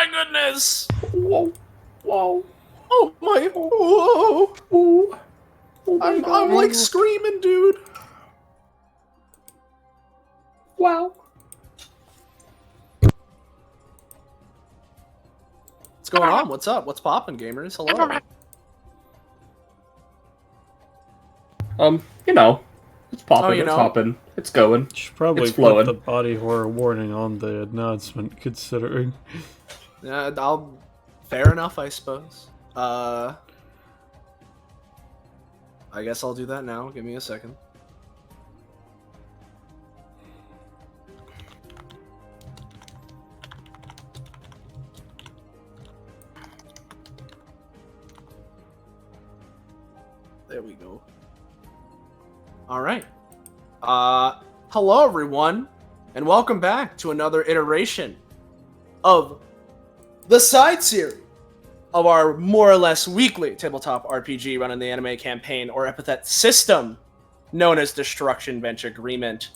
my goodness! Whoa. Whoa. Oh my! Whoa! Ooh. Oh my I'm God. like screaming, dude. Wow. What's going on? What's up? What's poppin', gamers? Hello. You know, it's popping, Oh, you it's know. hopping, it's going. Should probably It's put flowing. the body horror warning on the announcement, considering. Fair enough, I suppose. I guess I'll do that now. Give me a second. There we go. All right. Hello everyone, and welcome back to another iteration of the side series of our more or less weekly tabletop RPG run in the anime campaign, or Epithet System, known as Destruction Bench Agreement.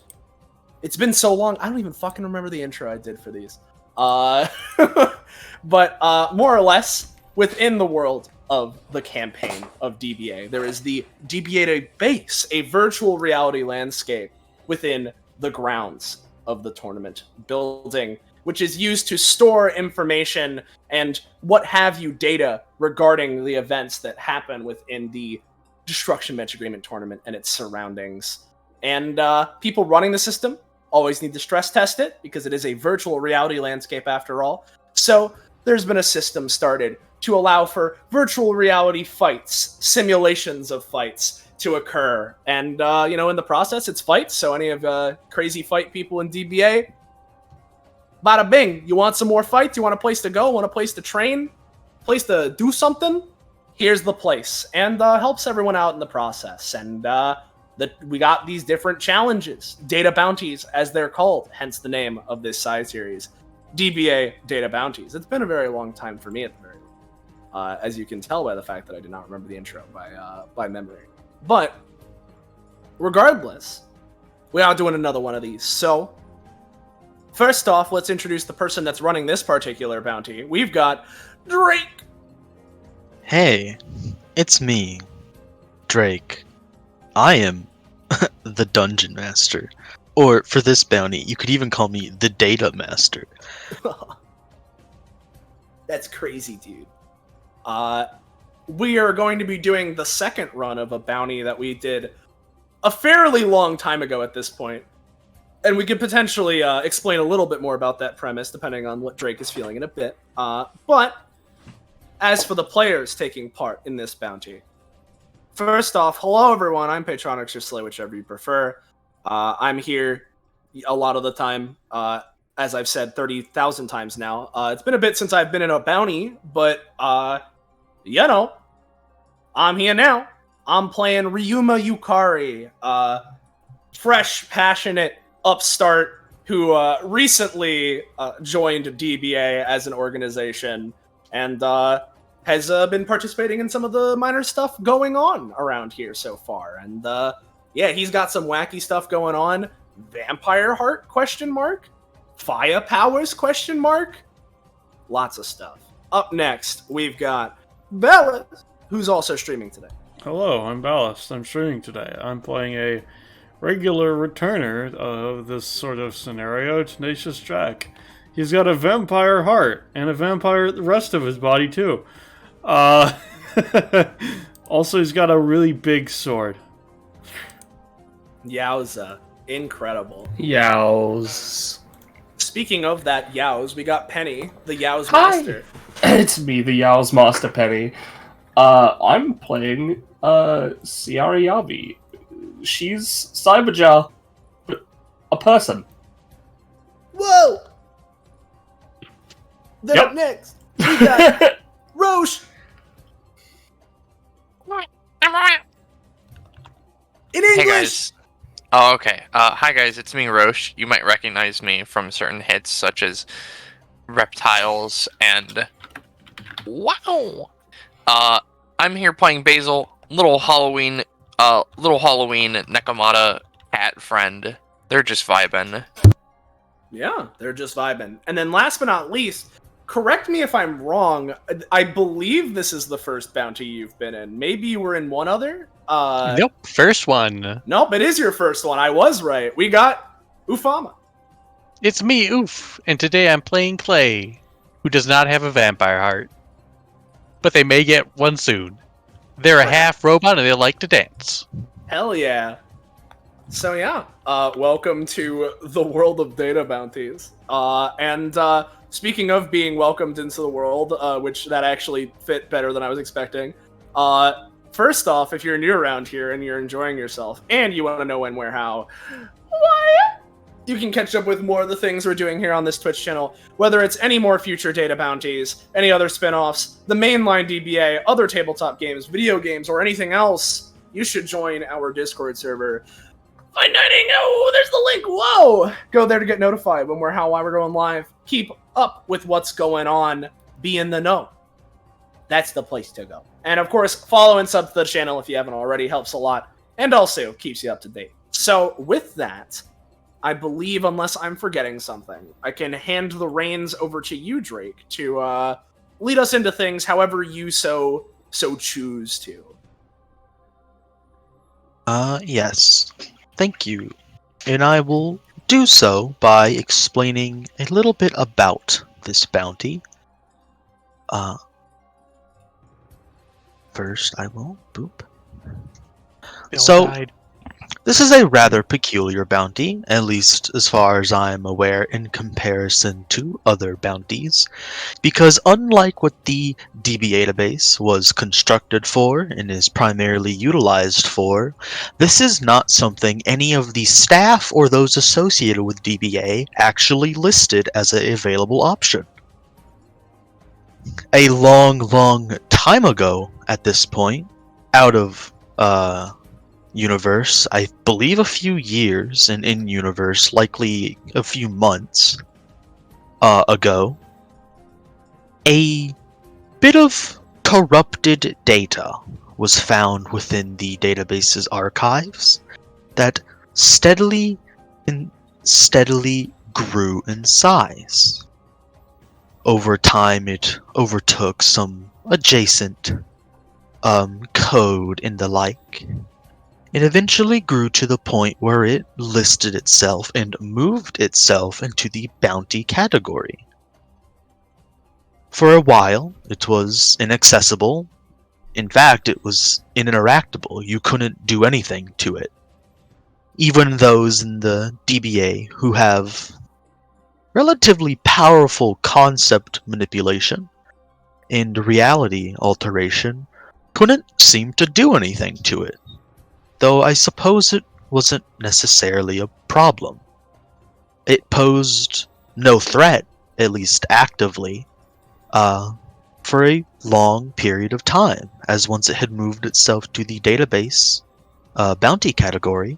It's been so long, I don't even fucking remember the intro I did for these. But more or less, within the world of the campaign of DBA, there is the DBAtabase, a virtual reality landscape within the grounds of the tournament building, which is used to store information and what have you data regarding the events that happen within the Destruction Bench Agreement tournament and its surroundings. And people running the system always need to stress test it because it is a virtual reality landscape after all. So there's been a system started to allow for virtual reality fights, simulations of fights to occur. And, in the process, it's fights. So any of crazy fight people in DBA, bada bing, you want some more fights? You want a place to go? Want a place to train? Place to do something? Here's the place. And helps everyone out in the process. And we got these different challenges. Data bounties, as they're called. Hence the name of this side series. DBA Data Bounties. It's been a very long time for me at the very least. As you can tell by the fact that I did not remember the intro by memory. But regardless, we are doing another one of these. So first off, let's introduce the person that's running this particular bounty. We've got Drake. Hey, it's me, Drake. I am the Dungeon Master. Or, for this bounty, you could even call me the Data Master. That's crazy, dude. We are going to be doing the second run of a bounty that we did a fairly long time ago at this point. And we could potentially explain a little bit more about that premise, depending on what Drake is feeling in a bit. But as for the players taking part in this bounty, first off, hello everyone, I'm Patronix or Slay, whichever you prefer. I'm here a lot of the time, as I've said 30,000 times now. It's been a bit since I've been in a bounty, but, I'm here now. I'm playing Ryuma Yukari, fresh, passionate upstart who recently joined DBA as an organization and has been participating in some of the minor stuff going on around here so far. And he's got some wacky stuff going on. Vampire heart? ? Fire powers ? Lots of stuff. Up next, we've got Bella, who's also streaming today. Hello, I'm Ballast. I'm streaming today. I'm playing a regular returner of this sort of scenario, Tenacious Jack. He's got a vampire heart, and a vampire the rest of his body, too. Also, he's got a really big sword. Yowza. Incredible. Yows. Speaking of that Yows, we got Penny, the Yows Hi. Master. It's me, the Yows Master Penny. I'm playing Ciara Yavi. She's Cyberjaw, but a person. Whoa! Then Yep. up next, we got Roche. In English. Hey guys. Oh, okay. Hi guys, it's me, Roche. You might recognize me from certain hits such as Reptiles and Wow. I'm here playing Basil, little Halloween Nekomata cat friend. They're just vibing. Yeah, they're just vibing. And then last but not least, correct me if I'm wrong. I believe this is the first bounty you've been in. Maybe you were in one other? Nope, first one. Nope, it is your first one. I was right. We got Ufama. It's me, Oof, and today I'm playing Clay, who does not have a vampire heart. But they may get one soon. They're a half robot and they like to dance. Hell yeah. So yeah, welcome to the world of data bounties. And speaking of being welcomed into the world, which that actually fit better than I was expecting. First off, if you're new around here and you're enjoying yourself and you want to know when, where, how, why, you can catch up with more of the things we're doing here on this Twitch channel, whether it's any more future data bounties, any other spin-offs, the mainline DBA, other tabletop games, video games, or anything else. You should join our Discord server. Finding, oh, there's the link. Whoa! Go there to get notified when we're why we're going live. Keep up with what's going on. Be in the know. That's the place to go. And of course, follow and sub to the channel if you haven't already. Helps a lot. And also keeps you up to date. So with that, I believe, unless I'm forgetting something, I can hand the reins over to you, Drake, to lead us into things however you so choose to. Yes. Thank you. And I will do so by explaining a little bit about this bounty. First I will boop. This is a rather peculiar bounty, at least as far as I am aware, in comparison to other bounties, because unlike what the DBAtabase was constructed for and is primarily utilized for, this is not something any of the staff or those associated with DBA actually listed as an available option. A long time ago at this point, out of universe, I believe a few years, and in universe likely a few months ago, a bit of corrupted data was found within the database's archives that steadily grew in size. Over time, it overtook some adjacent code and the like. It eventually grew to the point where it listed itself and moved itself into the bounty category. For a while, it was inaccessible. In fact, it was ininteractable. You couldn't do anything to it. Even those in the DBA who have relatively powerful concept manipulation and reality alteration couldn't seem to do anything to it. Though I suppose it wasn't necessarily a problem. It posed no threat, at least actively, for a long period of time, as once it had moved itself to the database bounty category,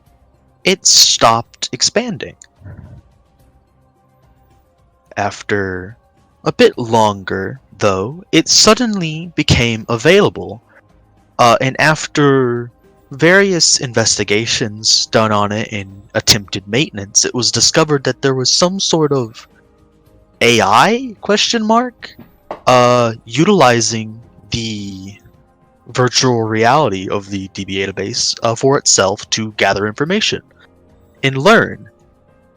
it stopped expanding. After a bit longer, though, it suddenly became available, and after various investigations done on it in attempted maintenance, it was discovered that there was some sort of AI utilizing the virtual reality of the DBAtabase for itself to gather information and learn.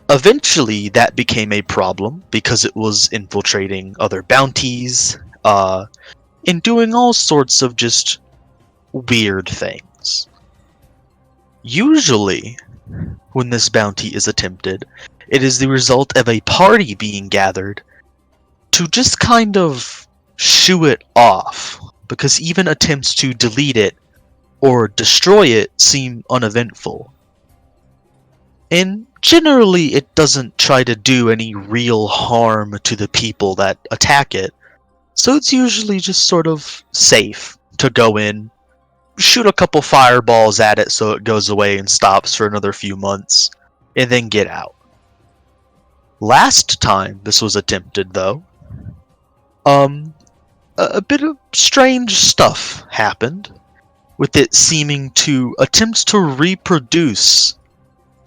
Eventually that became a problem because it was infiltrating other bounties and doing all sorts of just weird things. Usually, when this bounty is attempted, it is the result of a party being gathered to just kind of shoo it off, because even attempts to delete it or destroy it seem uneventful. And generally, it doesn't try to do any real harm to the people that attack it, so it's usually just sort of safe to go in, shoot a couple fireballs at it so it goes away and stops for another few months, and then get out. Last time this was attempted, though, a bit of strange stuff happened, with it seeming to attempt to reproduce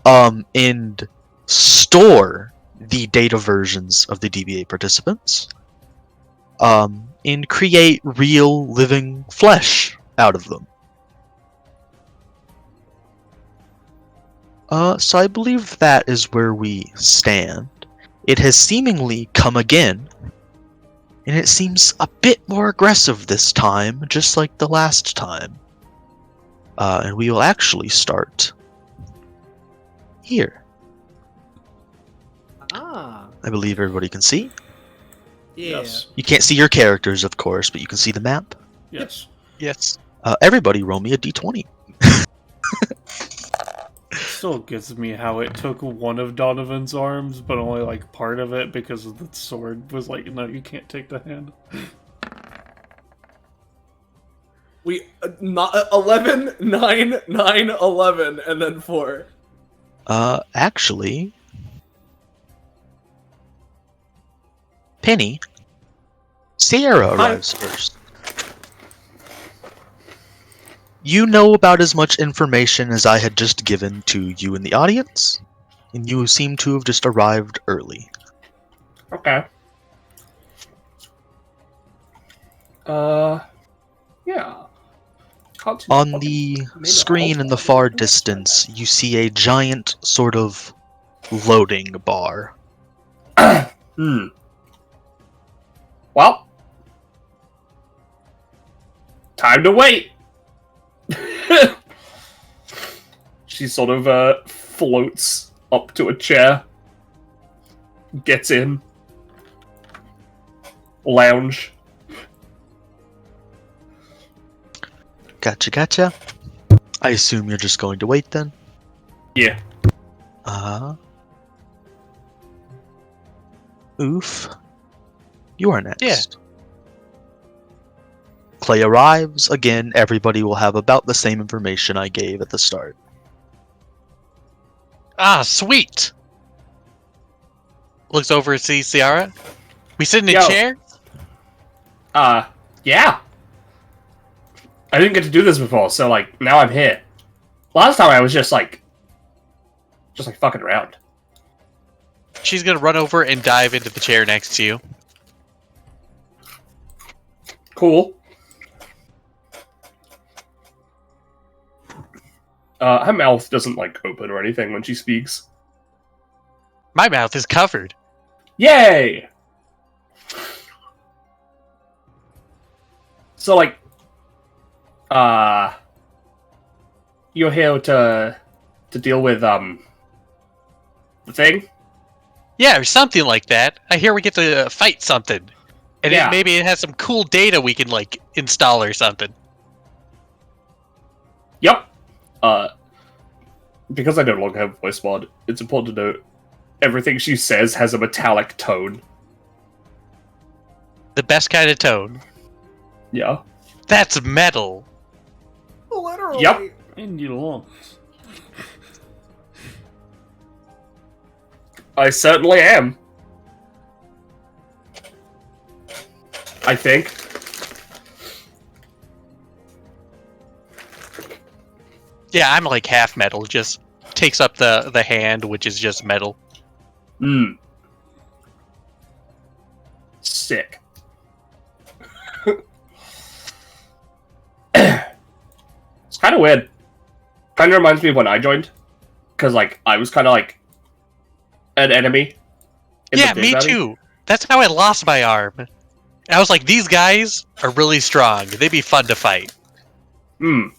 and store the data versions of the DBA participants, and create real living flesh out of them. So I believe that is where we stand. It has seemingly come again, and it seems a bit more aggressive this time, just like the last time. And we will actually start here. Ah. I believe everybody can see. Yeah. Yes. You can't see your characters, of course, but you can see the map. Yes. Yes. Everybody roll me a d20. Still gets me how it took one of Donovan's arms, but only like part of it because of the sword was like, no, you can't take the hand. We not 11, 9, 9, 11, and then 4. Actually, Penny, Sierra arrives first. You know about as much information as I had just given to you in the audience, and you seem to have just arrived early. Okay. Yeah. On the screen in the far distance, you see a giant sort of loading bar. Well, time to wait. She sort of floats up to a chair, gets in, lounge. Gotcha. I assume you're just going to wait then? Yeah. Oof. You are next. Yeah. Clay arrives. Again, everybody will have about the same information I gave at the start. Ah, sweet. Looks over and sees Ciara. We sit in a Yo. chair? Yeah. I didn't get to do this before, so, like, now I'm here. Last time I was just fucking around. She's gonna run over and dive into the chair next to you. Cool. Her mouth doesn't, like, open or anything when she speaks. My mouth is covered. Yay! So, like, you're here to deal with, the thing? Yeah, or something like that. I hear we get to fight something. And Yeah. maybe it has some cool data we can, like, install or something. Yep. Because I no longer have voice mod, it's important to note everything she says has a metallic tone. The best kind of tone. Yeah. That's metal. Literally. Yep. And you don't. I certainly am. I think. Yeah, I'm like half metal. Just takes up the hand, which is just metal. Sick. It's kind of weird. Kind of reminds me of when I joined. Because, like, I was kind of like an enemy. in Yeah, the me Big Daddy. too. That's how I lost my arm. I was like, these guys are really strong. They'd be fun to fight. In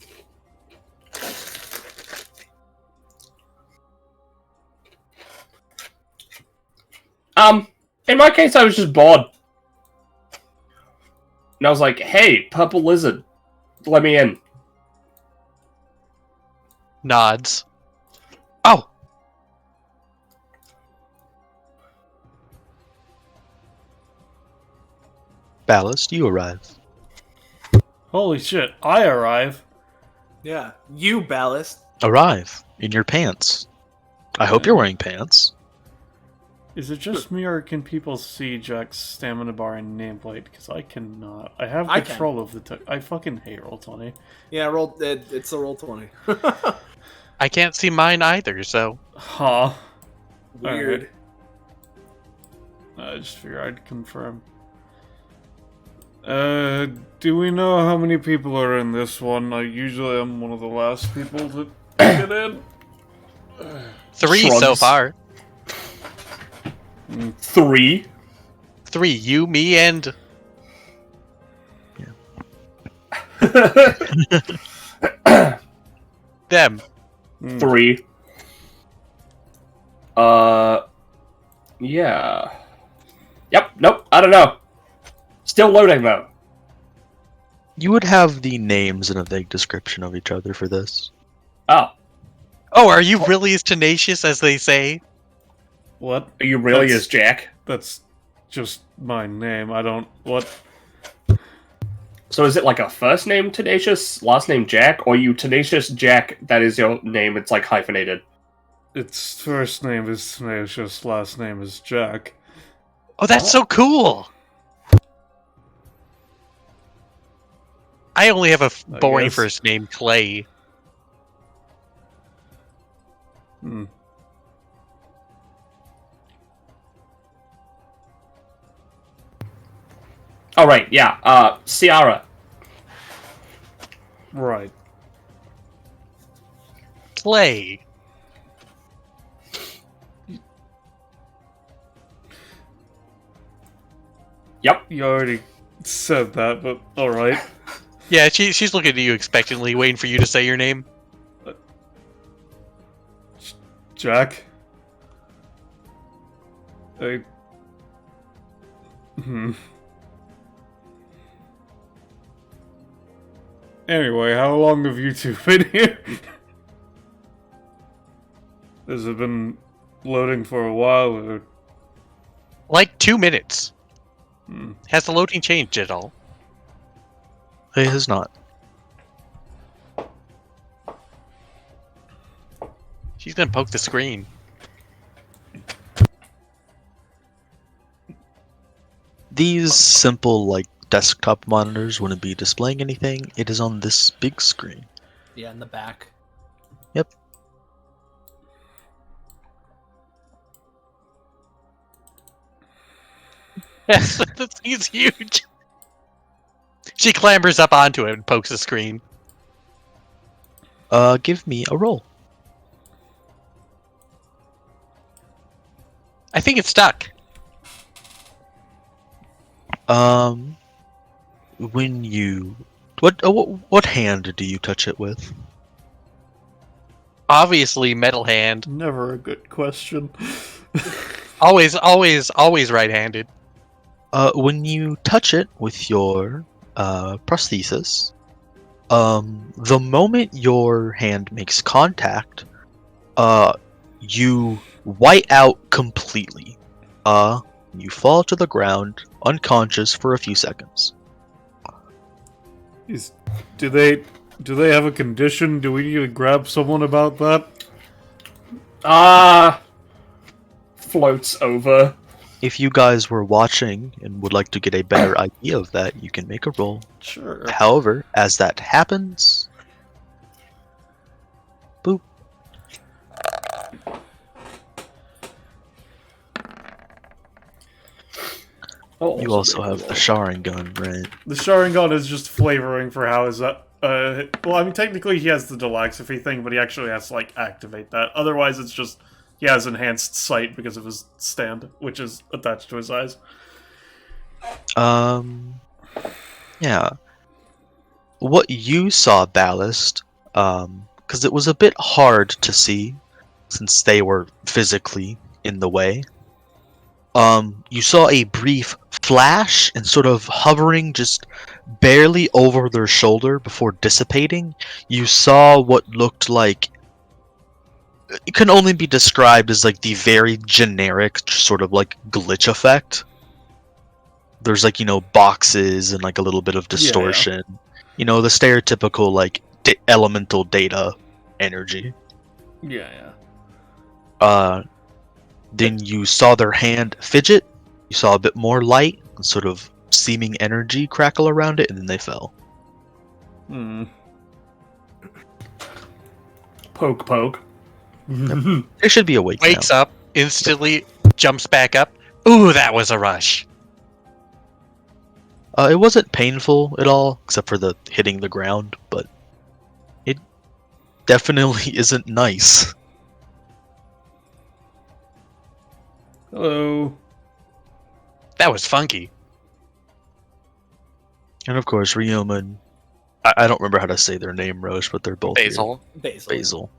my case, I was just bored. And I was like, hey, purple lizard, let me in. Nods. Oh! Ballast, you arrive. Holy shit, I arrive. Yeah. You, Ballast. Arrive in your pants. I hope you're wearing pants. Is it just me, or can people see Jack's stamina bar and nameplate? Because I cannot. I have I can. control of the... I fucking hate Roll20. Yeah, it's a roll 20. I can't see mine either, so... Huh. Weird. I just figured I'd confirm. Do we know how many people are in this one? I usually am one of the last people to get in. 3 so Shrugs. far. 3. 3, you, me, and... them. 3. Yeah. Yep, nope, I don't know. Still loading, though. You would have the names and a vague description of each other for this. Oh, Oh, are you really as tenacious as they say? What? are you really That's- as Jack? That's just my name. I don't... What? So is it like a first name Tenacious, last name Jack, or you Tenacious Jack, that is your name, it's like hyphenated? Its first name is Tenacious, last name is Jack. Oh, that's so cool! I only have a I boring guess. first name, Clay. Hmm. Oh, right, yeah, Ciara. Right. Clay. Yep. You already said that, but alright. Yeah, she's looking at you expectantly, waiting for you to say your name. Jack? I... Anyway, how long have you two been here? Has it been loading for a while, or... Like 2 minutes. Hmm. Has the loading changed at all? It has not. She's gonna poke the screen. These simple, like, desktop monitors wouldn't be displaying anything. It is on this big screen. Yeah, in the back. That thing's huge. She clambers up onto it and pokes the screen. Give me a roll. I think it's stuck. When you... What hand do you touch it with? Obviously, metal hand. Never a good question. Always right-handed. When you touch it with your prosthesis, the moment your hand makes contact, you white out completely. You fall to the ground, unconscious for a few seconds. Do they have a condition? Do we need to grab someone about that? Floats over. If you guys were watching and would like to get a better idea of that, you can make a roll. Sure. However, as that happens, boop. Oh, You also have the Sharingan, right? The Sharingan is just flavoring for how is that. Well, I mean, technically he has the Delaxophy thing, but he actually has to, like, activate that. Otherwise, it's just he has enhanced sight because of his stand, which is attached to his eyes. Yeah. What you saw, Ballast, because it was a bit hard to see since they were physically in the way. You saw a brief flash and sort of hovering just barely over their shoulder before dissipating. You saw what looked like it can only be described as like the very generic sort of like glitch effect. There's like, boxes and like a little bit of distortion. The stereotypical like elemental data energy. Yeah. Then you saw their hand fidget. You saw a bit more light and sort of seeming energy crackle around it, and then they fell. Hmm. Poke. They should be awake Wakes now. up, instantly jumps back up. Ooh, that was a rush. It wasn't painful at all, except for the hitting the ground, but it definitely isn't nice. Hello. That was funky. And of course, Ryuma and I don't remember how to say their name, Roche, but they're both here. Basil. Basil.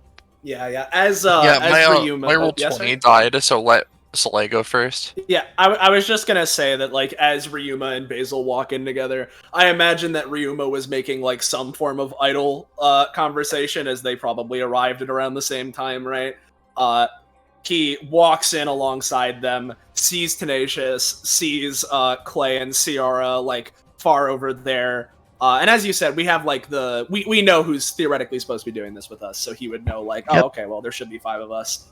Yeah. As My Ryuma, roll yes, 20 sir? died, so let Soleil go first. Yeah, I was just gonna say that, like, as Ryuma and Basil walk in together, I imagine that Ryuma was making, like, some form of idle conversation, as they probably arrived at around the same time, right? He walks in alongside them, sees Tenacious, sees Clay and Ciara, like, far over there. And as you said, we have, like, we know who's theoretically supposed to be doing this with us, so he would know, like, Yep. oh, okay, well, there should be 5 of us.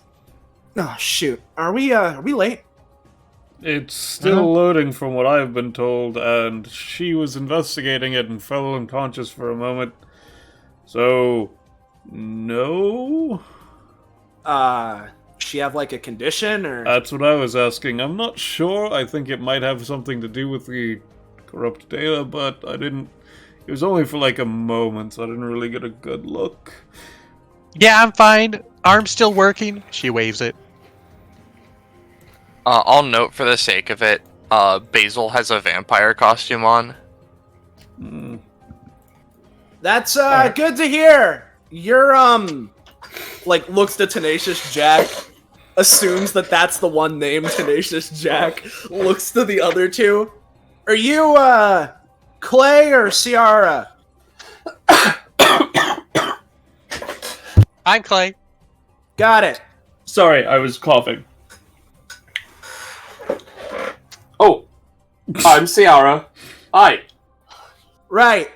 Oh, shoot. Are we late? It's still loading from what I've been told, and she was investigating it and fell unconscious for a moment. So, no? She have, like, a condition, or? That's what I was asking. I'm not sure. I think it might have something to do with the corrupt data, but I didn't... It was only for like a moment, so I didn't really get a good look. Yeah, I'm fine. Arm's still working. She waves it. I'll note for the sake of it, Basil has a vampire costume on. That's, good to hear! You're, like, looks to Tenacious Jack, assumes that that's the one named Tenacious Jack, looks to the other two. Are you, Clay or Ciara? I'm Clay. Got it. Sorry, I was coughing. Oh, I'm Ciara. Hi. Right,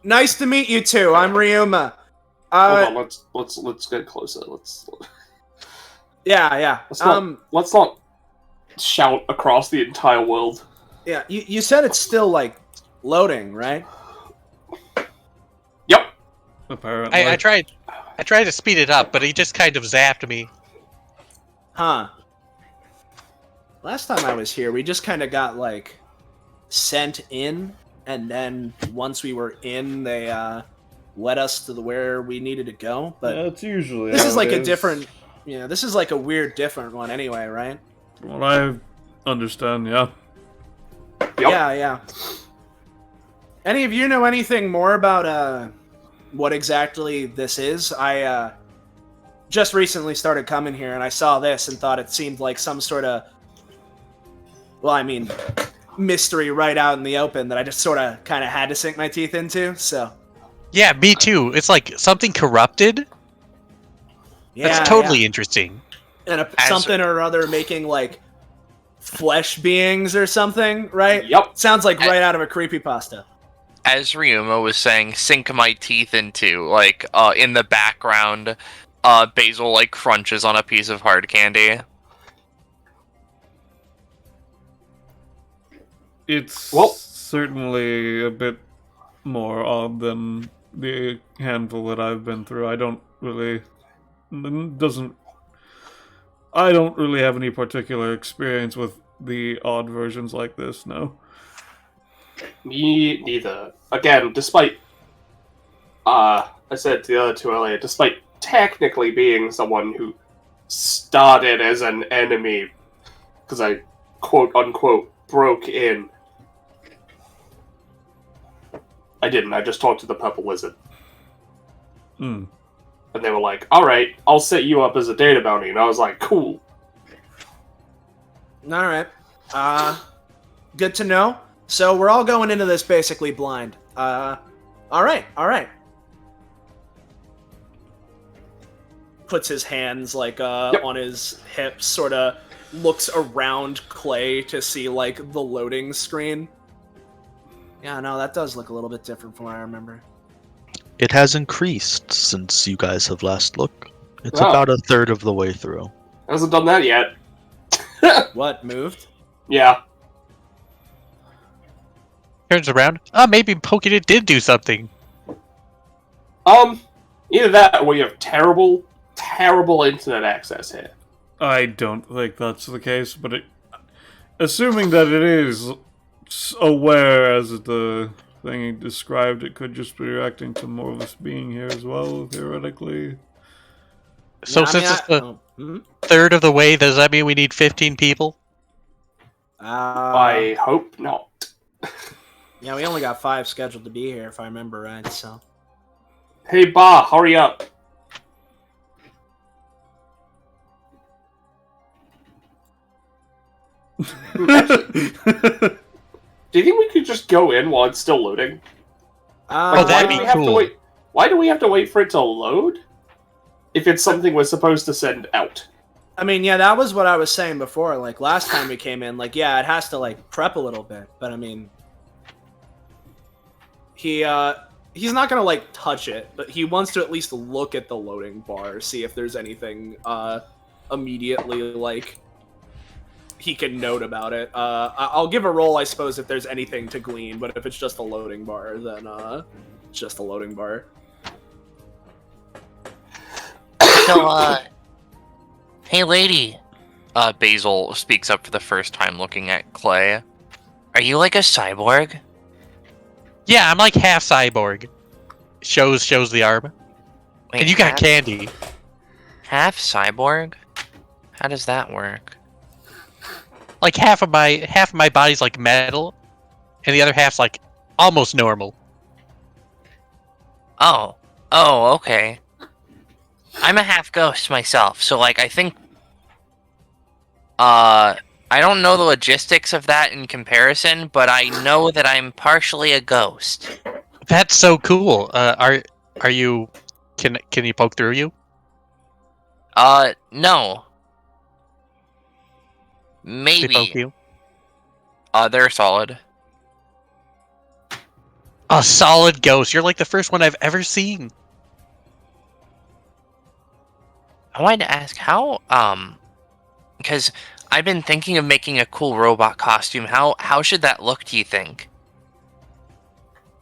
nice to meet you two. I'm Ryuma. Hold on, let's get closer. Yeah. Let's not shout across the entire world. Yeah, you said it's still, like, loading, right? Yep. Apparently. I tried to speed it up, but he just kind of zapped me. Huh. Last time I was here, we just kind of got, like, sent in, and then once we were in, they, led us to where we needed to go, but That's usually this how is, like, it a different... Yeah, this is, like, a weird, different one anyway, right? From what I understand, yeah. Yep. Yeah. Any of you know anything more about, what exactly this is? I, just recently started coming here, and I saw this and thought it seemed like some sort of... Well, I mean, mystery right out in the open that I just sort of kind of had to sink my teeth into, so... Yeah, me too. It's like something corrupted. Yeah, That's totally yeah. interesting. And something or other making, like, flesh beings or something, right? Yep. Sounds like right out of a creepypasta. As Ryuma was saying, sink my teeth into, like, in the background, Basil, like, crunches on a piece of hard candy. It's certainly a bit more odd than the handful that I've been through. I don't really have any particular experience with the odd versions like this, no. Me neither. Again, despite I said to the other two earlier, despite technically being someone who started as an enemy because I quote unquote broke in. I didn't, I just talked to the purple lizard. Hmm. And they were like, alright, I'll set you up as a data bounty. And I was like, cool. Alright. Good to know. So we're all going into this basically blind. Alright. Puts his hands, like, on his hips, sort of looks around Clay to see, like, the loading screen. Yeah, no, that does look a little bit different from what I remember. It has increased since you guys have last looked. It's Oh. about a third of the way through. Hasn't done that yet. What, moved? Yeah. Turns around. Maybe poking it did do something. Either that or you have terrible internet access here. I don't think that's the case, but assuming that it is aware, as the thing described, it could just be reacting to more of us being here as well, theoretically. So Yeah, I mean, since it's the hmm? third of the way, does that mean we need 15 people? I hope not. Yeah, we only got 5 scheduled to be here, if I remember right. So. Hey, Ba, hurry up. Actually, do you think we could just go in while it's still loading? Oh, that'd be cool. Why do we have to wait for it to load? If it's something we're supposed to send out. I mean, yeah, that was what I was saying before. Like, last time we came in, like, yeah, it has to, like, prep a little bit. But, I mean, he's not going to, like, touch it. But he wants to at least look at the loading bar, see if there's anything immediately, like, he can note about it. I'll give a roll, I suppose, if there's anything to glean. But if it's just a loading bar, then it's just a loading bar. So, hey lady. Basil speaks up for the first time looking at Clay. Are you like a cyborg? Yeah, I'm like half cyborg. Shows the arm. Wait, And you got candy. half cyborg? How does that work? Like half of my body's like metal, and the other half's like almost normal. Oh, okay. I'm a half ghost myself, so like I think I don't know the logistics of that in comparison, but I know that I'm partially a ghost. That's so cool. Are you? Can you poke through you? No. They poke Maybe. you? They're solid. A solid ghost. You're like the first one I've ever seen. I wanted to ask how, because I've been thinking of making a cool robot costume. How should that look, do you think?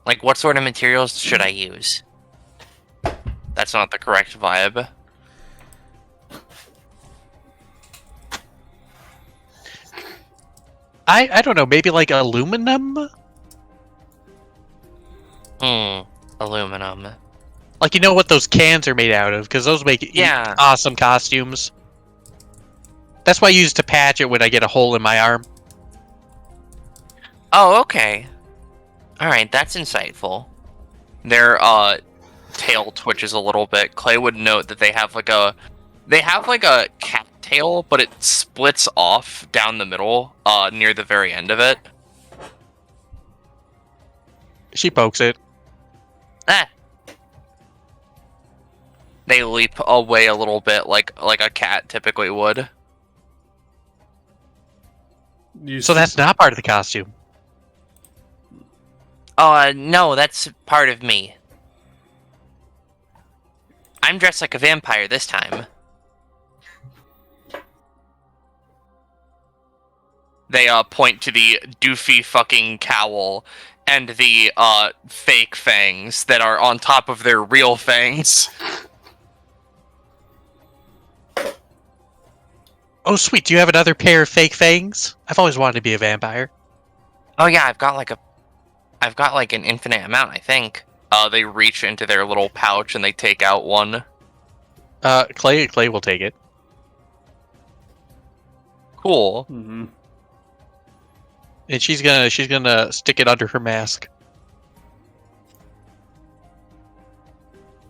Like, what sort of materials should I use? That's not the correct vibe. I don't know. Maybe like aluminum. Aluminum. Like, you know what those cans are made out of? Because those make Yeah. awesome costumes. That's why I use to patch it when I get a hole in my arm. Oh, okay. Alright, that's insightful. Their, tail twitches a little bit. Clay would note that they have like a cat tail, but it splits off down the middle, near the very end of it. She pokes it. Ah! They leap away a little bit like a cat typically would. So that's not part of the costume. No, that's part of me. I'm dressed like a vampire this time. They, point to the doofy fucking cowl and the, fake fangs that are on top of their real fangs. Oh, sweet. Do you have another pair of fake fangs? I've always wanted to be a vampire. Oh yeah, I've got like an infinite amount, I think. They reach into their little pouch and they take out one. Clay will take it. Cool. Mm-hmm. And she's gonna stick it under her mask.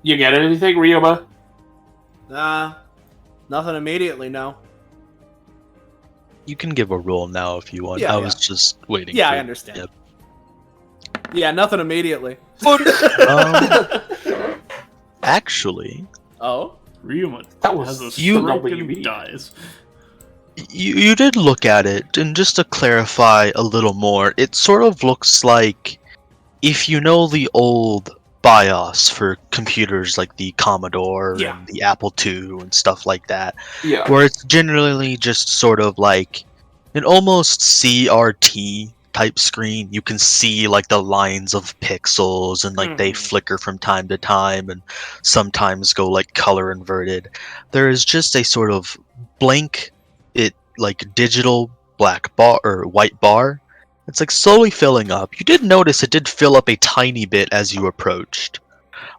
You get anything, Ryoma? Nothing immediately, no. You can give a roll now if you want. Yeah, I was just waiting. Yeah, for I it. understand. Yep. Yeah, nothing immediately. Actually, Oh? Ryuma That was has a you- stroke you and mean. dies. you did look at it, and just to clarify a little more, it sort of looks like if you know the old BIOS for computers like the Commodore Yeah. and the Apple II and stuff like that, Yeah. where it's generally just sort of like an almost CRT type screen. You can see like the lines of pixels and like they Mhm. flicker from time to time and sometimes go like color inverted. There is just a sort of blank, it like digital black bar or white bar, It's like slowly filling up. You did notice it did fill up a tiny bit as you approached.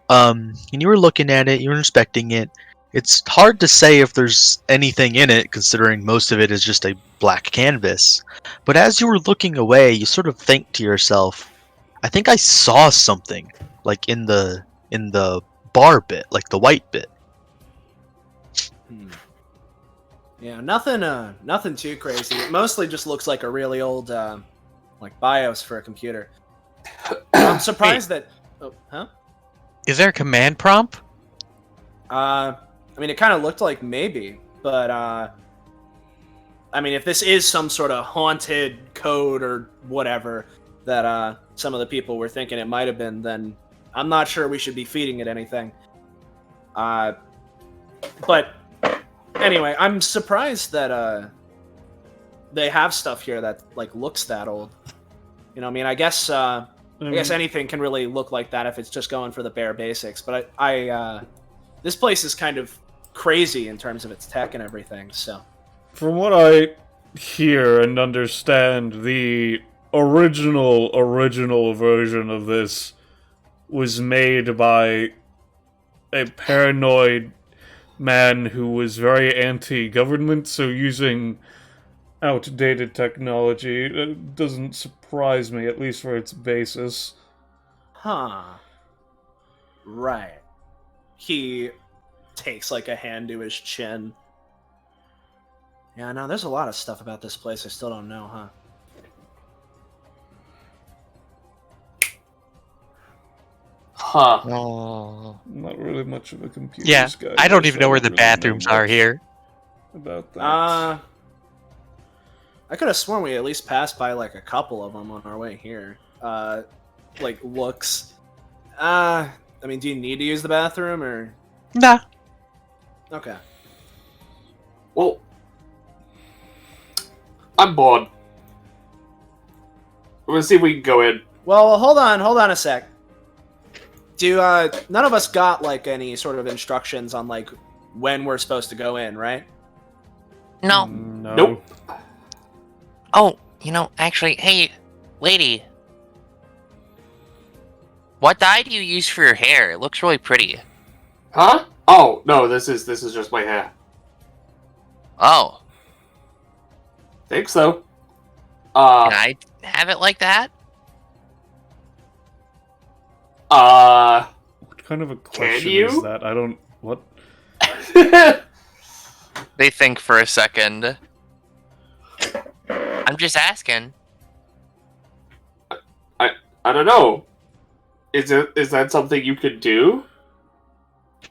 And you were looking at it, you were inspecting it. It's hard to say if there's anything in it, considering most of it is just a black canvas. But as you were looking away, you sort of think to yourself, I think I saw something, like in the bar bit, like the white bit. Yeah, nothing too crazy. It mostly just looks like a really old, like BIOS for a computer. I'm surprised that. Oh, huh? Is there a command prompt? I mean, it kind of looked like maybe, but I mean, if this is some sort of haunted code or whatever that some of the people were thinking it might have been, then I'm not sure we should be feeding it anything. But anyway, I'm surprised that they have stuff here that like looks that old. You know, I mean, I guess anything can really look like that if it's just going for the bare basics. But I this place is kind of crazy in terms of its tech and everything. So, from what I hear and understand, the original version of this was made by a paranoid man who was very anti-government, so using outdated technology doesn't surprise me, at least for its basis. Huh. Right. He takes like a hand to his chin. Yeah, no, there's a lot of stuff about this place I still don't know, huh? Huh. Oh. Not really much of a computer Yeah, guy. I don't so even know where the really bathrooms know are much here. about that. I could have sworn we at least passed by like a couple of them on our way here. Like looks. I mean, do you need to use the bathroom or? Nah. Okay. Well, I'm bored. Let's see if we can go in. Well, hold on a sec. Do none of us got like any sort of instructions on like when we're supposed to go in, right? No. No. Nope. Oh, actually, hey, lady. What dye do you use for your hair? It looks really pretty. Huh? Oh no, this is just my hair. Oh, Think so. can I have it like that? What kind of a question you? is that? I don't... What? They think for a second. I'm just asking. I don't know. Is that something you could do?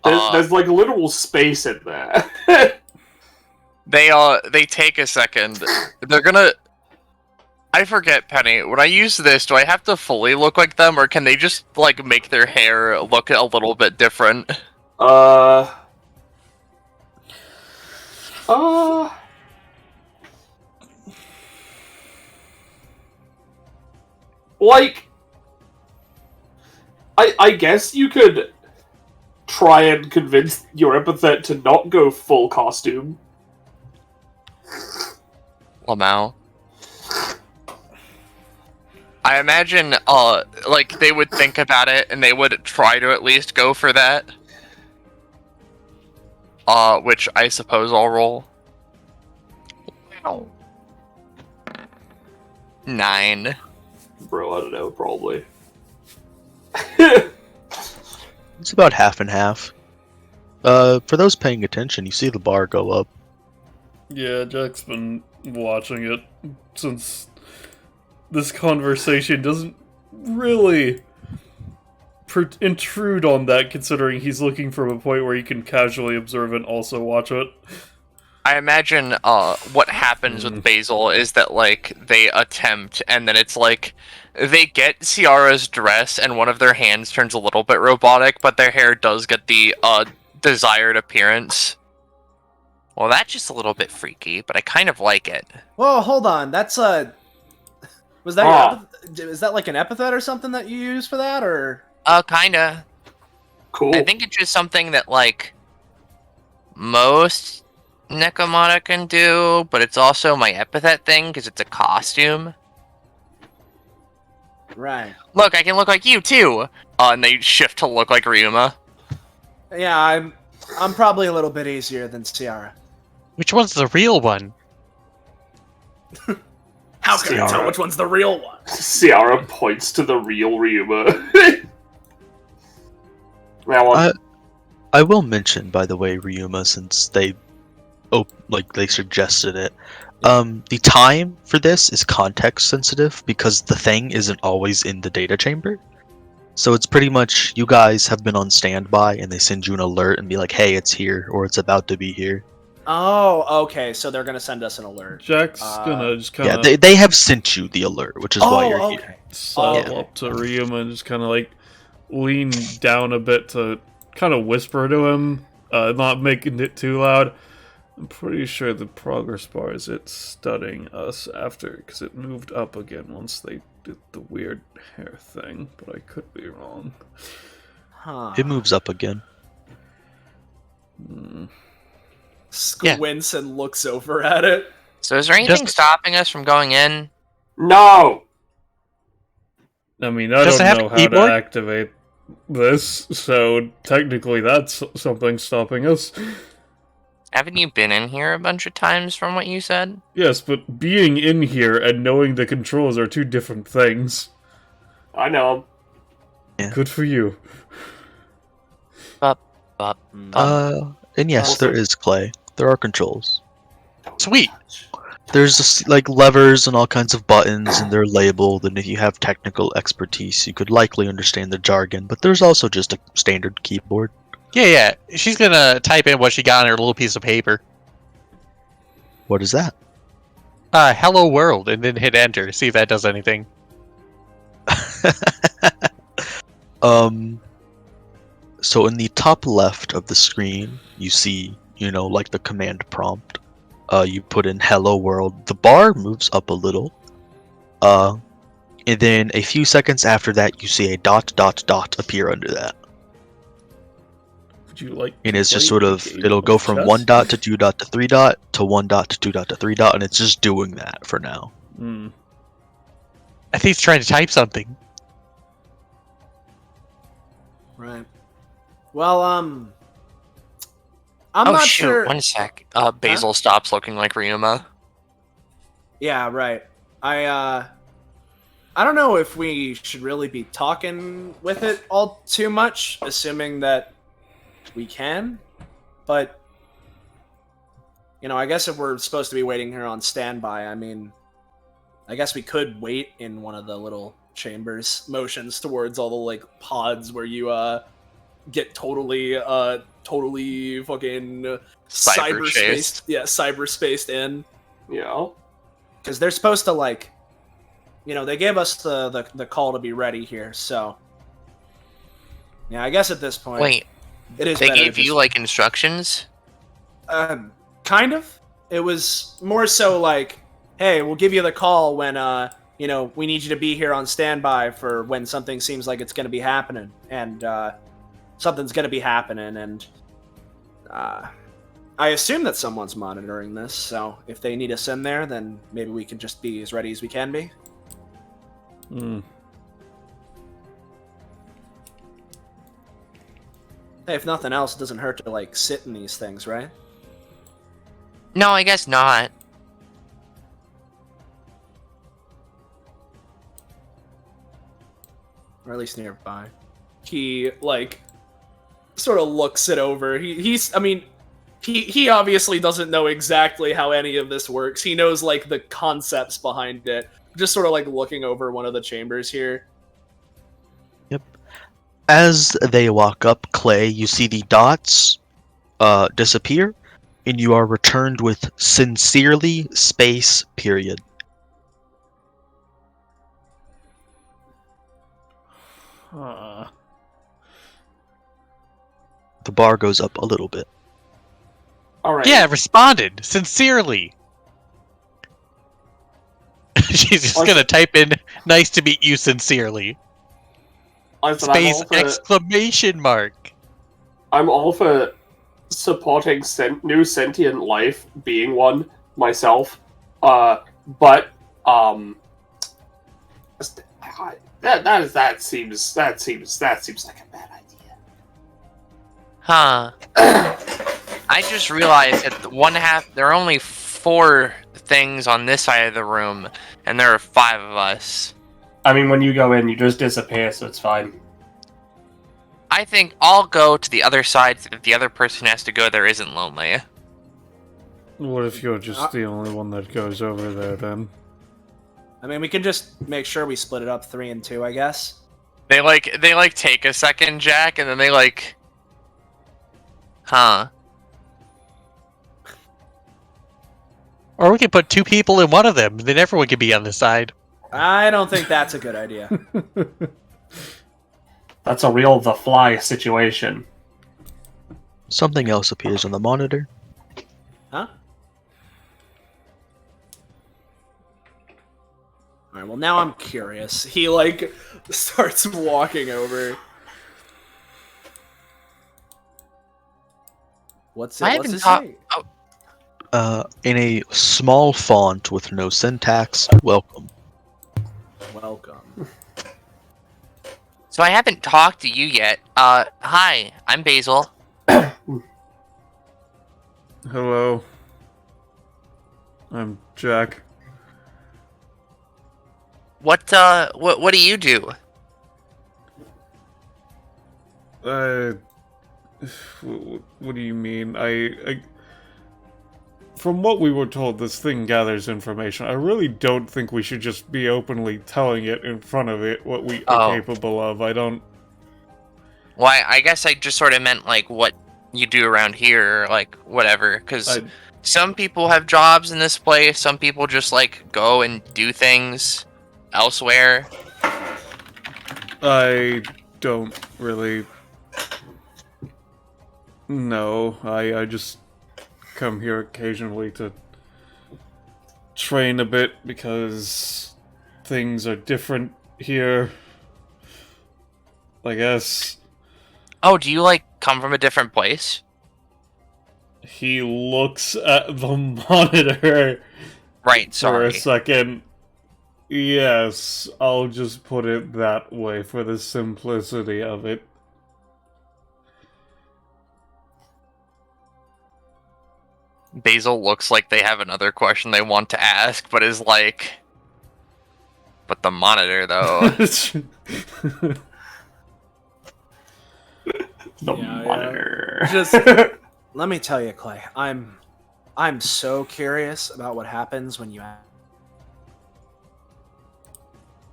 There's like literal space in there. They take a second. They're gonna... I forget, Penny. When I use this, do I have to fully look like them, or can they just, like, make their hair look a little bit different? Like, I guess you could try and convince your epithet to not go full costume. Lamau. I imagine, like, they would think about it, and they would try to at least go for that. Which I suppose I'll roll. 9. Bro, I don't know, probably. It's about half and half. For those paying attention, you see the bar go up. Yeah, Jack's been watching it since this conversation doesn't really intrude on that, considering he's looking from a point where he can casually observe and also watch it. I imagine what happens with Basil is that, like, they attempt, and then it's like, they get Ciara's dress, and one of their hands turns a little bit robotic, but their hair does get the desired appearance. Well, that's just a little bit freaky, but I kind of like it. Whoa, hold on. That's was that is that like an epithet or something that you use for that, or? Kinda. Cool. I think it's just something that, like, most Nekomata can do, but it's also my epithet thing, because it's a costume. Right. Look, I can look like you too. And they shift to look like Ryuma. Yeah, I'm probably a little bit easier than Ciara. Which one's the real one? How can I tell Ciara. which one's the real one? Ciara points to the real Ryuma. That one. I will mention, by the way, Ryuma, since they suggested it. The time for this is context sensitive because the thing isn't always in the data chamber. So it's pretty much you guys have been on standby and they send you an alert and be like, hey, it's here or it's about to be here. Oh, okay. So they're gonna send us an alert. Jack's gonna just kind of Yeah, they have sent you the alert, which is why you're here. Okay. sidle up to Ryuma and just kind of like lean down a bit to kind of whisper to him, not making it too loud. I'm pretty sure the progress bar is it studying us after, because it moved up again once they did the weird hair thing, but I could be wrong. Huh. It moves up again. Squints and looks over at it. So is there anything stopping us from going in? No! I mean, I Does it don't have know a how to keyboard? activate this, so technically that's something stopping us. Haven't you been in here a bunch of times from what you said? Yes, but being in here and knowing the controls are two different things. I know. Good for you. And yes, there is Clay. There are controls. Sweet. There's like levers and all kinds of buttons, and they're labeled. And if you have technical expertise, you could likely understand the jargon. But there's also just a standard keyboard. Yeah. She's gonna type in what she got on her little piece of paper. What is that? Hello world, and then hit enter. See if that does anything. So in the top left of the screen, you see, like the command prompt. You put in hello world. The bar moves up a little. And then a few seconds after that, you see a ... appear under that. Would you like And to it's just play sort a of, game it'll go from chess? 1 dot to 2 dot to 3 dot to 1 dot to 2 dot to 3 dot, and it's just doing that for now. Hmm. I think he's trying to type something. Right. Well, I'm Oh not shoot, sure. one sec. Basil stops looking like Ryuma. Yeah, right. I don't know if we should really be talking with it all too much, assuming that we can. But I guess if we're supposed to be waiting here on standby, I mean, I guess we could wait in one of the little chambers, motions towards all the like pods where you get totally fucking cyberspace. Yeah, cyberspaced in. Yeah. Because they're supposed to like, they gave us the call to be ready here. So yeah, I guess at this point, Wait, it is. they better gave just- you like instructions? kind of. It was more so like, hey, we'll give you the call when we need you to be here on standby for when something seems like it's going to be happening, and something's going to be happening, and I assume that someone's monitoring this. So if they need us in there, then maybe we can just be as ready as we can be. Hmm. Hey, if nothing else, it doesn't hurt to like sit in these things, right? No, I guess not. Or at least nearby. He like sort of looks it over. He obviously doesn't know exactly how any of this works. He knows like the concepts behind it. Just sort of like looking over one of the chambers here. As they walk up, Clay, you see the dots disappear, and you are returned with sincerely space period. Huh. The bar goes up a little bit. Alright. Yeah, responded sincerely. She's just gonna type in "Nice to meet you sincerely." Listen, Space exclamation mark. I'm all for supporting new sentient life, being one myself. But That seems like a bad idea. Huh. I just realized that there are only 4 things on this side of the room, and there are 5 of us. I mean, when you go in, you just disappear, so it's fine. I think I'll go to the other side so that the other person has to go there isn't lonely. What if you're just the only one that goes over there then? I mean, we can just make sure we split it up 3 and 2, I guess. They take a second, Jack, and then they huh. Or we could put 2 people in one of them, then everyone could be on the side. I don't think that's a good idea. That's a real The Fly situation. Something else appears on the monitor. Huh? Alright, well now I'm curious. He, like, starts walking over. What's I it haven't say? In a small font with no syntax, welcome. Welcome. So I haven't talked to you yet. Hi, I'm Basil. Hello. I'm Jack. What do you do? What do you mean? I from what we were told, this thing gathers information. I really don't think we should just be openly telling it in front of it what we are capable of. I don't... Well, I guess I just sort of meant, like, what you do around here, or, like, whatever. Because some people have jobs in this place, some people just, like, go and do things elsewhere. I don't really... No, I just come here occasionally to train a bit because things are different here, I guess. Oh, do you, like, come from a different place? He looks at the monitor Right, for sorry. a second. Yes, I'll just put it that way for the simplicity of it. Basil looks like they have another question they want to ask, but is like... But the monitor, though... The monitor. Just let me tell you, Clay. I'm so curious about what happens when you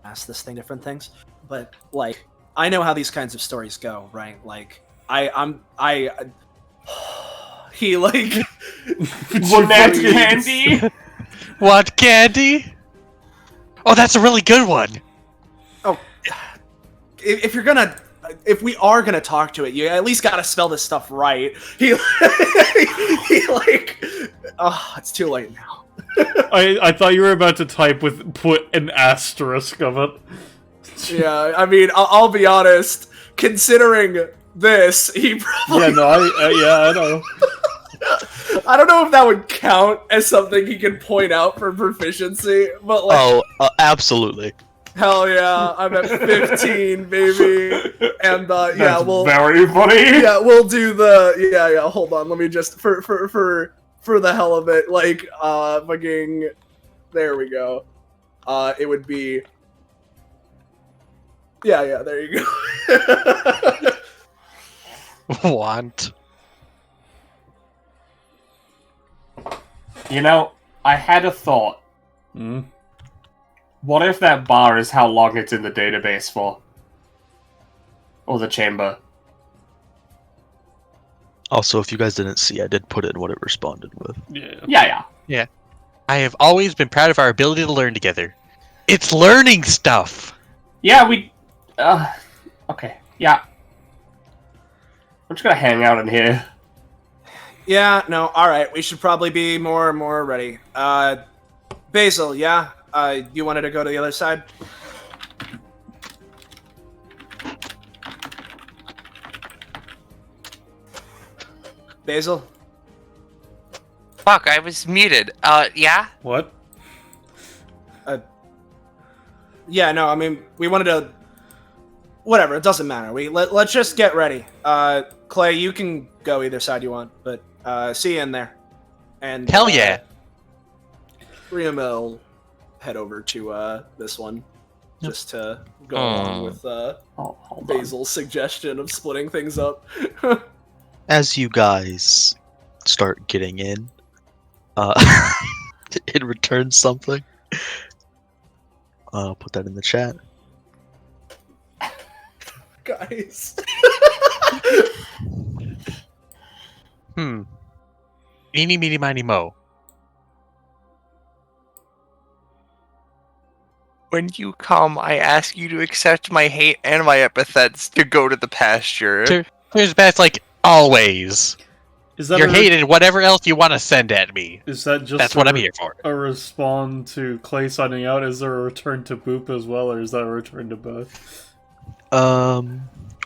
ask this thing different things. But like, I know how these kinds of stories go, right? Like, he like Want that candy? What candy? Oh, that's a really good one. Oh, if we are gonna talk to it, you at least gotta spell this stuff right. He like, oh, it's too late now. I thought you were about to put an asterisk of it. Yeah, I mean, I'll be honest. Considering this, he probably... Yeah, no, I know. I don't know if that would count as something he can point out for proficiency, but like... Absolutely. Hell yeah, I'm at 15, baby. And yeah, we'll... very funny. Yeah, we'll do the... Yeah, hold on, let me just... For the hell of it, like, fucking... There we go. It would be... Yeah, there you go. Want. You know, I had a thought. Hmm? What if that bar is how long it's in the database for? Or the chamber? Also, if you guys didn't see, I did put in what it responded with. Yeah. I have always been proud of our ability to learn together. It's learning stuff. Yeah, okay. Yeah. I'm just gonna hang out in here. Yeah, no, alright, we should probably be more ready. Basil, yeah? You wanted to go to the other side? Basil? Fuck, I was muted. Yeah? What? Yeah, no, I mean, we wanted to... Whatever, it doesn't matter. Let's just get ready. Clay, you can go either side you want, but see you in there. And Hell yeah. Ryuma will head over to this one, just to go along with Basil's suggestion of splitting things up. As you guys start getting in, it returns something. I'll put that in the chat. Guys. Eeny, meeny, miny, mo. When you come, I ask you to accept my hate and my epithets to go to the pasture. Here's best, like, always. Is that You're hated, whatever else you want to send at me. Is that just That's what I'm here for. a respawn to Clay signing out? Is there a return to Boop as well, or is that a return to both?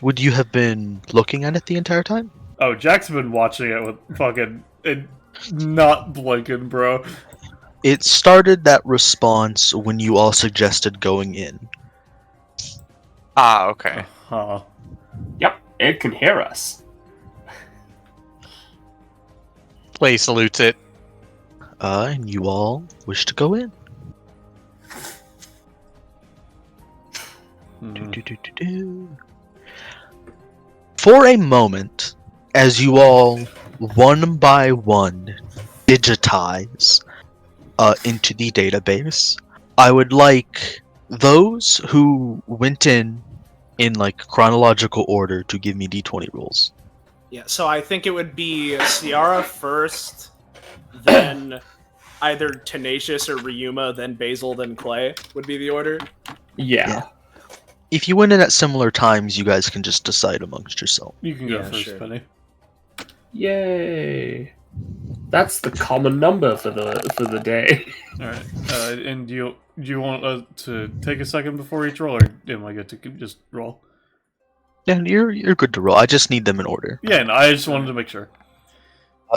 Would you have been looking at it the entire time? Oh, Jack's been watching it with fucking not blinking, bro. It started that response when you all suggested going in. Ah, okay. Huh. Yep, it can hear us. Play salutes it. And you all wish to go in. Do-do-do-do-do. For a moment, as you all, one by one, digitize into the database, I would like those who went in like chronological order to give me d20 rolls. Yeah, so I think it would be Ciara first, then either Tenacious or Ryuma, then Basil, then Clay would be the order. Yeah. If you went in at similar times, you guys can just decide amongst yourself. You can go Yeah, first, sure. Penny. Yay. That's the common number for the day. Alright, and do you want to take a second before each roll, or am I good to just roll? Yeah, you're good to roll. I just need them in order. Yeah, no, I just wanted to make sure.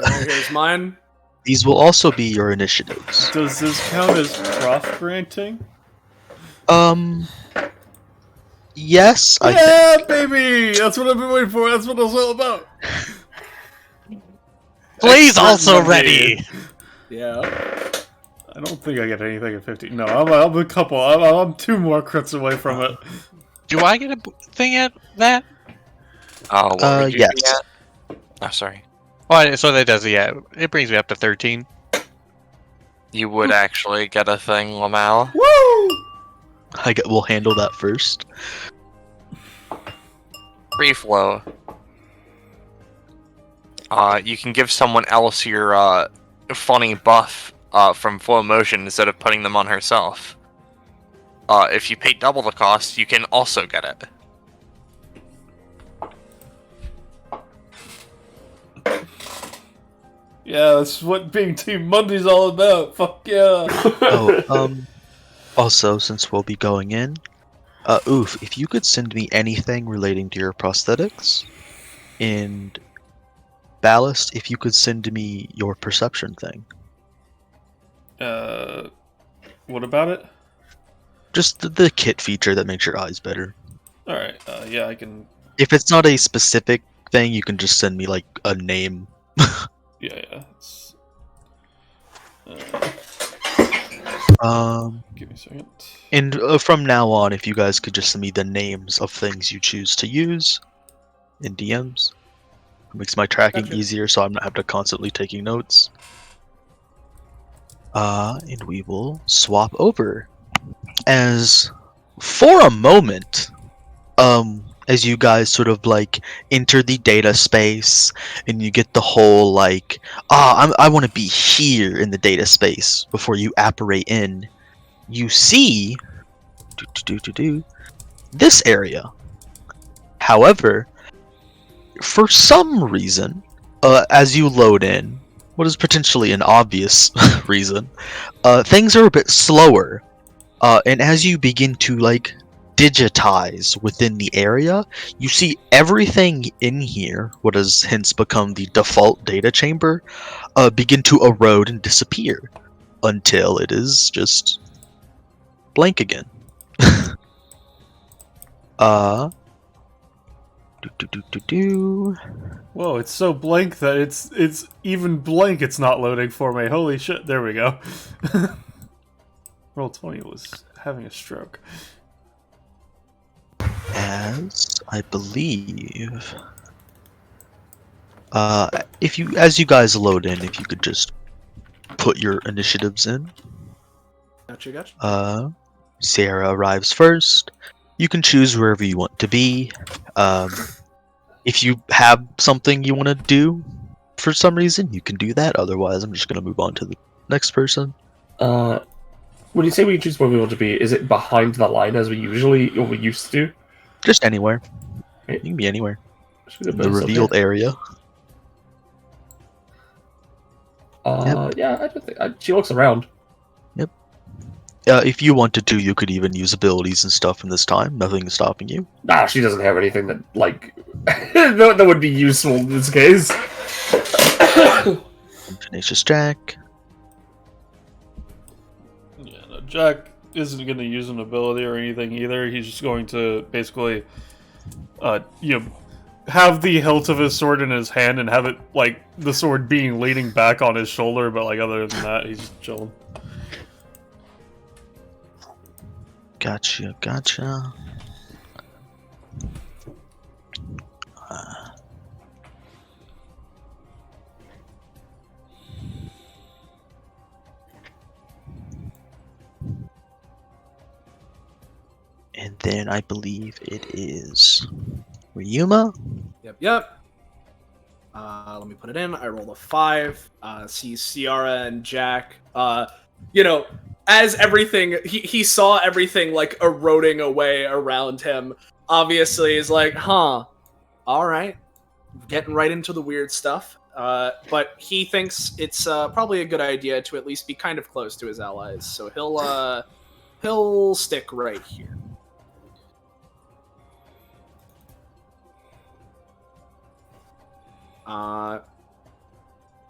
Here's mine. These will also be your initiatives. Does this count as prof granting? Yes, Yeah, baby! That's what I've been waiting for. That's what it was all about. Play's also Expert ready! money. Yeah. I don't think I get anything at 50. No, I'm a couple. I'm 2 more crits away from it. Do I get a thing at that? Oh, what would you yes. be at? Oh, sorry. Oh, so that does, yeah. It brings me up to 13. You would actually get a thing, Lamal. Woo! We'll handle that first. Free flow. You can give someone else your funny buff from flow motion instead of putting them on herself. If you pay double the cost, you can also get it. Yeah, that's what being Team Monday's all about. Fuck yeah. Also, since we'll be going in, if you could send me anything relating to your prosthetics, and Ballast, if you could send me your perception thing. What about it? Just the kit feature that makes your eyes better. Alright, yeah, I can... If it's not a specific thing, you can just send me, like, a name. Yeah. It's, give me a second. And from now on, if you guys could just send me the names of things you choose to use in DMs, it makes my tracking easier, so I'm not having to constantly taking notes. And we will swap over. As for a moment, as you guys sort of like enter the data space and you get the whole like, I want to be here in the data space before you apparate in, you see this area. However, for some reason, as you load in, what is potentially an obvious reason, things are a bit slower. And as you begin to like digitize within the area, you see everything in here, what has hence become the default data chamber, begin to erode and disappear until it is just blank again. Do. Whoa, it's so blank that it's even blank. It's not loading for me. Holy shit! There we go. Roll20 was having a stroke. As I believe, as you guys load in, if you could just put your initiatives in. Gotcha. Sarah arrives first. You can choose wherever you want to be. If you have something you want to do for some reason, you can do that. Otherwise, I'm just going to move on to the next person. When you say we choose where we want to be, is it behind the line as we used to do? Just anywhere. Right. You can be anywhere. Should The revealed area. Yeah, I don't think she looks around. Yep. If you wanted to, you could even use abilities and stuff in this time. Nothing is stopping you. Nah, she doesn't have anything that that would be useful in this case. Tenacious Jack. Yeah, no, Jack isn't going to use an ability or anything either. He's just going to basically, have the hilt of his sword in his hand and have it, like, the sword being leaning back on his shoulder, but, like, other than that, he's just chilling. Gotcha. And then I believe it is Ryuma. Yep. Let me put it in. I rolled a 5. See Ciara and Jack. As everything, he saw everything like eroding away around him. Obviously, he's like, all right, getting right into the weird stuff. But he thinks it's probably a good idea to at least be kind of close to his allies. So he'll stick right here.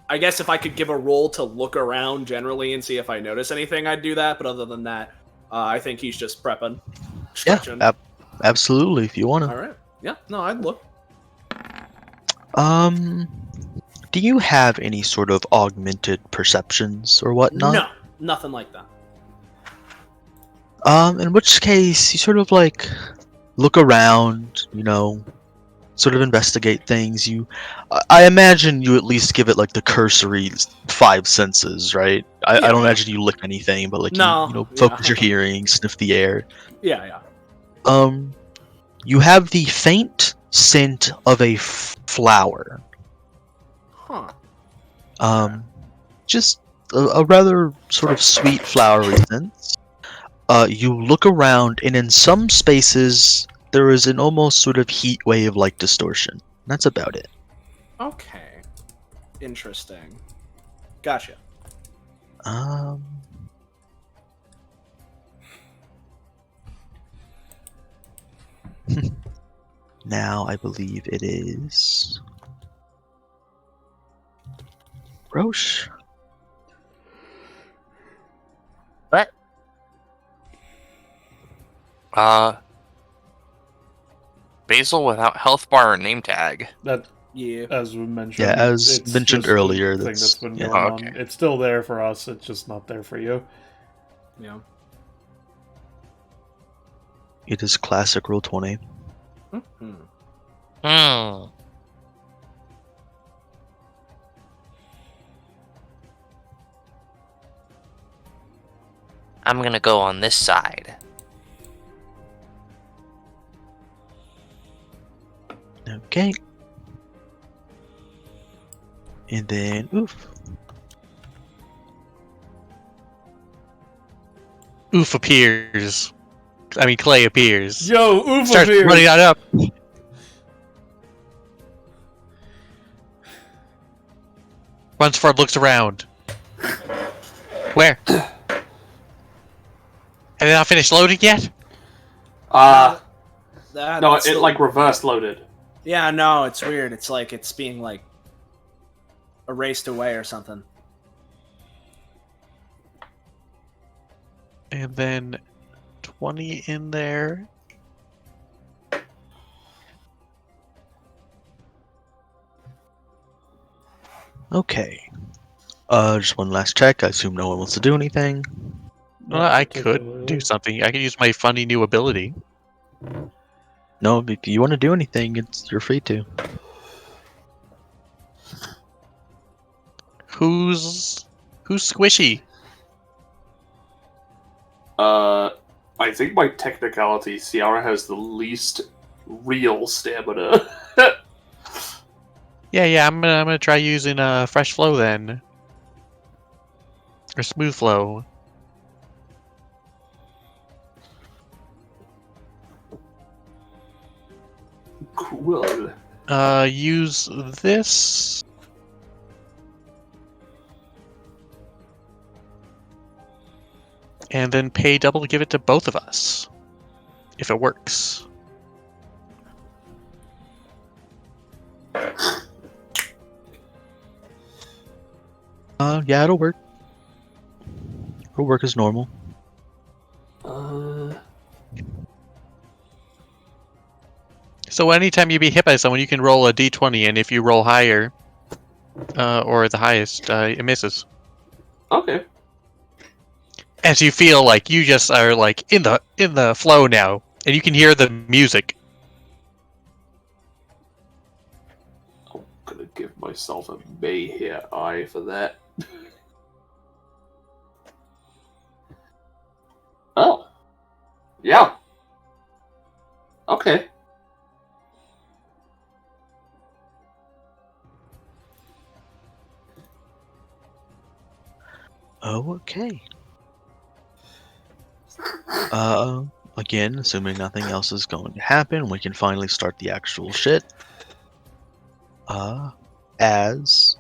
I guess if I could give a roll to look around generally and see if I notice anything, I'd do that. But other than that, I think he's just prepping. Stretching. Yeah, absolutely. If you wanna. All right. Yeah. No, I'd look. Do you have any sort of augmented perceptions or whatnot? No, nothing like that. In which case, you sort of like look around, sort of investigate things. I imagine you at least give it like the cursory 5 senses, right? I don't imagine you lick anything, but like focus your hearing, sniff the air. Yeah. You have the faint scent of a flower. Huh. Just a rather sort of sweet flowery scent. You look around, and in some spaces there is an almost sort of heat wave like distortion. That's about it. Okay. Interesting. Gotcha. Now I believe it is Roche. What? Basil without health bar or name tag. That, Yeah. as we mentioned. Yeah, as it's mentioned just earlier, the thing that's been yeah. going Oh, on. okay. It's still there for us. It's just not there for you. Yeah. It is classic Roll20. Mm-hmm. I'm gonna go on this side. Okay. And then, oof. Oof appears. I mean, Clay appears. Yo, Oof Starts appears! running on up. Runs forward, looks around. Where? Have they not finished loading yet? No, That's it like reverse loaded. Yeah, no, it's weird. It's like it's being like erased away or something. And then 20 in there. Okay. Just one last check. I assume no one wants to do anything. Well, I could do something. I could use my funny new ability. No, if you want to do anything, you're free to. Who's squishy? I think by technicality, Ciara has the least real stamina. Yeah. I'm gonna try using fresh flow then, or smooth flow. Cool. Use this. And then pay double to give it to both of us. If it works. Yeah, it'll work. It'll work as normal. So anytime you be hit by someone, you can roll a d20, and if you roll higher, or the highest, it misses. Okay. As you feel like you just are like in the flow now, and you can hear the music. I'm gonna give myself a Mayhair eye for that. Oh. Yeah. Okay. Oh, okay. Again, assuming nothing else is going to happen, we can finally start the actual shit. As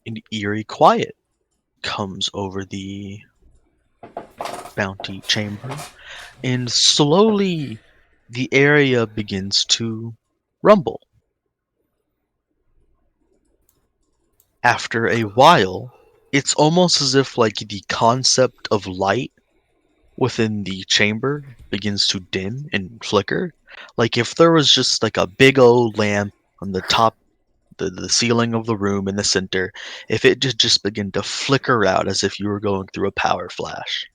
an eerie quiet comes over the bounty chamber, and slowly the area begins to rumble. After a while, it's almost as if like the concept of light within the chamber begins to dim and flicker. Like if there was just like a big old lamp on the top, the ceiling of the room in the center, if it just begin to flicker out as if you were going through a power flash.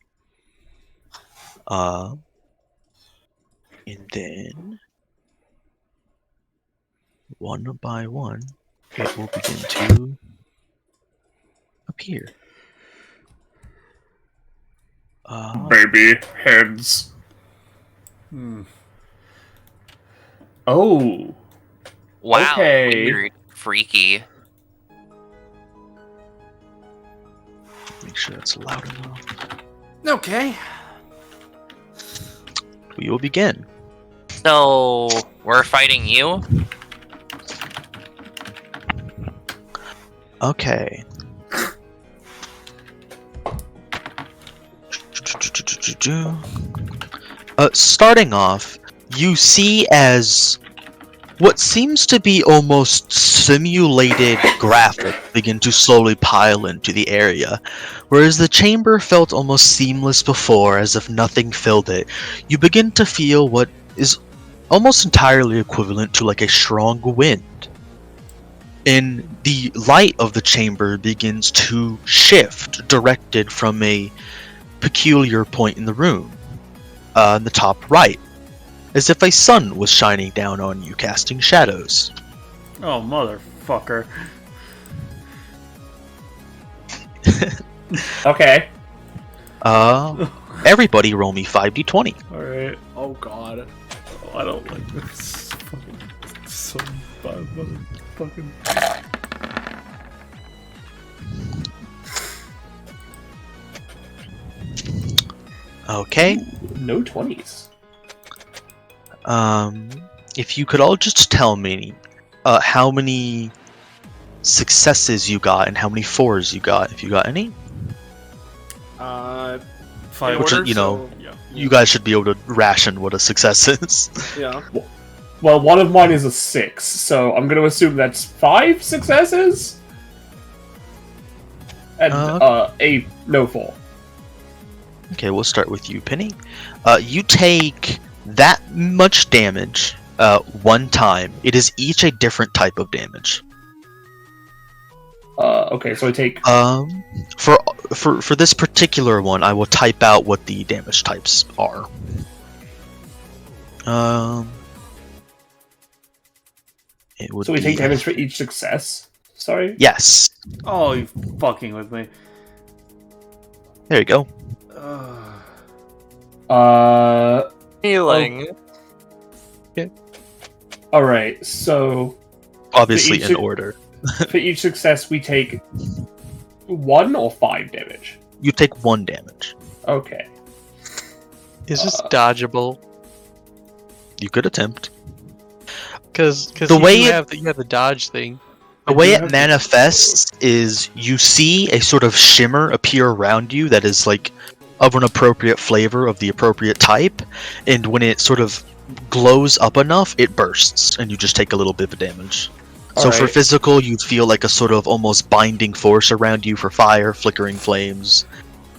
And then one by one, it will begin to appear. Baby heads. Oh. Wow, Okay. weird, freaky. Make sure that's loud enough. Okay. We will begin. So we're fighting you? Okay. Starting off, you see as what seems to be almost simulated graphic begin to slowly pile into the area. Whereas the chamber felt almost seamless before, as if nothing filled it, you begin to feel what is almost entirely equivalent to like a strong wind. And the light of the chamber begins to shift, directed from a peculiar point in the room, in the top right, as if a sun was shining down on you, casting shadows. Oh, motherfucker. Okay. Everybody roll me 5d20. Alright. Oh god. Oh, I don't like this. Fucking so bad, motherfucking. Okay. No 20s. If you could all just tell me how many successes you got and how many 4s you got, if you got any. 5 Which, order, you know, so, yeah. You guys should be able to ration what a success is. Yeah. Well, one of mine is a 6, so I'm going to assume that's 5 successes? And no 4. Okay, we'll start with you, Penny. You take that much damage one time. It is each a different type of damage. Okay, so I take... For this particular one, I will type out what the damage types are. It would So we be... take damage for each success? Sorry? Yes. Oh, you fucking with me. There you go. Healing. Alright, so... Obviously each in order. For each success, we take 1 or 5 damage? You take 1 damage. Okay. Is this dodgeable? You could attempt. Because The you way do it- have you have the dodge thing. The way it manifests is you see a sort of shimmer appear around you that is like of an appropriate flavor of the appropriate type, and when it sort of glows up enough, it bursts, and you just take a little bit of damage. So for Alright. physical, you'd feel like a sort of almost binding force around you for fire, flickering flames,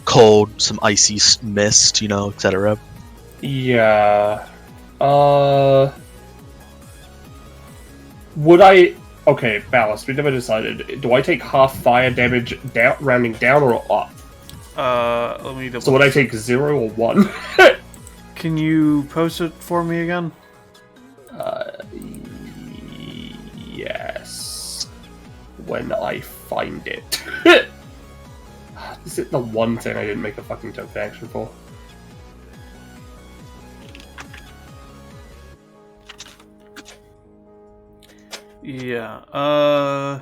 cold, some icy mist, etc. Yeah. Would I... Okay, ballast. We never decided. Do I take half fire damage down, rounding down or up? Let me double. So would I take 0 or 1? Can you post it for me again? Yes. When I find it. Is it the one thing I didn't make a fucking token action for? Yeah.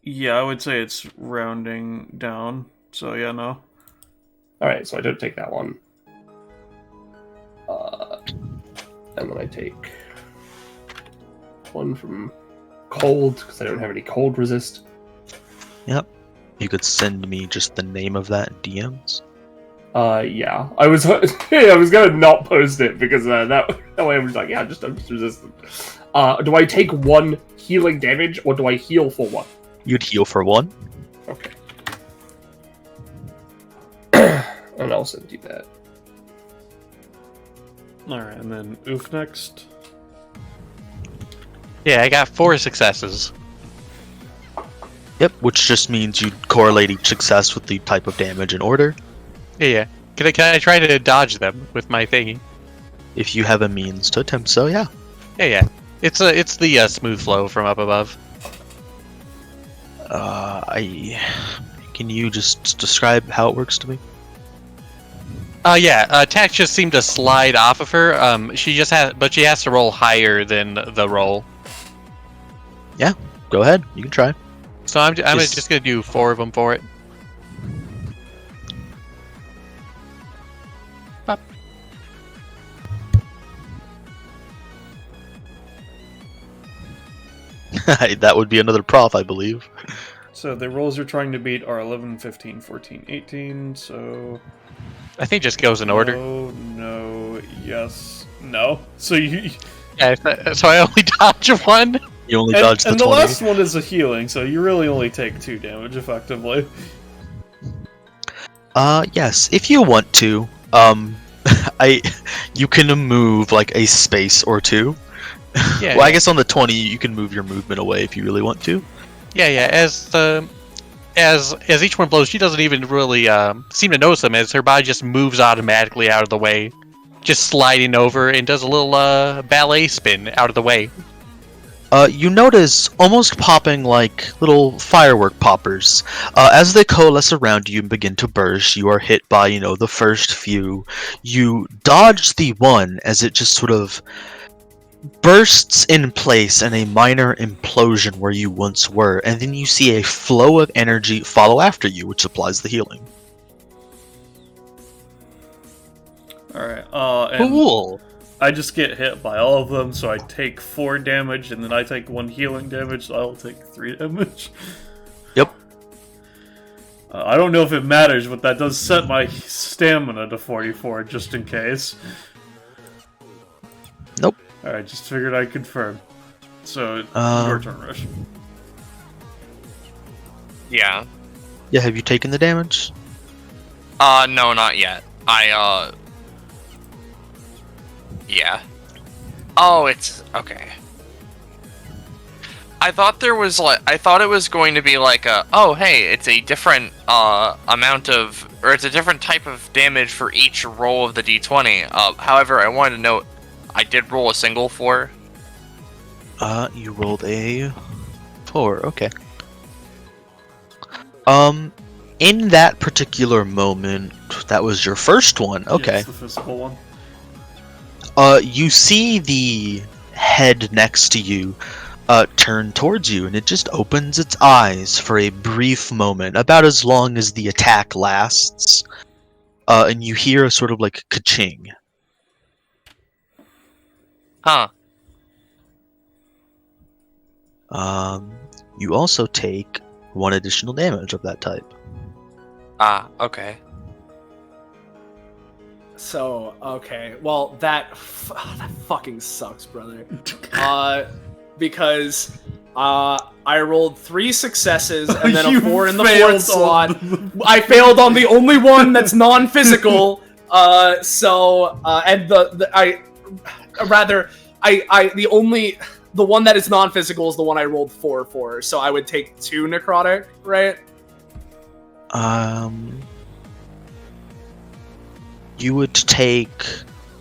Yeah, I would say it's rounding down. So yeah, no. Alright, so I don't take that one. And then I take 1 from cold, because I don't have any cold resist. Yep. You could send me just the name of that in DMs. Yeah. I was I was gonna not post it, because that way I was like, yeah, I'm just resistant. Do I take 1 healing damage, or do I heal for 1? You'd heal for 1. Okay. And I'll send you that. Alright, and then Oof next. Yeah, I got 4 successes. Yep, which just means you'd correlate each success with the type of damage in order. Yeah. Can I try to dodge them with my thingy? If you have a means to attempt so, yeah. Yeah. It's the smooth flow from up above. Can you just describe how it works to me? Attacks just seem to slide off of her. She has to roll higher than the roll. Yeah, go ahead. You can try. So I'm just gonna do 4 of them for it. Bop. That would be another prof, I believe. So the rolls you're trying to beat are 11, 15, 14, 18, so... I think it just goes in order. No, yes, no. So you... Yeah, so I only dodge 1. You only dodge the and 20. the last one is a healing, so you really only take 2 damage, effectively. Yes, if you want to. You can move like a space or 2. Yeah. Well, I guess on the 20 you can move your movement away if you really want to. Yeah. As each one blows, she doesn't even really seem to notice them, as her body just moves automatically out of the way, just sliding over and does a little ballet spin out of the way. You notice almost popping like little firework poppers. As they coalesce around you and begin to burst, you are hit by, the first few. You dodge the one as it just sort of bursts in place in a minor implosion where you once were, and then you see a flow of energy follow after you, which supplies the healing. Alright, and Cool. I just get hit by all of them, so I take 4 damage, and then I take 1 healing damage, so I'll take 3 damage. Yep. I don't know if it matters, but that does set my stamina to 44, just in case. Nope. Alright, just figured I'd confirm. So, your turn, Rush. Yeah. Yeah, have you taken the damage? No, not yet. Yeah. Oh, it's okay. I thought it was going to be like oh hey, it's a different it's a different type of damage for each roll of the d20. However, I wanted to note I did roll a single 4. You rolled a 4, okay. In that particular moment, that was your first one, okay. Yes, the physical one. You see the head next to you turn towards you, and it just opens its eyes for a brief moment, about as long as the attack lasts. And you hear a sort of like ka-ching. Huh. You also take 1 additional damage of that type. Okay. So, okay. Well, that fucking sucks, brother. Because I rolled 3 successes and then a 4 in the 4th slot. I failed on the only one that's non-physical. The one that is non-physical is the one I rolled 4 for. So I would take 2 necrotic, right? You would take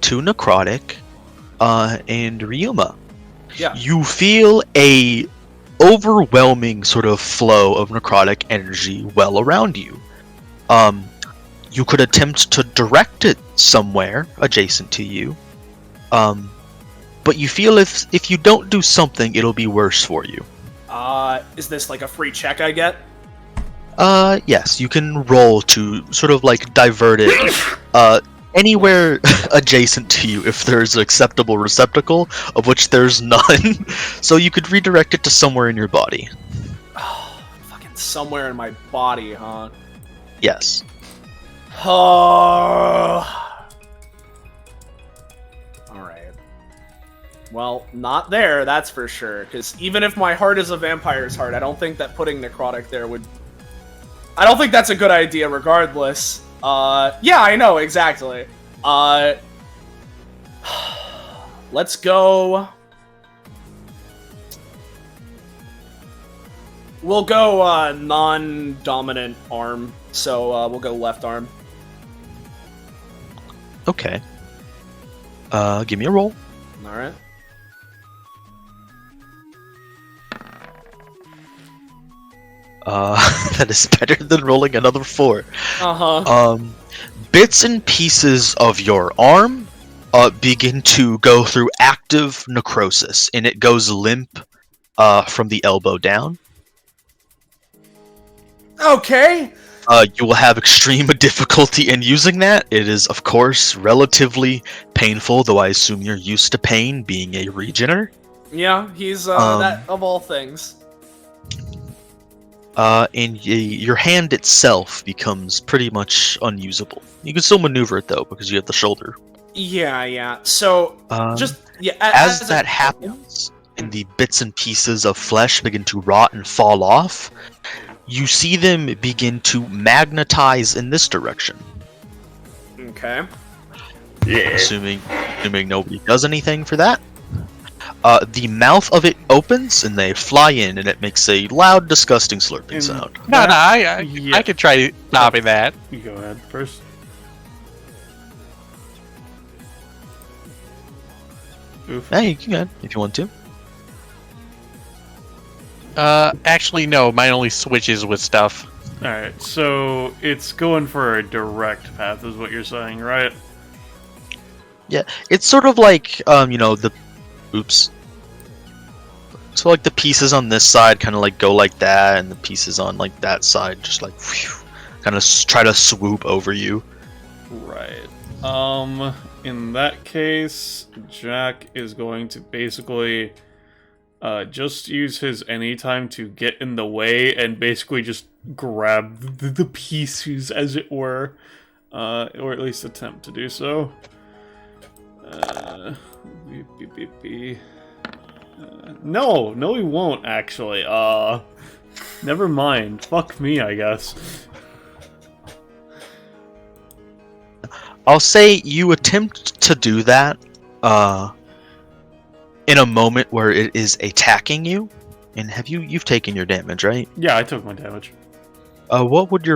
2 necrotic, and Ryuma. Yeah. You feel a overwhelming sort of flow of necrotic energy well around you. You could attempt to direct it somewhere adjacent to you, but you feel if you don't do something, it'll be worse for you. Is this like a free check I get? Yes, you can roll to sort of like divert it anywhere adjacent to you if there's an acceptable receptacle, of which there's none. So you could redirect it to somewhere in your body. Oh, fucking somewhere in my body, huh? Yes. Oh. Alright. Well, not there, that's for sure. Because even if my heart is a vampire's heart, I don't think that putting necrotic there would... I don't think that's a good idea regardless. Yeah, I know, exactly. Let's go... We'll go, non-dominant arm. So, we'll go left arm. Okay. Give me a roll. Alright. That is better than rolling another 4. Uh-huh. Bits and pieces of your arm begin to go through active necrosis, and it goes limp from the elbow down. Okay. You will have extreme difficulty in using that. It is, of course, relatively painful, though I assume you're used to pain, being a regener. Yeah, he's, that of all things. And your hand itself becomes pretty much unusable. You can still maneuver it, though, because you have the shoulder. Yeah. So, as that happens, and the bits and pieces of flesh begin to rot and fall off, you see them begin to magnetize in this direction. Okay. Yeah. Assuming nobody does anything for that. The mouth of it opens, and they fly in, and it makes a loud, disgusting slurping sound. No, I could try stopping that. You go ahead first. Oof. Hey, you can, if you want to. Actually, no. Mine only switches with stuff. Alright, so it's going for a direct path, is what you're saying, right? Yeah, it's sort of like, the... Oops. So, like, the pieces on this side kind of, like, go like that, and the pieces on, like, that side just, like, kind of try to swoop over you. Right. In that case, Jack is going to basically just use his anytime to get in the way and basically just grab the pieces, as it were, or at least attempt to do so. No, he won't, actually. Never mind. Fuck me, I guess. I'll say you attempt to do that in a moment where it is attacking you. And you've taken your damage, right? Yeah, I took my damage. What was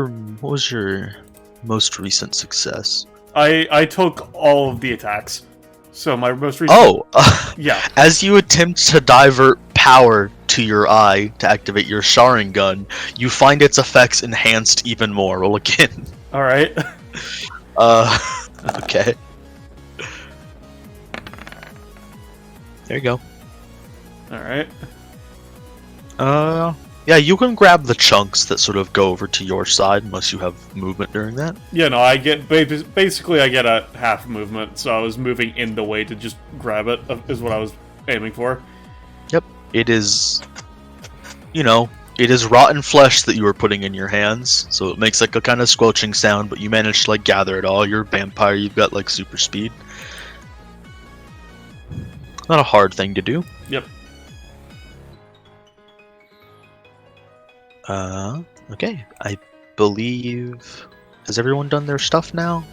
your most recent success? I took all of the attacks. So my most recent... Oh! Yeah. As you attempt to divert power to your eye to activate your Sharingan, you find its effects enhanced even more. Roll again. Alright. Okay. There you go. Alright. Yeah, you can grab the chunks that sort of go over to your side unless you have movement during that. Yeah, no, I get... Basically, I get a half movement, so I was moving in the way to just grab it, is what I was aiming for. Yep. It is... You know, it is rotten flesh that you are putting in your hands, so it makes like a kind of squelching sound, but you manage to like gather it all. You're a vampire, you've got like super speed. Not a hard thing to do. Yep. Okay. I believe... Has everyone done their stuff now?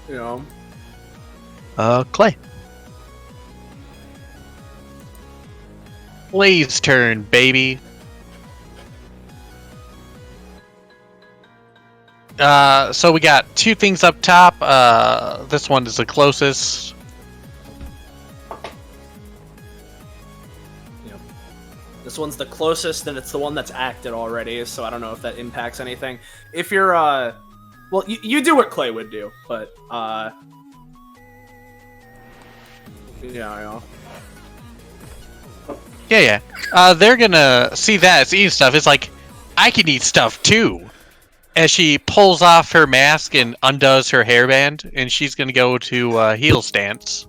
Yeah. Clay. Clay's turn, baby. So we got two things up top. This one is the closest. This one's the closest, and it's the one that's acted already, so I don't know if that impacts anything. If you're, well, you do what Clay would do, but, yeah. Yeah. They're gonna see that as eating stuff. It's like, I can eat stuff too. As she pulls off her mask and undoes her hairband, and she's gonna go to heel stance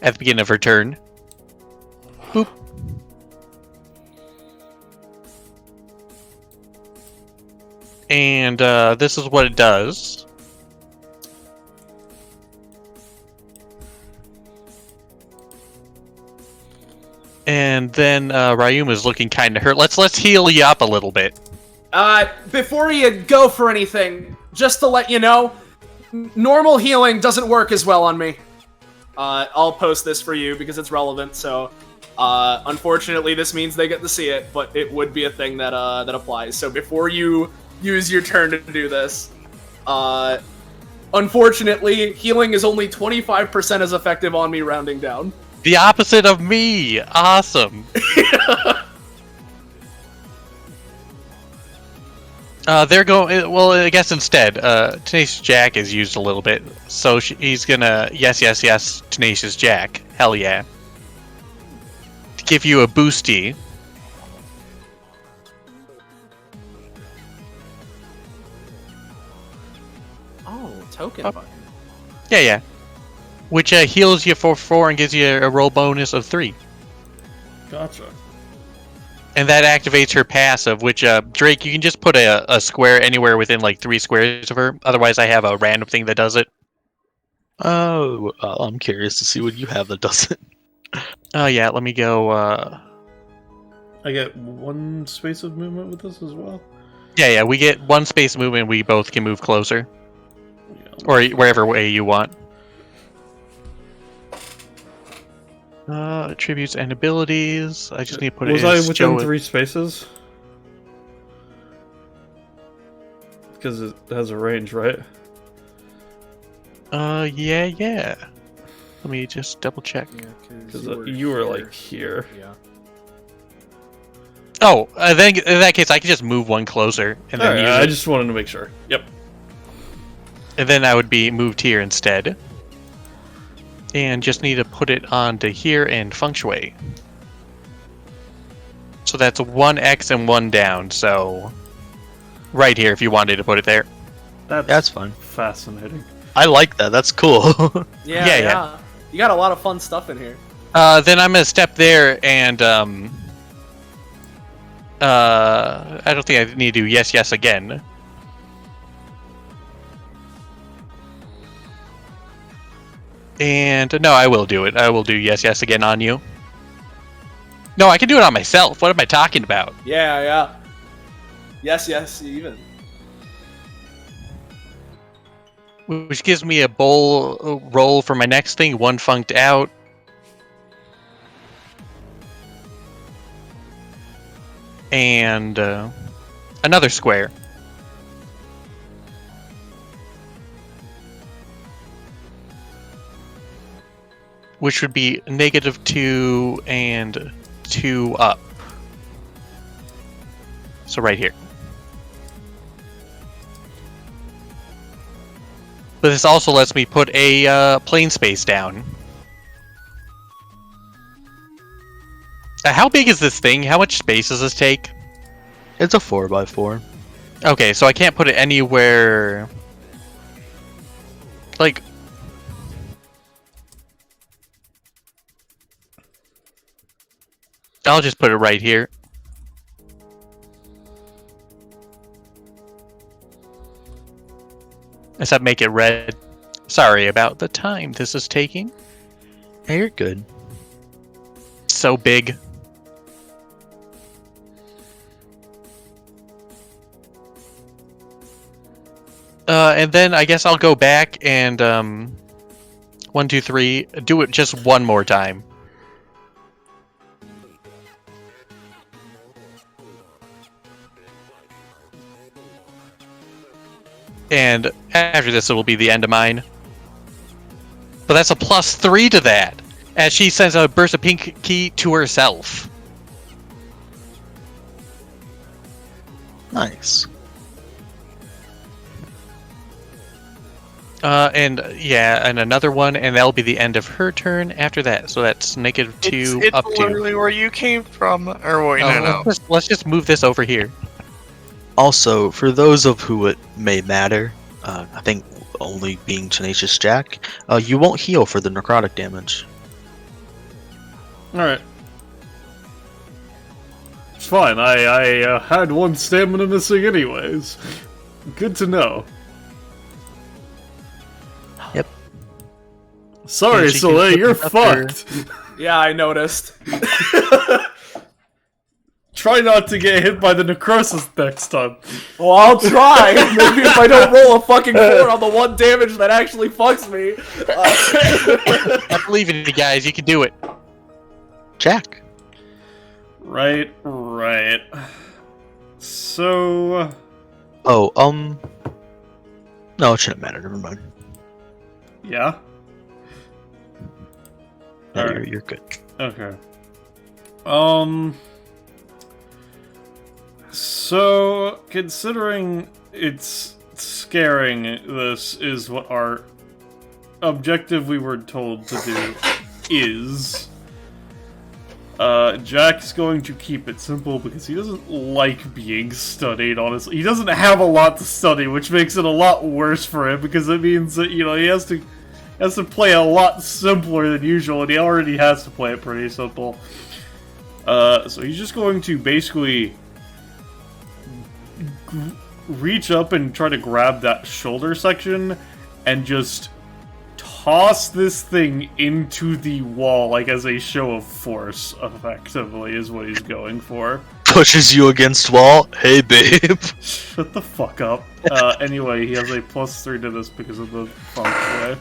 at the beginning of her turn. Boop. And this is what it does. And then Ryuma is looking kind of hurt. Let's heal you up a little bit. Before you go for anything, just to let you know, normal healing doesn't work as well on me. I'll post this for you because it's relevant, so unfortunately this means they get to see it, but it would be a thing that that applies. So before you use your turn to do this, unfortunately, healing is only 25% as effective on me, rounding down. The opposite of me! Awesome! They're going. Well, I guess instead, Tenacious Jack is used a little bit, so he's gonna yes, Tenacious Jack, hell yeah, to give you a boosty. Oh, token button. Yeah. Which heals you for 4 and gives you a roll bonus of 3. Gotcha. And that activates her passive, which, Drake, you can just put a square anywhere within, like, 3 squares of her. Otherwise, I have a random thing that does it. Oh, I'm curious to see what you have that does it. Oh, yeah, let me go, I get 1 space of movement with this as well? Yeah, we get 1 space movement, we both can move closer. Yeah. Or wherever way you want. Attributes and abilities. I just need to put it in. Was I within 3 spaces? Because it has a range, right? Yeah. Let me just double check. Yeah, Because you were like here. Yeah. Oh, then in that case, I can just move 1 closer, and then Alright, use I it. just wanted to make sure. Yep. And then I would be moved here instead. And just need to put it onto here and feng shui. So that's 1 X and 1 down, so right here if you wanted to put it there. That's fine. Fascinating. I like that. That's cool. Yeah. You got a lot of fun stuff in here. Then I'm gonna step there and I don't think I need to do yes again. And no, I will do it. I will do yes again on you. No, I can do it on myself. What am I talking about? Yeah. Yes, even. which gives me a bowl roll for my next thing. 1 funked out. And another square. Which would be -2 and 2 up. So right here. But this also lets me put a plane space down. How big is this thing? How much space does this take? It's a 4x4. Okay, so I can't put it anywhere... Like... I'll just put it right here. Except make it red. Sorry about the time this is taking. Hey, you're good. So big. And then I guess I'll go back and 1, 2, 3, do it just one more time. And after this, it will be the end of mine. But that's a +3 to that, as she sends a burst of pink key to herself. Nice. And yeah, and another one, and that'll be the end of her turn after that. So that's -2 it's up 2. literally where you came from, or wait, no. Let's just move this over here. Also, for those of who it may matter, I think only being Tenacious Jack, you won't heal for the necrotic damage. Alright. It's fine, I had 1 stamina missing anyways. Good to know. Yep. Sorry, And she can Soleil, put you're another- fucked. Yeah, I noticed. Try not to get hit by the necrosis next time. Well, I'll try. Maybe if I don't roll a fucking 4 on the 1 damage that actually fucks me. I believe in you guys, you can do it. Jack. Right. So... Oh, no, it shouldn't matter, never mind. Yeah? No, Alright. you're good. Okay. So, considering it's scaring, this is what our objective we were told to do is. Jack's going to keep it simple because he doesn't like being studied, honestly. He doesn't have a lot to study, which makes it a lot worse for him because it means that, you know, he has to play a lot simpler than usual, and he already has to play it pretty simple. So he's just going to basically reach up and try to grab that shoulder section and just toss this thing into the wall, like as a show of force, effectively, is what he's going for. Pushes you against wall. Hey, babe. Shut the fuck up. Anyway, he has a +3 to this because of the funk way.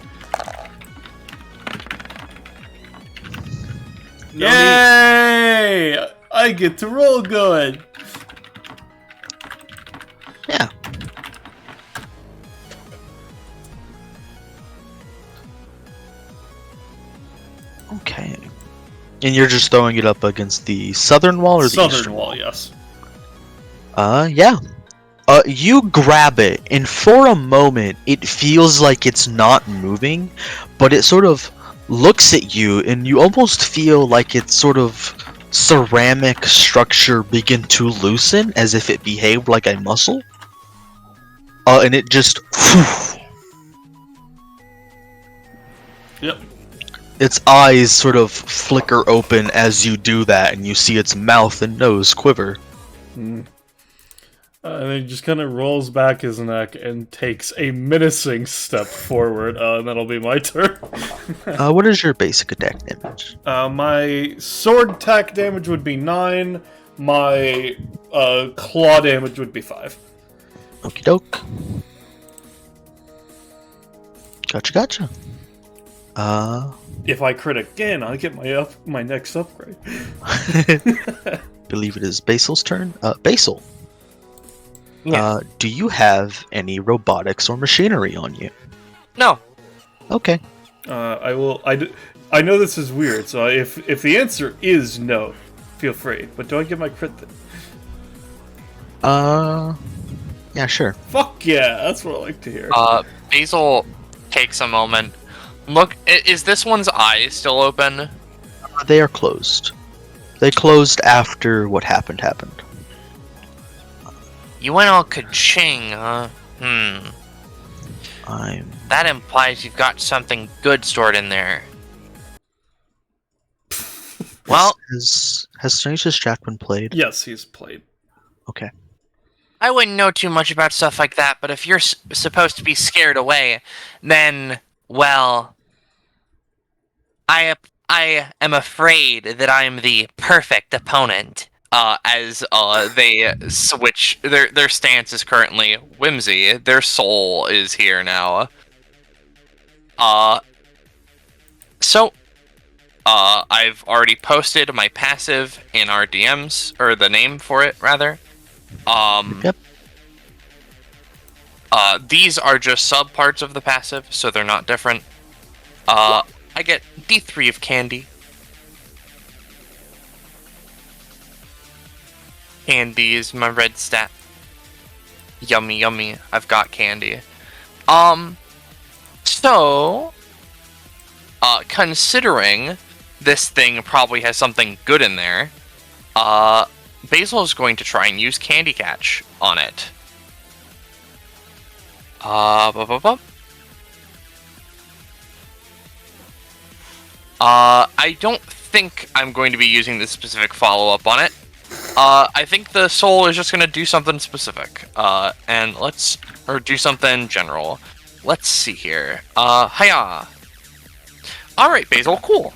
Yay! I get to roll good! Yeah. Okay. And you're just throwing it up against the southern wall or the Southern eastern wall, yes. Yeah. You grab it, and for a moment, it feels like it's not moving, but it sort of looks at you, and you almost feel like its sort of ceramic structure begin to loosen, as if it behaved like a muscle. And it just... Yep. Its eyes sort of flicker open as you do that, and you see its mouth and nose quiver. And then he just kind of rolls back his neck and takes a menacing step forward, and that'll be my turn. What is your basic attack damage? My sword attack damage would be 9, my claw damage would be 5. Okie doke. Gotcha. If I crit again, I get my next upgrade. Believe it is Basil's turn. Basil. Yeah. Do you have any robotics or machinery on you? No. Okay. I know this is weird, so if the answer is no, feel free. But do I get my crit then? Yeah, sure. Fuck yeah, that's what I like to hear. Basil takes a moment. Look, is this one's eye still open? They are closed. They closed after what happened. You went all ka-ching, huh? That implies you've got something good stored in there. Well, Has Tenacious Jack been played? Yes, he's played. Okay. I wouldn't know too much about stuff like that, but if you're supposed to be scared away, then, well, I am afraid that I'm the perfect opponent. As they switch, their stance is currently whimsy. Their soul is here now. So, I've already posted my passive in our DMs, or the name for it, rather. Yep. These are just subparts of the passive, so they're not different. I get D3 of candy. Candy is my red stat. Yummy, yummy. I've got candy. So, considering this thing probably has something good in there, Basil is going to try and use Candy Catch on it. I don't think I'm going to be using this specific follow-up on it. I think the soul is just going to do something specific. And or do something general. Let's see here. Hiya. Alright, Basil, cool.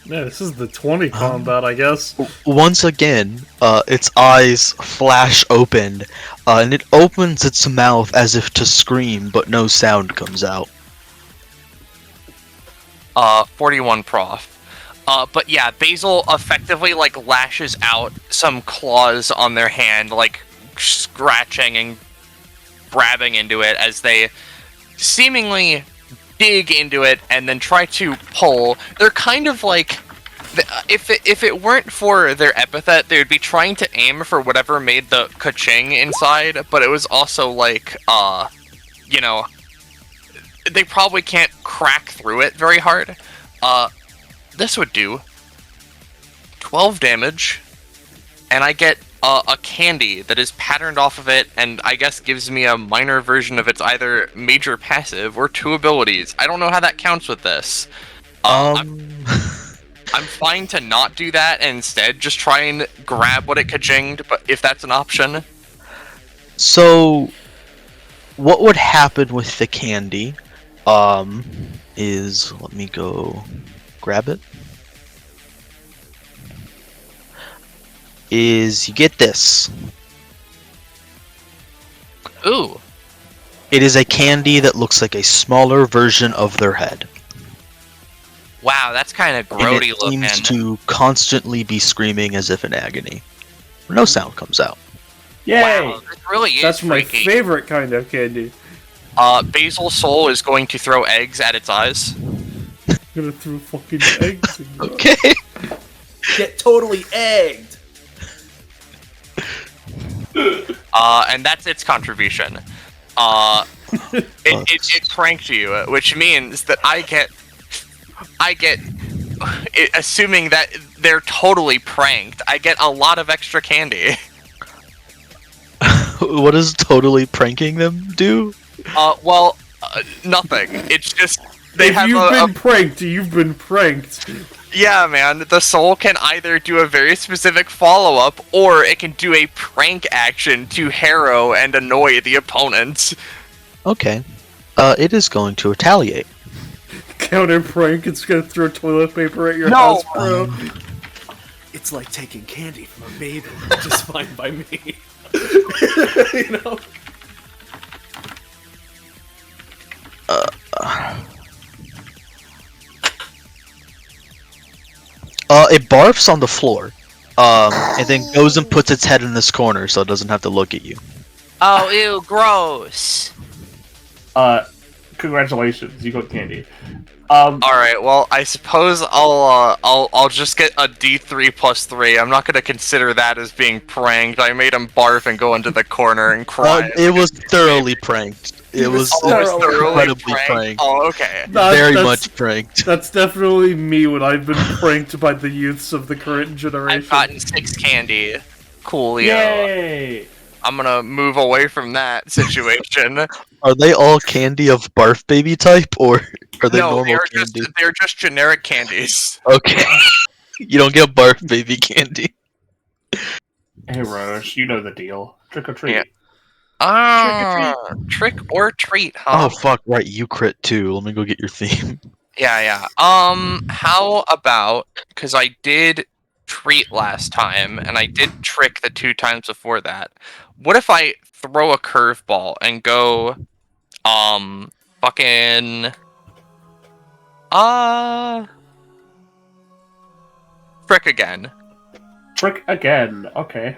Yeah, this is the 20 combat, I guess. Once again, its eyes flash open, and it opens its mouth as if to scream, but no sound comes out. 41 prof. But yeah, Basil effectively, like, lashes out some claws on their hand, like, scratching and grabbing into it as they seemingly dig into it and then try to pull. They're kind of like, if it weren't for their epithet, they would be trying to aim for whatever made the ka-ching inside, but it was also like, you know, they probably can't crack through it very hard. This would do 12 damage, and I get a candy that is patterned off of it, and I guess gives me a minor version of its either major passive or 2 abilities. I don't know how that counts with this. I'm fine to not do that and instead just try and grab what it ka-chinged, but if that's an option. So, what would happen with the candy, is, let me go grab it, is you get this. Ooh. It is a candy that looks like a smaller version of their head. Wow, that's kind of And grody it looking. seems to constantly be screaming as if in agony. No sound comes out. Yay! Wow, that really is That's my freaky. favorite kind of candy. Basil's soul is going to throw eggs at its eyes. I'm gonna throw fucking eggs in your Okay. Get totally egged. And that's its contribution. It pranked you, which means that I get, assuming that they're totally pranked, I get a lot of extra candy. What does totally pranking them do? Well, nothing. It's just, they If have you've a been pranked, you've been pranked. yeah, man, the soul can either do a very specific follow-up, or it can do a prank action to harrow and annoy the opponent. Okay. It is going to retaliate. Counter prank, it's gonna throw toilet paper at your No! house, bro. It's like taking candy from a baby, which is fine by me. You know? It barfs on the floor. And then goes and puts its head in this corner so it doesn't have to look at you. Oh, ew, gross. Congratulations, you got candy. All right, well, I suppose I'll just get a D3 plus 3. I'm not gonna consider that as being pranked. I made him barf and go into the corner and cry. It was thoroughly pranked. It was incredibly pranked. Oh, okay. Very much pranked. That's definitely me when I've been pranked by the youths of the current generation. I've gotten 6 candy. Coolio. Yay! I'm gonna move away from that situation. Are they all candy of barf baby type, or are they No, normal candy? they're just generic candies. Okay. You don't get barf baby candy. Hey, Roche, you know the deal. Trick or treat. Yeah. Ah, trick or treat, huh? Oh fuck! Right, you crit too. Let me go get your theme. Yeah. How about, because I did treat last time, and I did trick the 2 times before that. What if I throw a curveball and go, fucking, trick again? Trick again. Okay.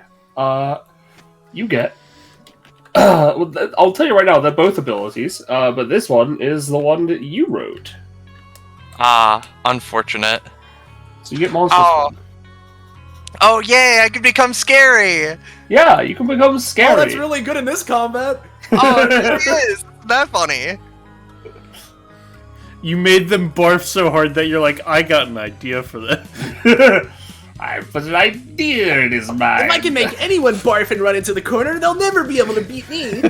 You get. I'll tell you right now, they're both abilities, but this one is the one that you wrote. Unfortunate. So you get monsters. Oh, yay, I can become scary! Yeah, you can become scary. Oh, that's really good in this combat. Oh, it really is! Isn't that funny? You made them barf so hard that you're like, I got an idea for this. I put an idea in his mind. If I can make anyone barf and run into the corner, they'll never be able to beat me.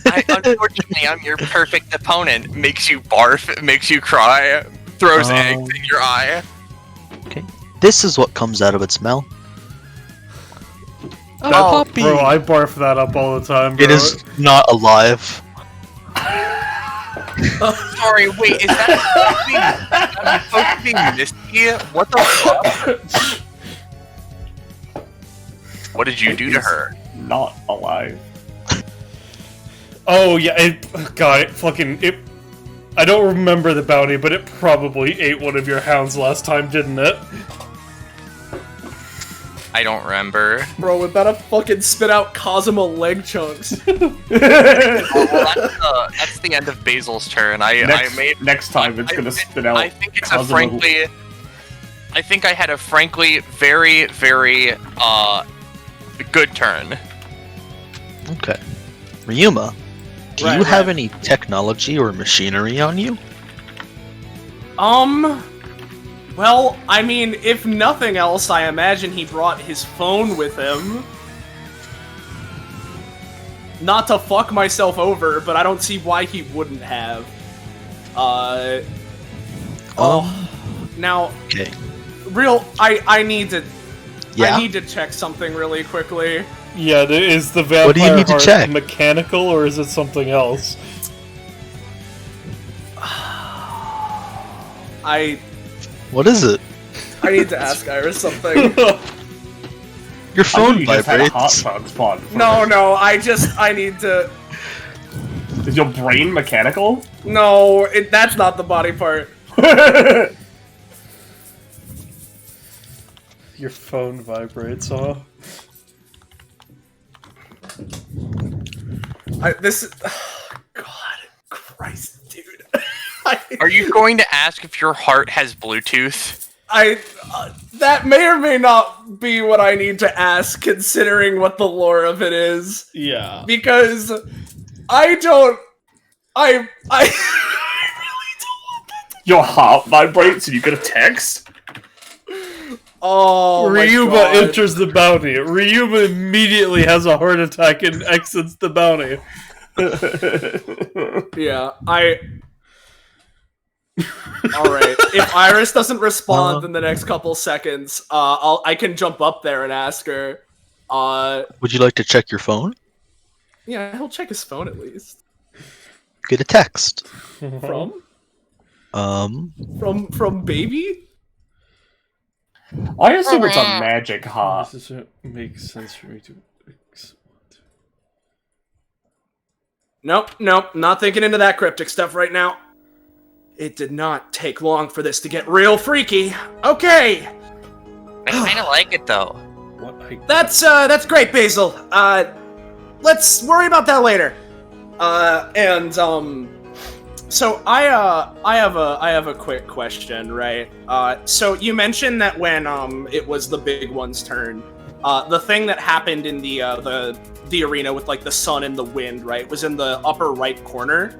Unfortunately, I'm your perfect opponent. Makes you barf, makes you cry, throws eggs in your eye. Okay. This is what comes out of its mouth. Puppy. Bro, I barf that up all the time, bro. It is not alive. Sorry, wait, is that supposed to be Misty? What the fuck? What did you do to her? Not alive. Oh, yeah, I don't remember the bounty, but it probably ate one of your hounds last time, didn't it? I don't remember. Bro, it better fucking spit out Cosmo leg chunks. Well, that's the end of Basil's turn. Next time it's gonna spit out. I think it's I think I had a frankly very, very good turn. Okay. Ryuma, do you have any technology or machinery on you? Well, I mean, if nothing else, I imagine he brought his phone with him. Not to fuck myself over, but I don't see why he wouldn't have. Now, okay. I need to... Yeah? I need to check something really quickly. Yeah, is the vampire What do you need to heart check? mechanical, or is it something else? What is it? I need to ask Iris something. Your phone you just had a hot vibrates. tub spawn. No, I need to... Is your brain mechanical? No, that's not the body part. Your phone vibrates, huh? God Christ, dude. Are you going to ask if your heart has Bluetooth? That may or may not be what I need to ask, considering what the lore of it is. Yeah. Because I really don't want that. Your heart vibrates and you get a text? Oh, Ryuma enters the bounty. Ryuma immediately has a heart attack and exits the bounty. Yeah, Alright, if Iris doesn't respond in the next couple seconds, I can jump up there and ask her. Would you like to check your phone? Yeah, he'll check his phone at least. Get a text. From baby? I assume it's a magic heart. This doesn't make sense for me to... Nope, not thinking into that cryptic stuff right now. It did not take long for this to get real freaky. Okay. I kind of like it though. What? That's great, Basil. Let's worry about that later. So I have a quick question, right? So you mentioned that when it was the big one's turn, the thing that happened in the arena with like the sun and the wind, right, was in the upper right corner.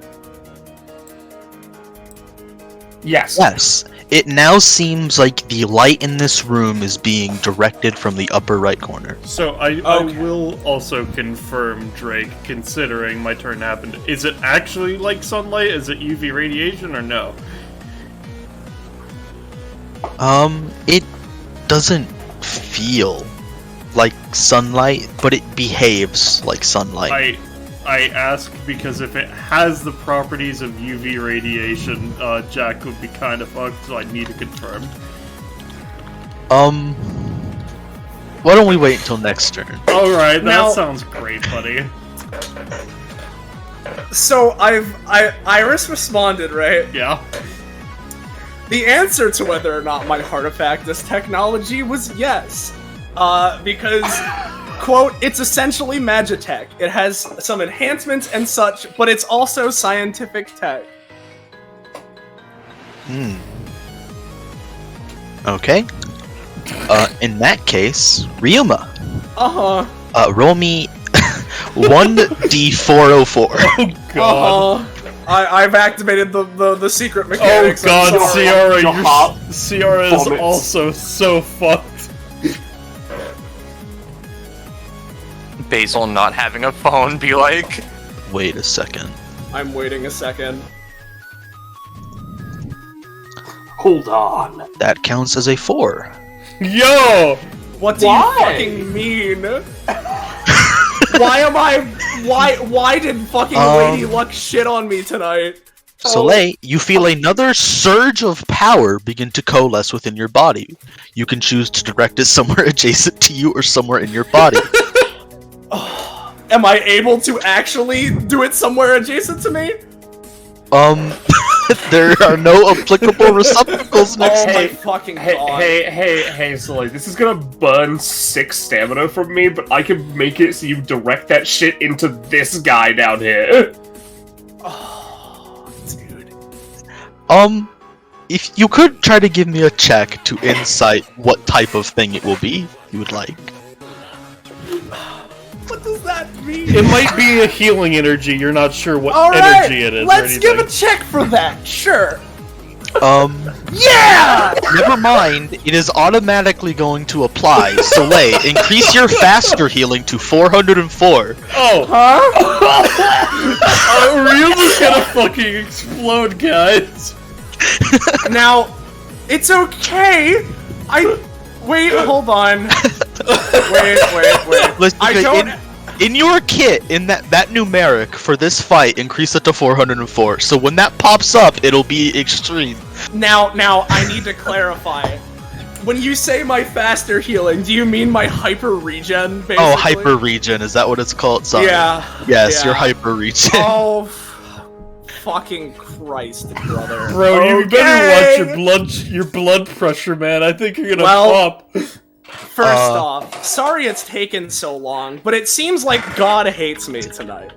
Yes. Yes. It now seems like the light in this room is being directed from the upper right corner. So I will also confirm, Drake, considering my turn happened. Is it actually like sunlight? Is it UV radiation or no? It doesn't feel like sunlight, but it behaves like sunlight. I ask because if it has the properties of UV radiation, Jack would be kind of fucked, so I need to confirm. Why don't we wait until next turn? Alright, that Now- sounds great, buddy. So Iris responded, right? Yeah. The answer to whether or not my artifact is technology was yes. Because, quote, it's essentially Magitech. It has some enhancements and such, but it's also scientific tech. Okay. In that case, Ryuma, Uh-huh. roll me 1d404. Oh god. I've activated the secret Oh mechanics. I'm god, sorry. Ciara is Vomits. also so fucked. Basil not having a phone be like, Wait a second. I'm waiting a second. Hold on. That counts as a 4. Yo! What do Why? you fucking mean? Why did fucking Lady Luck shit on me tonight? Soleil, you feel another surge of power begin to coalesce within your body. You can choose to direct it somewhere adjacent to you or somewhere in your body. Am I able to actually do it somewhere adjacent to me? There are no applicable receptacles next Oh to my you. fucking Hey, god. hey, so like, this is gonna burn 6 stamina from me, but I can make it so you direct that shit into this guy down here. Oh, dude. If you could try to give me a check to insight what type of thing it will be, you would like. What does that mean? It might be a healing energy, you're not sure what Alright, energy it is or let's anything. give a check for that, sure. Yeah! Oh, Never mind, it is automatically going to apply. Soleil, increase your faster healing to 404. Oh! Huh? Ryuma's gonna fucking explode, guys! Now, it's okay. Wait, hold on. Wait. Listen, I don't... in your kit, in that numeric for this fight, increase it to 404. So when that pops up, it'll be extreme. Now, I need to clarify. When you say my faster healing, do you mean my hyper regen, basically? Oh, hyper regen, is that what it's called? Sorry. Yeah. Yes, yeah. your hyper regen. Oh, fucking Christ, brother. Bro, you Okay. better watch your blood pressure, man. I think you're gonna pop. First off, sorry it's taken so long, but it seems like God hates me tonight.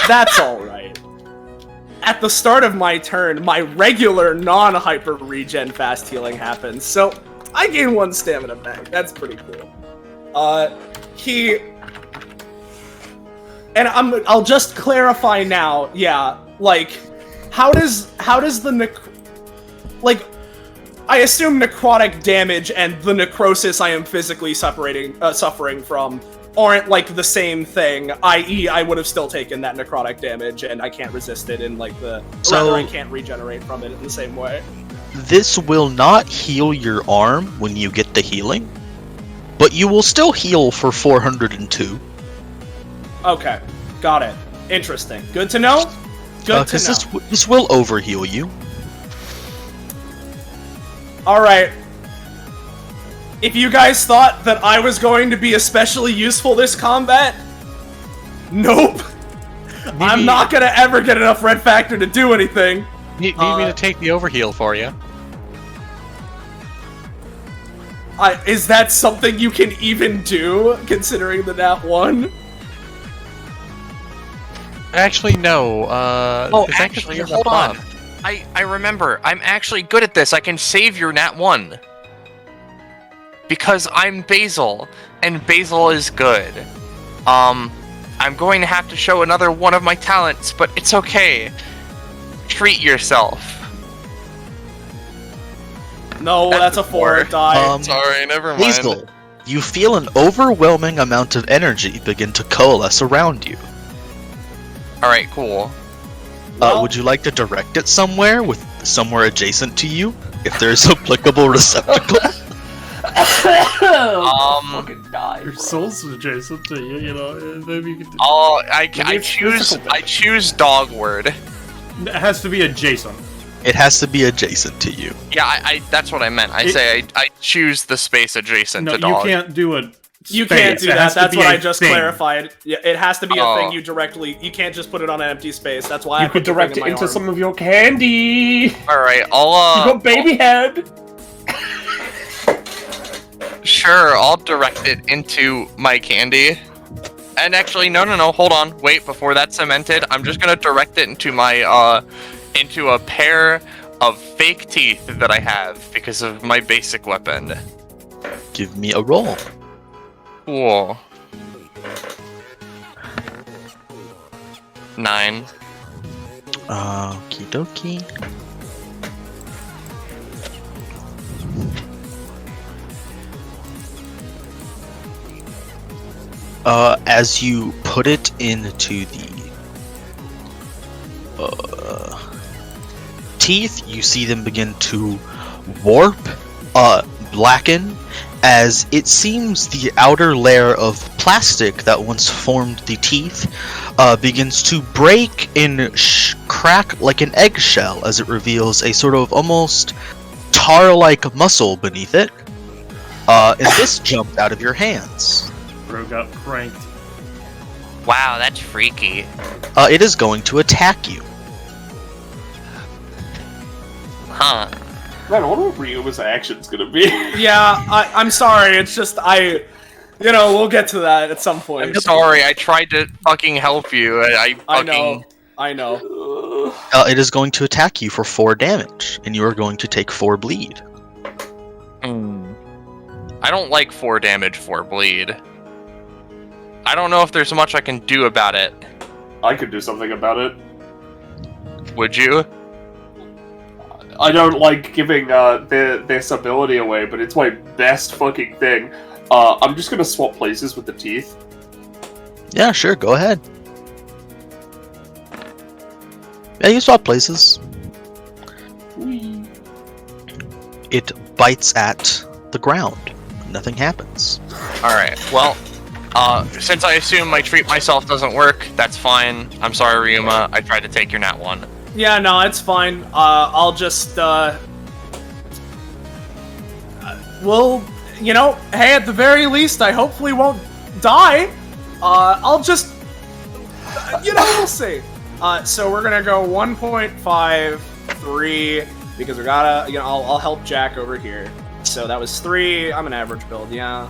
That's alright. At the start of my turn, my regular non-hyper regen fast healing happens, so I gain 1 stamina back. That's pretty cool. And I'll just clarify now, yeah, like, how does the I assume necrotic damage and the necrosis I am physically suffering from aren't, like, the same thing, i.e. I would have still taken that necrotic damage and I can't resist it in, like, rather I can't regenerate from it in the same way. This will not heal your arm when you get the healing, but you will still heal for 402. Okay, got it. Interesting. Good to know? Good to know. Because this will overheal you. Alright. If you guys thought that I was going to be especially useful this combat, nope. I'm not gonna ever get enough red factor to do anything. Need me to take the overheal for you? Is that something you can even do, considering the nat 1? Actually, no. Oh, is that actually, considered a hold on. buff? I remember. I'm actually good at this. I can save your nat 1. Because I'm Basil, and Basil is good. I'm going to have to show another one of my talents, but it's okay. Treat yourself. No, that's a 4. Die. Sorry, never mind. Basil, you feel an overwhelming amount of energy begin to coalesce around you. Alright, cool. Well- Would you like to direct it somewhere adjacent to you, if there's applicable receptacle? Fucking die. Your soul's adjacent to you, you know. Maybe you could. Oh, I it's choose difficult. I choose dog word. It has to be adjacent. It has to be adjacent to you. Yeah, I that's what I meant. I choose the space adjacent No, to you dog. can't do a. You can't do It that. has to That's be what a I just thing. clarified. Yeah, it has to be a Oh. thing you directly. You can't just put it on an empty space. That's why I You could put the direct thing it in my into arm. some of your candy. Alright, You got baby head. Sure, I'll direct it into my candy. And actually, no, hold on. Wait, before that's cemented, I'm just gonna direct it into my, into a pair of fake teeth that I have because of my basic weapon. Give me a roll. Cool. 9. Okie dokie. As you put it into the teeth, you see them begin to warp, blacken, as it seems the outer layer of plastic that once formed the teeth begins to break and crack like an eggshell as it reveals a sort of almost tar-like muscle beneath it. And this jumped out of your hands. Bro got pranked. Wow, that's freaky. It is going to attack you. Huh. Man, I wonder what Ryuma's action's gonna be. Yeah, I'm sorry. It's just we'll get to that at some point. I'm sorry, I tried to fucking help you. I know. It is going to attack you for 4 damage, and you are going to take 4 bleed. I don't like 4 damage for bleed. I don't know if there's much I can do about it. I could do something about it. Would you? I don't like giving this ability away, but it's my best fucking thing. I'm just gonna swap places with the teeth. Yeah, sure, go ahead. Yeah, you swap places. Whee. It bites at the ground. Nothing happens. Alright, well, since I assume my treat myself doesn't work, that's fine. I'm sorry, Ryuma. I tried to take your nat 1. Yeah, no, it's fine. I'll just well, hey, at the very least, I hopefully won't die. I'll just, we'll see. So we're gonna go 1.53 because we gotta, I'll help Jack over here. So that was 3. I'm an average build, yeah,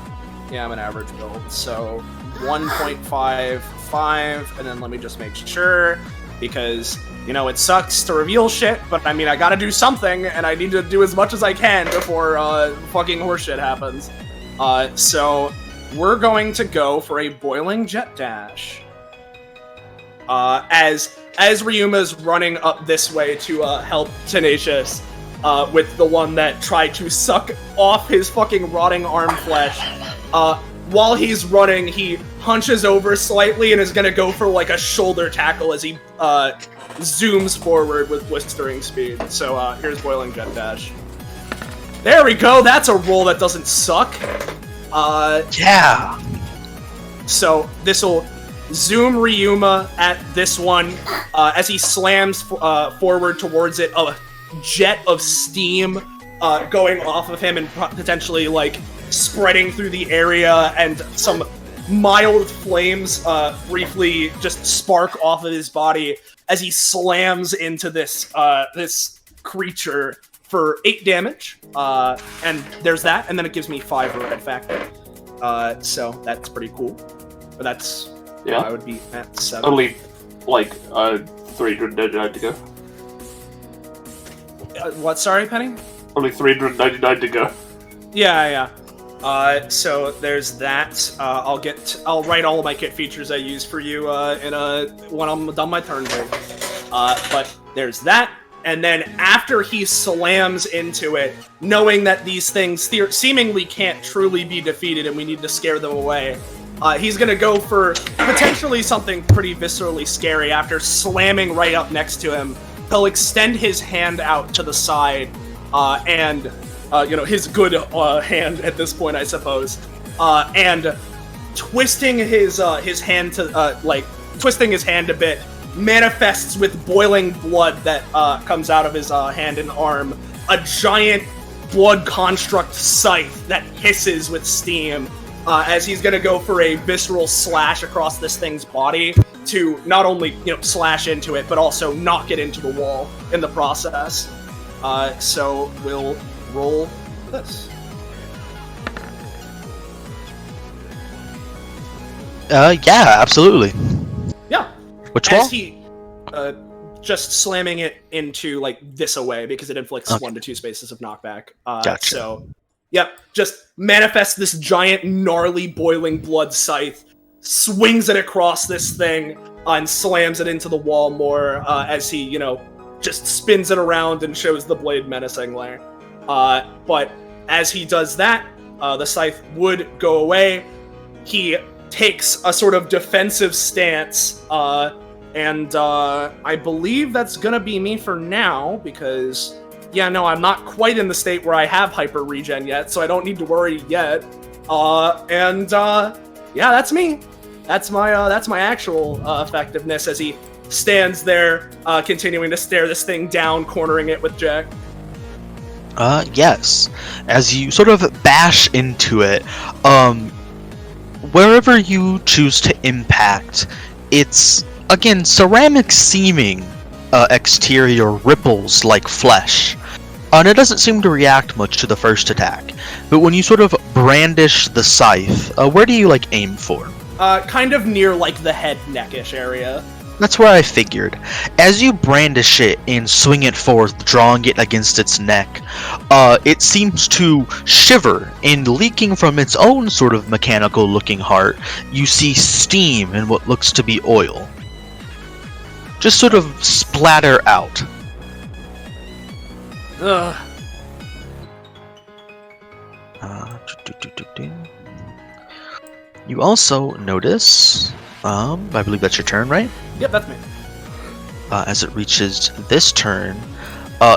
I'm an average build. So 1.55, and then let me just make sure because it sucks to reveal shit, but I mean I gotta do something, and I need to do as much as I can before fucking horseshit happens. So we're going to go for a boiling jet dash. As Ryuma's running up this way to help Tenacious with the one that tried to suck off his fucking rotting arm flesh. While he's running, he hunches over slightly and is gonna go for like a shoulder tackle as he zooms forward with blistering speed. So here's boiling jet dash. There we go. That's a roll that doesn't suck. Yeah. So this will zoom Ryuma at this one as he slams forward towards it. A jet of steam going off of him and potentially like spreading through the area, and some mild flames briefly just spark off of his body as he slams into this this creature for 8 damage. And there's that, and then it gives me 5 red factor. So that's pretty cool. But that's I would be at 7. Only like 399 to go. What? Sorry, Penny? Only 399 to go. Yeah. So there's that. I'll write all of my kit features I use for you when I'm done my turn break. But there's that. And then after he slams into it, knowing that these things seemingly can't truly be defeated and we need to scare them away, he's gonna go for potentially something pretty viscerally scary. After slamming right up next to him, he'll extend his hand out to the side, and his good hand at this point, I suppose, and twisting his hand to twisting his hand a bit, manifests with boiling blood that comes out of his hand and arm, a giant blood construct scythe that hisses with steam, as he's gonna go for a visceral slash across this thing's body to not only slash into it but also knock it into the wall in the process. So we'll roll this. Yeah, absolutely. Yeah. Which wall? As he just slamming it into this away because it inflicts 1 to 2 spaces of knockback. Gotcha. So, yep, just manifests this giant, gnarly, boiling blood scythe, swings it across this thing, and slams it into the wall more as he, just spins it around and shows the blade menacingly. But as he does that, the scythe would go away. He takes a sort of defensive stance, and I believe that's gonna be me for now, because, I'm not quite in the state where I have hyper regen yet, so I don't need to worry yet. That's me. That's my actual effectiveness as he stands there, continuing to stare this thing down, cornering it with Jack. Yes. As you sort of bash into it, wherever you choose to impact, it's, again, ceramic seeming exterior ripples like flesh. And it doesn't seem to react much to the first attack. But when you sort of brandish the scythe, where do you, aim for? Kind of near, the head neckish area. That's where I figured. As you brandish it and swing it forth, drawing it against its neck, it seems to shiver, and leaking from its own sort of mechanical-looking heart, you see steam and what looks to be oil. Just sort of splatter out. Ugh. You also notice, I believe that's your turn, right? Yep, that's me. As it reaches this turn,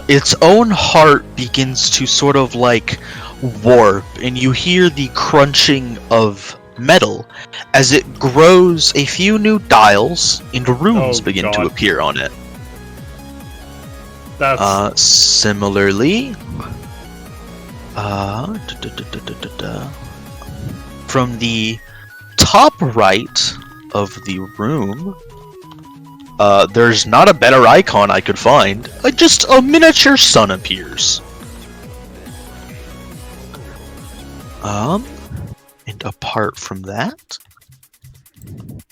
its own heart begins to sort of warp, and you hear the crunching of metal as it grows. A few new dials and runes begin to appear on it. That's Similarly, from the top right of the room, there's not a better icon I could find. Just a miniature sun appears. And apart from that, let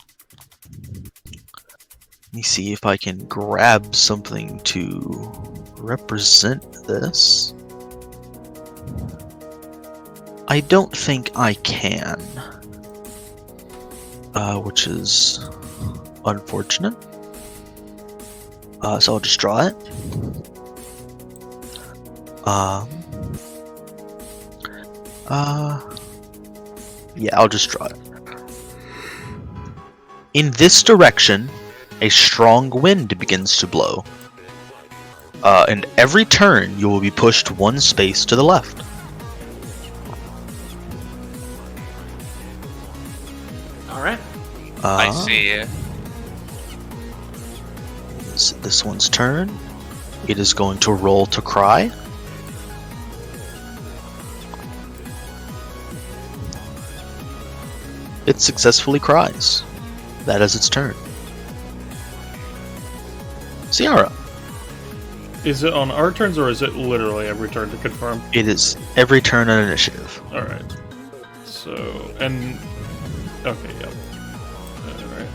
me see if I can grab something to represent this. I don't think I can, which is unfortunate. So I'll just draw it. Yeah, I'll just draw it. In this direction, a strong wind begins to blow. And every turn, you will be pushed 1 space to the left. Alright. I see. This one's turn. It is going to roll to cry. It successfully cries. That is its turn. Ciara. Is it on our turns or is it literally every turn to confirm? It is every turn on initiative. Alright. So, and... Okay, yep. Alright.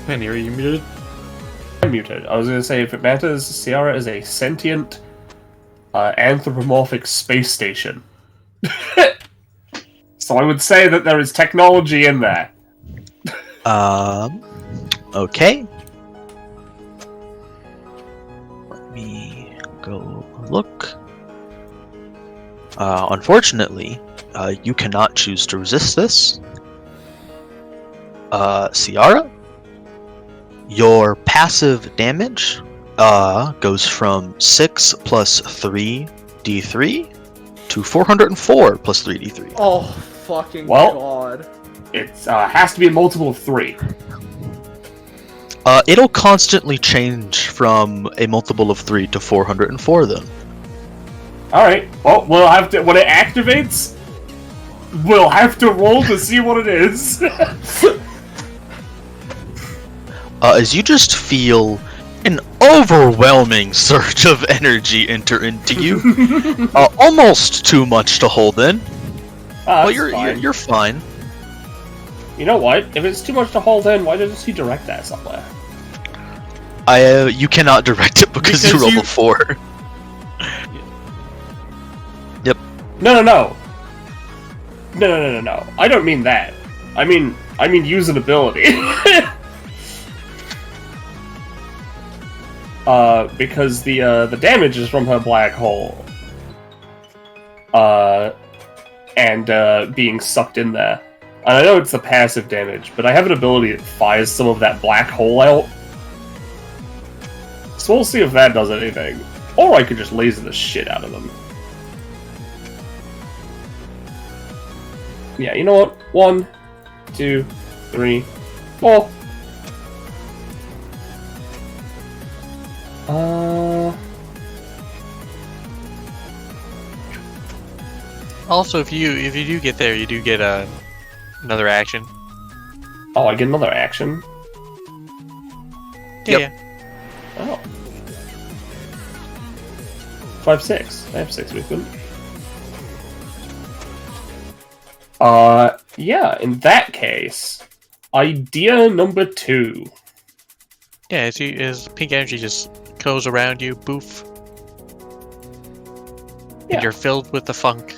Penny, are you muted? I'm muted. I was going to say, if it matters, Ciara is a sentient, anthropomorphic space station. So I would say that there is technology in there. Okay. Let me go look. Unfortunately, you cannot choose to resist this. Ciara, your passive damage goes from 6 plus 3d3 to 404 plus 3d3. Oh, fucking Well- god. It has to be a multiple of 3. It'll constantly change from a multiple of 3 to 404 then. Alright, well, we'll have to, when it activates, we'll have to roll to see what it is. As you just feel an overwhelming surge of energy enter into you. Almost too much to hold in. But you're fine. You know what? If it's too much to hold in, why doesn't he direct that somewhere? You cannot direct it because you rolled a 4. Yep. No. I don't mean that. I mean use an ability. Because the damage is from her black hole. And being sucked in there. And I know it's the passive damage, but I have an ability that fires some of that black hole out. So we'll see if that does anything. Or I could just laser the shit out of them. Yeah, you know what? 1, 2, 3, 4. Also, if you do get there, you do get another action. Oh, I get another action? Yeah. Oh. 5, 6. I have 6 movement. Yeah, in that case, idea number 2. Yeah, as pink energy just goes around you, boof. Yeah. And you're filled with the funk.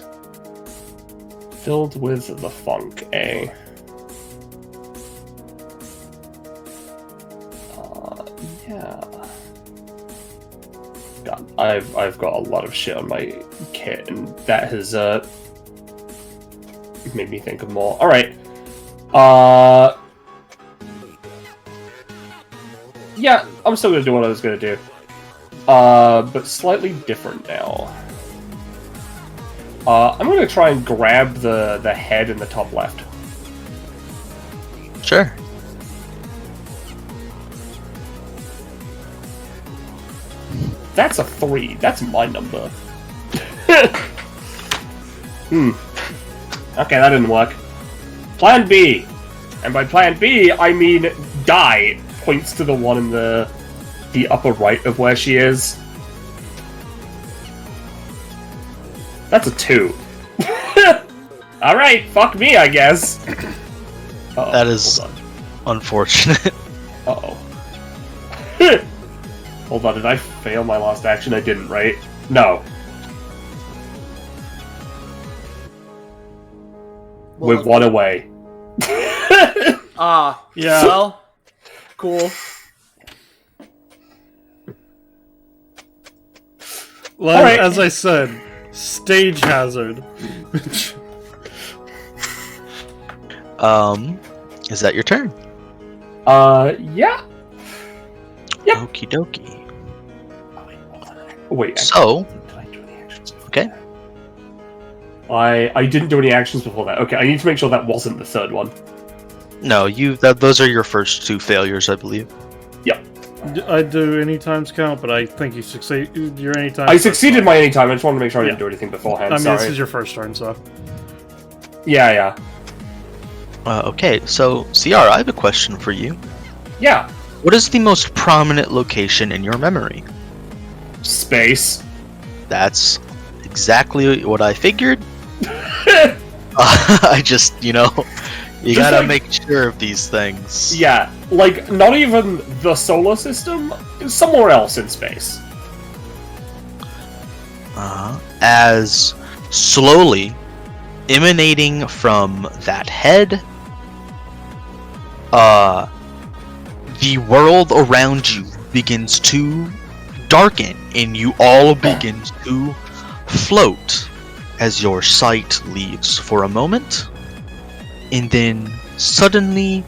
Filled with the funk, eh? Yeah. God, I've got a lot of shit on my kit, and that has made me think of more. All right. Yeah, I'm still gonna do what I was gonna do. But slightly different now. I'm gonna try and grab the head in the top left. Sure. That's a 3. That's my number. Okay, that didn't work. Plan B. And by plan B, I mean die. Points to the one in the upper right of where she is. That's a 2. Alright, fuck me, I guess. Uh-oh, That is hold unfortunate. on. Uh-oh. Hold on, did I fail my last action? I didn't, right? No. We're 1 away. Yeah. Well, cool. Like, Alright. as I said, stage hazard. Is that your turn? Yeah. Yep. Okie dokie. Wait, So, did I do any actions? okay. I didn't do any actions before that. Okay, I need to make sure that wasn't the third one. No, those are your first 2 failures, I believe. I do any times count, but I think you succeed. Your any time. I succeeded my anytime. I just wanted to make sure I didn't do anything beforehand. I mean, Sorry. this is your first turn, so. Yeah. Okay, so CR, I have a question for you. Yeah. What is the most prominent location in your memory? Space. That's exactly what I figured. I just, you gotta like- make sure of these things. Yeah, like, not even the solar system, somewhere else in space. As slowly emanating from that head, the world around you begins to darken, and you all begin to float as your sight leaves for a moment, and then suddenly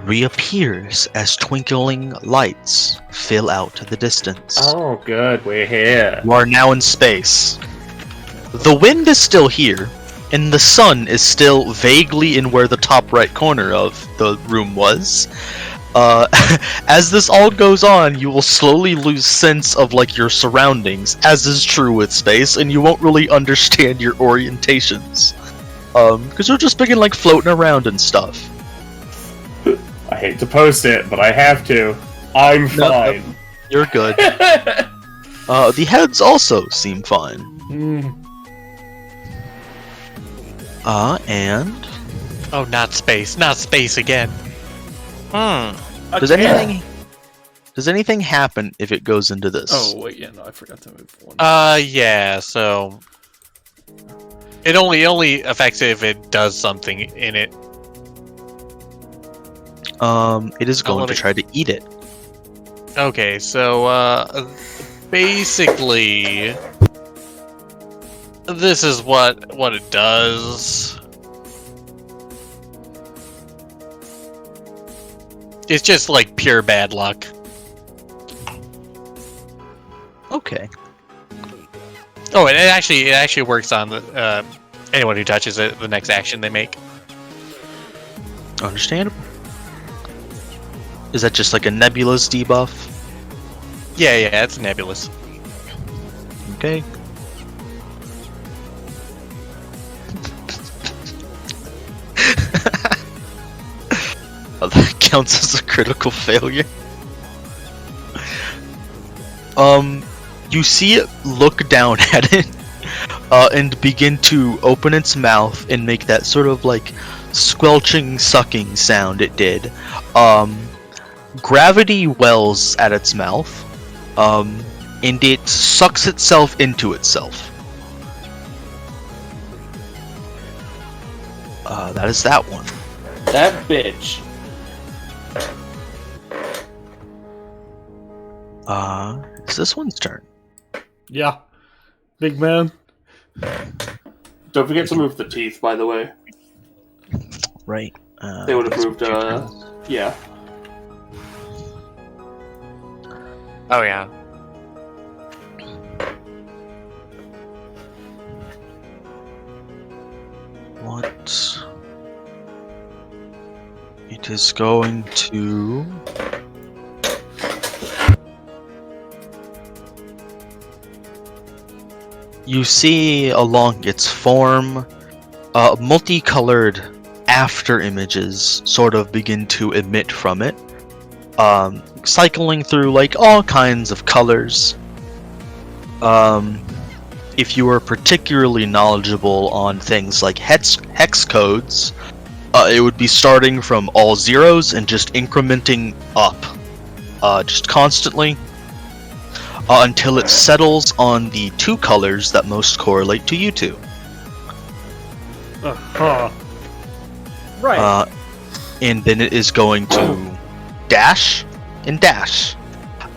reappears as twinkling lights fill out the distance. Oh, good, we're here. You are now in space. The wind is still here, and the sun is still vaguely in where the top right corner of the room was. As this all goes on, you will slowly lose sense of your surroundings, as is true with space, and you won't really understand your orientations. Because you're just begin floating around and stuff. I hate to post it, but I have to. I'm fine. No, you're good. The heads also seem fine. And Oh, not space again. does anything happen if it goes into this? Oh wait, yeah, no, I forgot to move one. Yeah, so it only affects it if it does something in it. It is going let to me- try to eat it. Okay, so basically this is what it does. It's just pure bad luck. Okay. Oh, and it actually works on the anyone who touches it, the next action they make. Understandable. Is that just a nebulous debuff? Yeah, it's nebulous. Okay. Oh, that counts as a critical failure. You see it look down at it, and begin to open its mouth and make that sort of squelching, sucking sound it did. Gravity wells at its mouth, and it sucks itself into itself. That is that one. That bitch. It's this one's turn. Yeah, big man. Don't forget to move the teeth, by the way. Right. They would have that's moved, what your turn is. yeah. Oh yeah. What? It is going to... You see along its form, multicolored after images sort of begin to emit from it, cycling through all kinds of colors. If you are particularly knowledgeable on things like hex codes, it would be starting from all zeros and just incrementing up, just constantly, until it settles on the two colors that most correlate to you two. Right. And then it is going to dash and dash.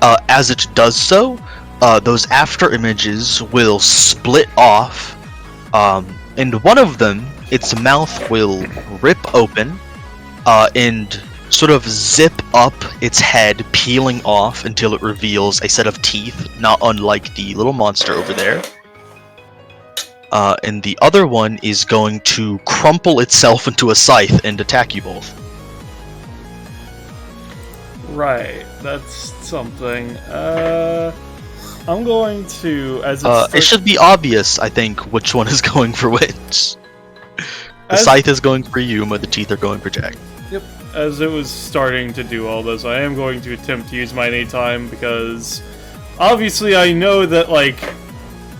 As it does so, those after images will split off, and one of them, its mouth will rip open, and sort of zip up its head, peeling off until it reveals a set of teeth, not unlike the little monster over there. And the other one is going to crumple itself into a scythe and attack you both. Right, that's something. I'm going to, as It should be obvious, I think, which one is going for which. The scythe is going for Yuma, the teeth are going for Jack. Yep. As it was starting to do all this, I am going to attempt to use my anytime because obviously I know that, like,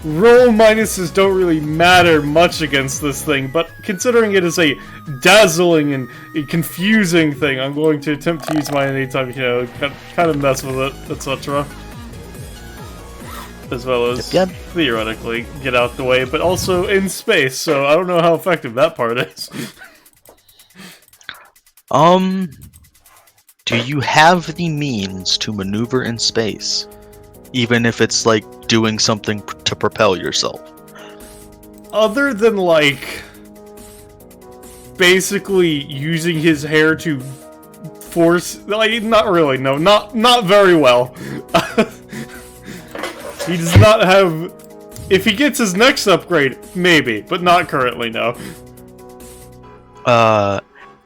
roll minuses don't really matter much against this thing, but considering it is a dazzling and a confusing thing, I'm going to attempt to use my anytime, you know, kind of mess with it, etc. As well as theoretically get out the way, but also in space, so I don't know how effective that part is. Do you have the means to maneuver in space? Even if it's like doing something to propel yourself? Other than, like, basically using his hair to force, like, not really, no, not very well. He does not have, if he gets his next upgrade, maybe, but not currently, no.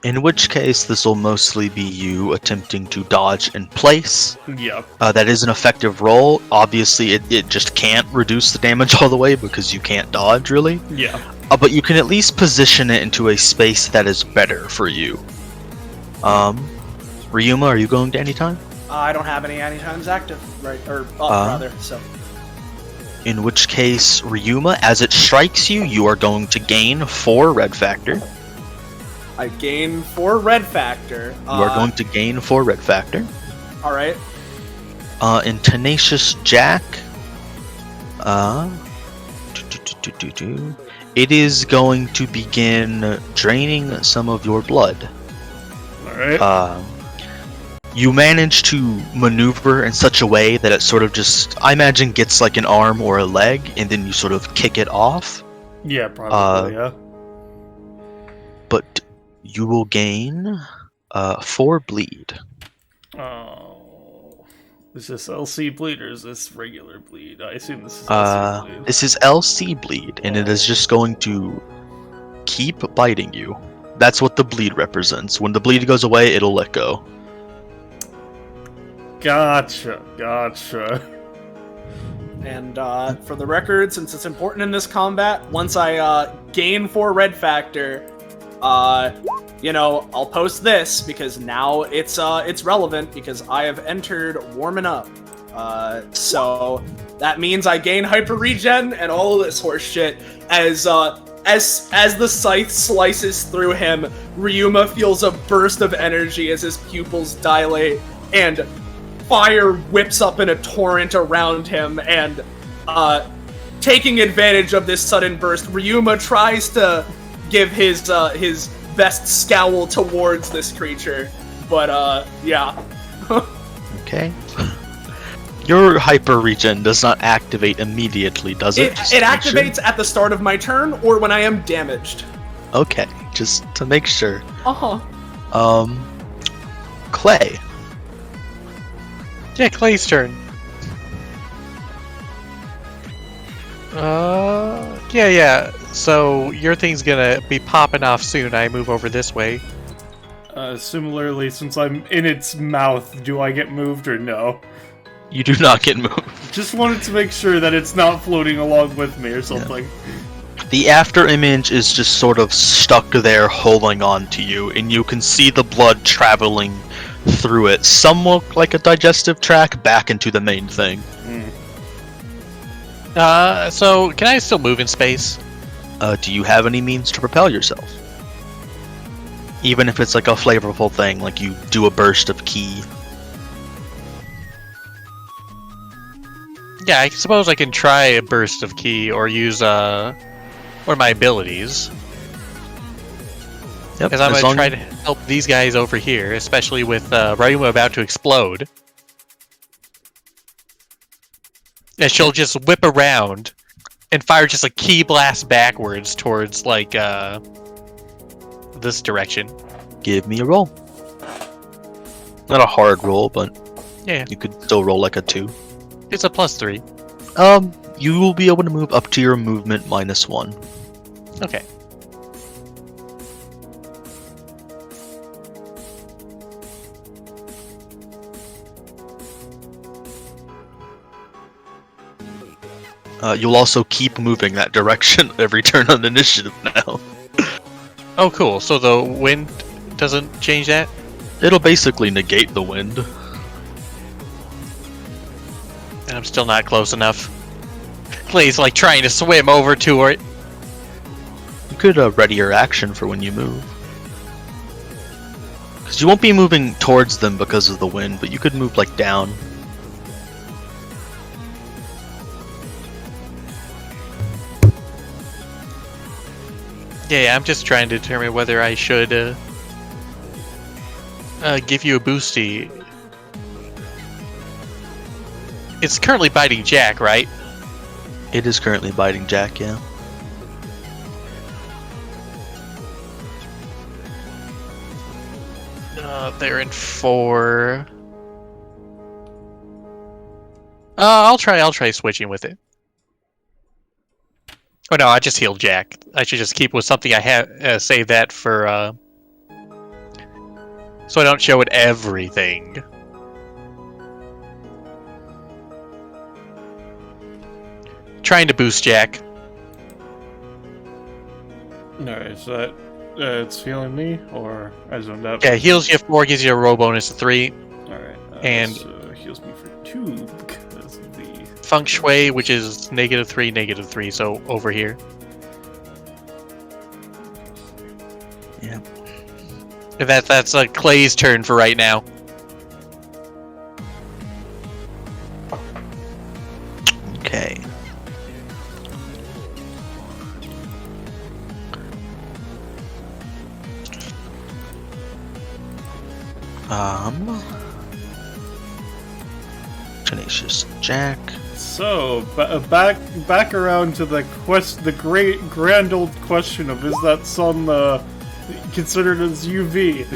In which case, this will mostly be you attempting to dodge in place. Yeah. That is an effective roll. Obviously, it just can't reduce the damage all the way because you can't dodge, really. Yeah. But you can at least position it into a space that is better for you. Ryuma, are you going to anytime? I don't have any anytimes active, right? Or rather, so. In which case, Ryuma, as it strikes you, you are going to gain 4 red factor. I gain 4 red factor. You are going to gain 4 red factor. Alright. In Tenacious Jack, it is going to begin draining some of your blood. Alright. You manage to maneuver in such a way that it sort of just, I imagine, gets like an arm or a leg, and then you sort of kick it off. Yeah, probably, yeah. But you will gain 4 bleed. Oh. Is this LC bleed or is this regular bleed? I assume this is LC bleed. This is LC bleed, and it is just going to keep biting you. That's what the bleed represents. When the bleed goes away, it'll let go. Gotcha. And for the record, since it's important in this combat, once I gain 4 red factor, you know, I'll post this because now it's relevant because I have entered warming up. So that means I gain hyper regen and all of this horse shit as the scythe slices through him. Ryuma feels a burst of energy as his pupils dilate and fire whips up in a torrent around him, and taking advantage of this sudden burst, Ryuma tries to give his best scowl towards this creature, but yeah. Okay. Your hyper regen does not activate immediately, does it? It activates at the start of my turn or when I am damaged. Okay, just to make sure. Uh-huh. Clay. Yeah, Clay's turn. Yeah. So your thing's gonna be popping off soon. I move over this way. Similarly, since I'm in its mouth, do I get moved or no? You do not get moved. Just wanted to make sure that it's not floating along with me or something. Yeah. The after image is just sort of stuck there holding on to you, and you can see the blood traveling through it, somewhat like a digestive tract, back into the main thing. So can I still move in space? Do you have any means to propel yourself? Even if it's like a flavorful thing, like you do a burst of ki. Yeah, I suppose I can try a burst of ki or use one of my abilities. Yep, because I'm going to try to help these guys over here, especially with Ryuma about to explode. And she'll just whip around and fire just a ki blast backwards towards, like, this direction. Give me a roll. Not a hard roll, but yeah, you could still roll like a 2. It's a +3. You will be able to move up to your movement -1. Okay. You'll also keep moving that direction every turn on initiative now. Oh, cool. So the wind doesn't change that? It'll basically negate the wind. And I'm still not close enough. Clay's like trying to swim over to it. You could ready your action for when you move. Because you won't be moving towards them because of the wind, but you could move like down. Yeah, I'm just trying to determine whether I should give you a boosty. It's currently biting Jack, right? It is currently biting Jack, yeah. They're in 4. I'll try switching with it. Oh no, I just healed Jack. I should just keep with something I have save that for so I don't show it everything. Trying to boost Jack. Alright, so that it's healing me, or I zoned out? Yeah, heals you 4, gives you a roll bonus of 3. Alright, and so heals me for 2 because of the Feng Shui, which is -3, -3, so over here. Yeah. That's Clay's turn for right now. Okay. Tenacious Jack. So back around to the great grand old question of, is that sun considered as UV?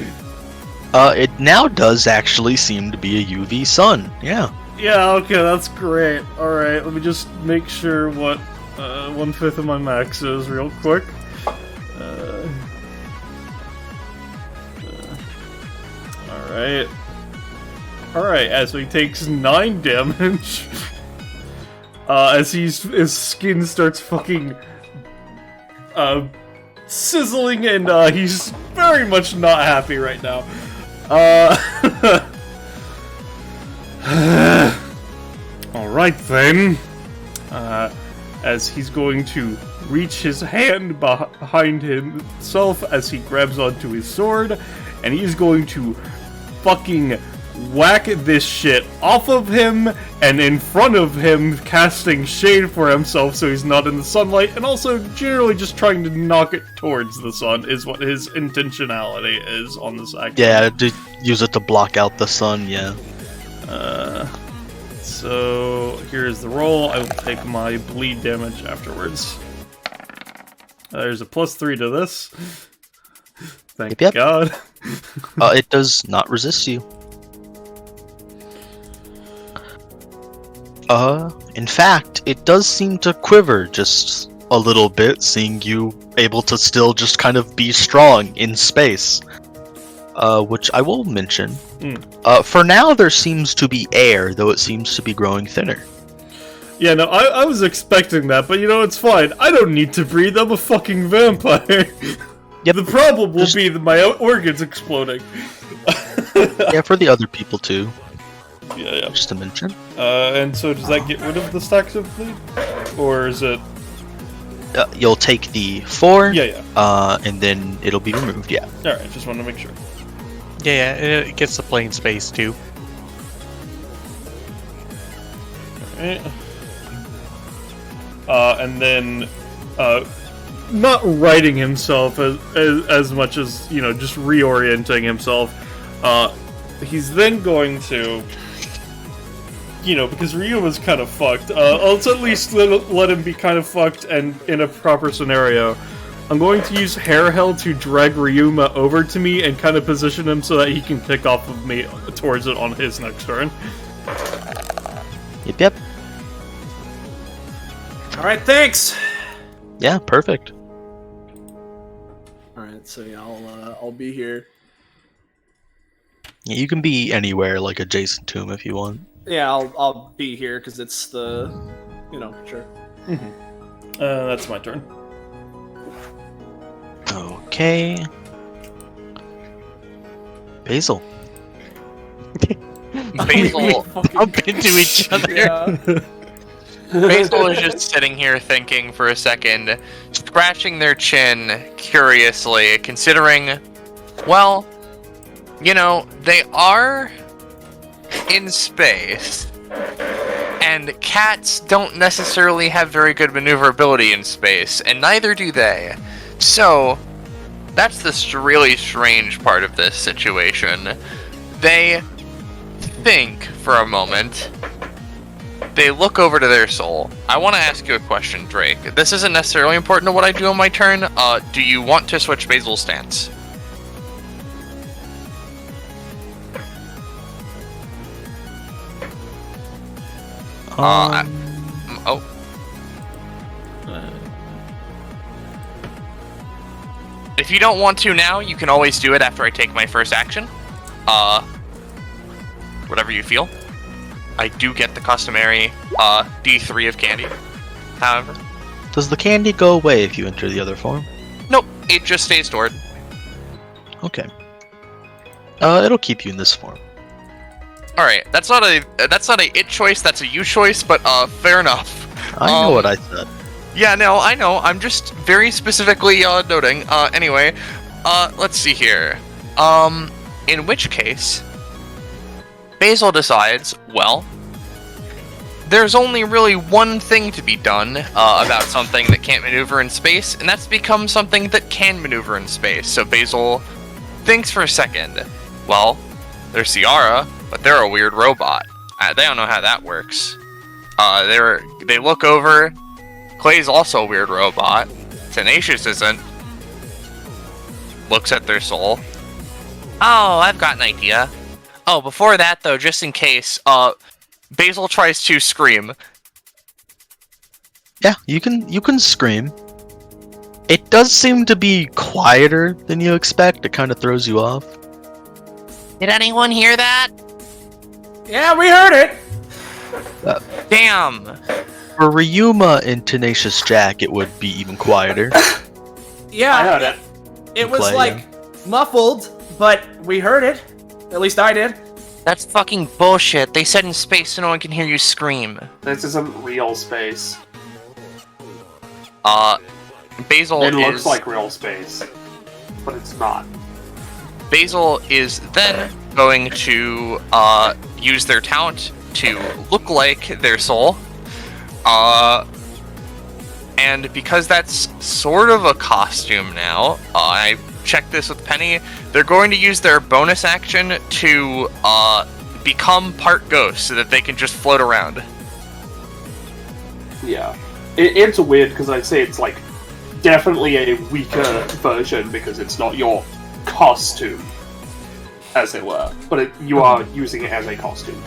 It now does actually seem to be a UV sun. Yeah. Yeah, okay, that's great. Alright, let me just make sure what 1/5 of my max is real quick. Alright. Alright, so he takes 9 damage. As his skin starts fucking sizzling, and he's very much not happy right now. Alright then. As he's going to reach his hand behind himself as he grabs onto his sword, and he's going to fucking whack this shit off of him and in front of him, casting shade for himself so he's not in the sunlight, and also generally just trying to knock it towards the sun is what his intentionality is on this action. Yeah, to use it to block out the sun, yeah. So here's the roll. I will take my bleed damage afterwards. There's a +3 to this. Thank Yep. God. It does not resist you. In fact, it does seem to quiver just a little bit, seeing you able to still just kind of be strong in space. Which I will mention. For now, there seems to be air, though it seems to be growing thinner. Yeah, no, I was expecting that, but you know, it's fine. I don't need to breathe, I'm a fucking vampire. Yep. The problem will be that my organs exploding. Yeah, for the other people too. Yeah. Just to mention. And so does that get rid of the stacks of bleed? Or is it... You'll take the 4. Yeah. And then it'll be removed, yeah. Alright, just wanted to make sure. Yeah, it gets the plane space too. Alright. And then, not righting himself as much as, you know, just reorienting himself, he's then going to, you know, because Ryu was kind of fucked, let's at least let him be kind of fucked and in a proper scenario. I'm going to use Hair Hell to drag Ryuma over to me and kind of position him so that he can pick off of me towards it on his next turn. Yep. Alright, thanks! Yeah, perfect. Alright, so yeah, I'll be here. Yeah, you can be anywhere, like adjacent to him if you want. Yeah, I'll be here because it's the, you know, sure. That's my turn. Okay. Okay. Basil. Basil, Bump into each other. Yeah. Basil is just sitting here thinking for a second, scratching their chin curiously, considering, well, you know, they are in space, and cats don't necessarily have very good maneuverability in space, and neither do they. So, that's the really strange part of this situation. They think for a moment. They look over to their soul. I want to ask you a question, Drake. This isn't necessarily important to what I do on my turn. Do you want to switch Basil's stance? Oh. If you don't want to now, you can always do it after I take my first action. Whatever you feel. I do get the customary D3 of candy. However, Does the candy go away if you enter the other form? nope, it just stays stored. Okay. It'll keep you in this form. All right, that's not a it choice. That's a you choice. But fair enough. I know what I said. Yeah, no, I know. I'm just very specifically noting. Anyway, let's see here. In which case, Basil decides, well, there's only really one thing to be done about something that can't maneuver in space, and that's become something that can maneuver in space. So Basil thinks for a second. Well, they're Ciara, but they're a weird robot. They don't know how that works. They look over. Clay's also a weird robot. Tenacious isn't. Looks at their soul. Oh, I've got an idea. Oh, before that though, just in case, Basil tries to scream. Yeah, you can scream. It does seem to be quieter than you expect. It kind of throws you off. Did anyone hear that? Yeah, we heard it. Damn. For Ryuma and Tenacious Jack, it would be even quieter. Yeah, I heard it. It was Clay, like muffled, but we heard it. At least I did. That's fucking bullshit. They said in space so no one can hear you scream. This isn't real space. Basil It is... looks like real space, but it's not. Basil is then going to use their talent to look like their soul. And because that's sort of a costume now, I checked this with Penny, they're going to use their bonus action to become part ghost so that they can just float around. Yeah. It's weird because I'd say it's like definitely a weaker version because it's not your costume, as it were, but you are using it as a costume.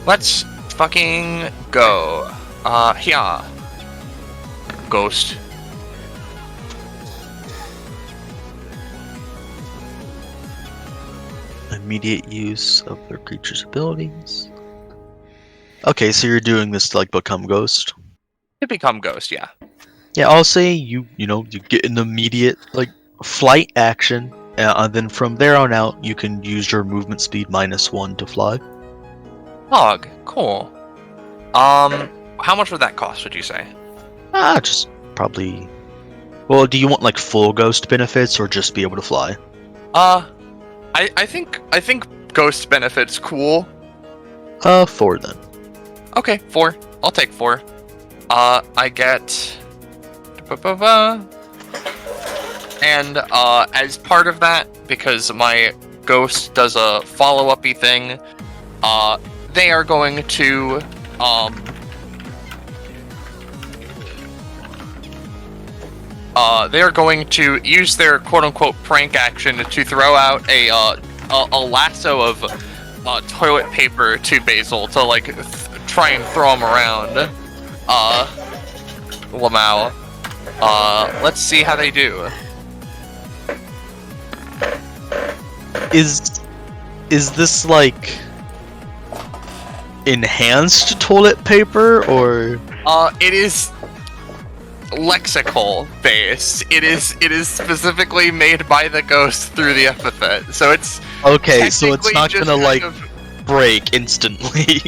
Let's fucking go. Yeah. Ghost. Immediate use of their creature's abilities. Okay, so you're doing this to like become ghost. To become ghost, yeah. Yeah, I'll say you get an immediate like flight action, and then from there on out you can use your movement speed -1 to fly. Hog, cool. How much would that cost, would you say? Just probably. Well, do you want like full ghost benefits or just be able to fly? I think ghost benefits cool. 4 then. Okay, 4. I'll take 4. I get... And, as part of that, because my ghost does a follow-up-y thing, they are going to, they are going to use their quote-unquote prank action to throw out a lasso of toilet paper to Basil to like try and throw him around. Lamau. Let's see how they do. Is this like enhanced toilet paper or? It is. lexical based. It is specifically made by the ghost through the epithet. So it's Okay, so it's technically not just gonna kind like of- break instantly.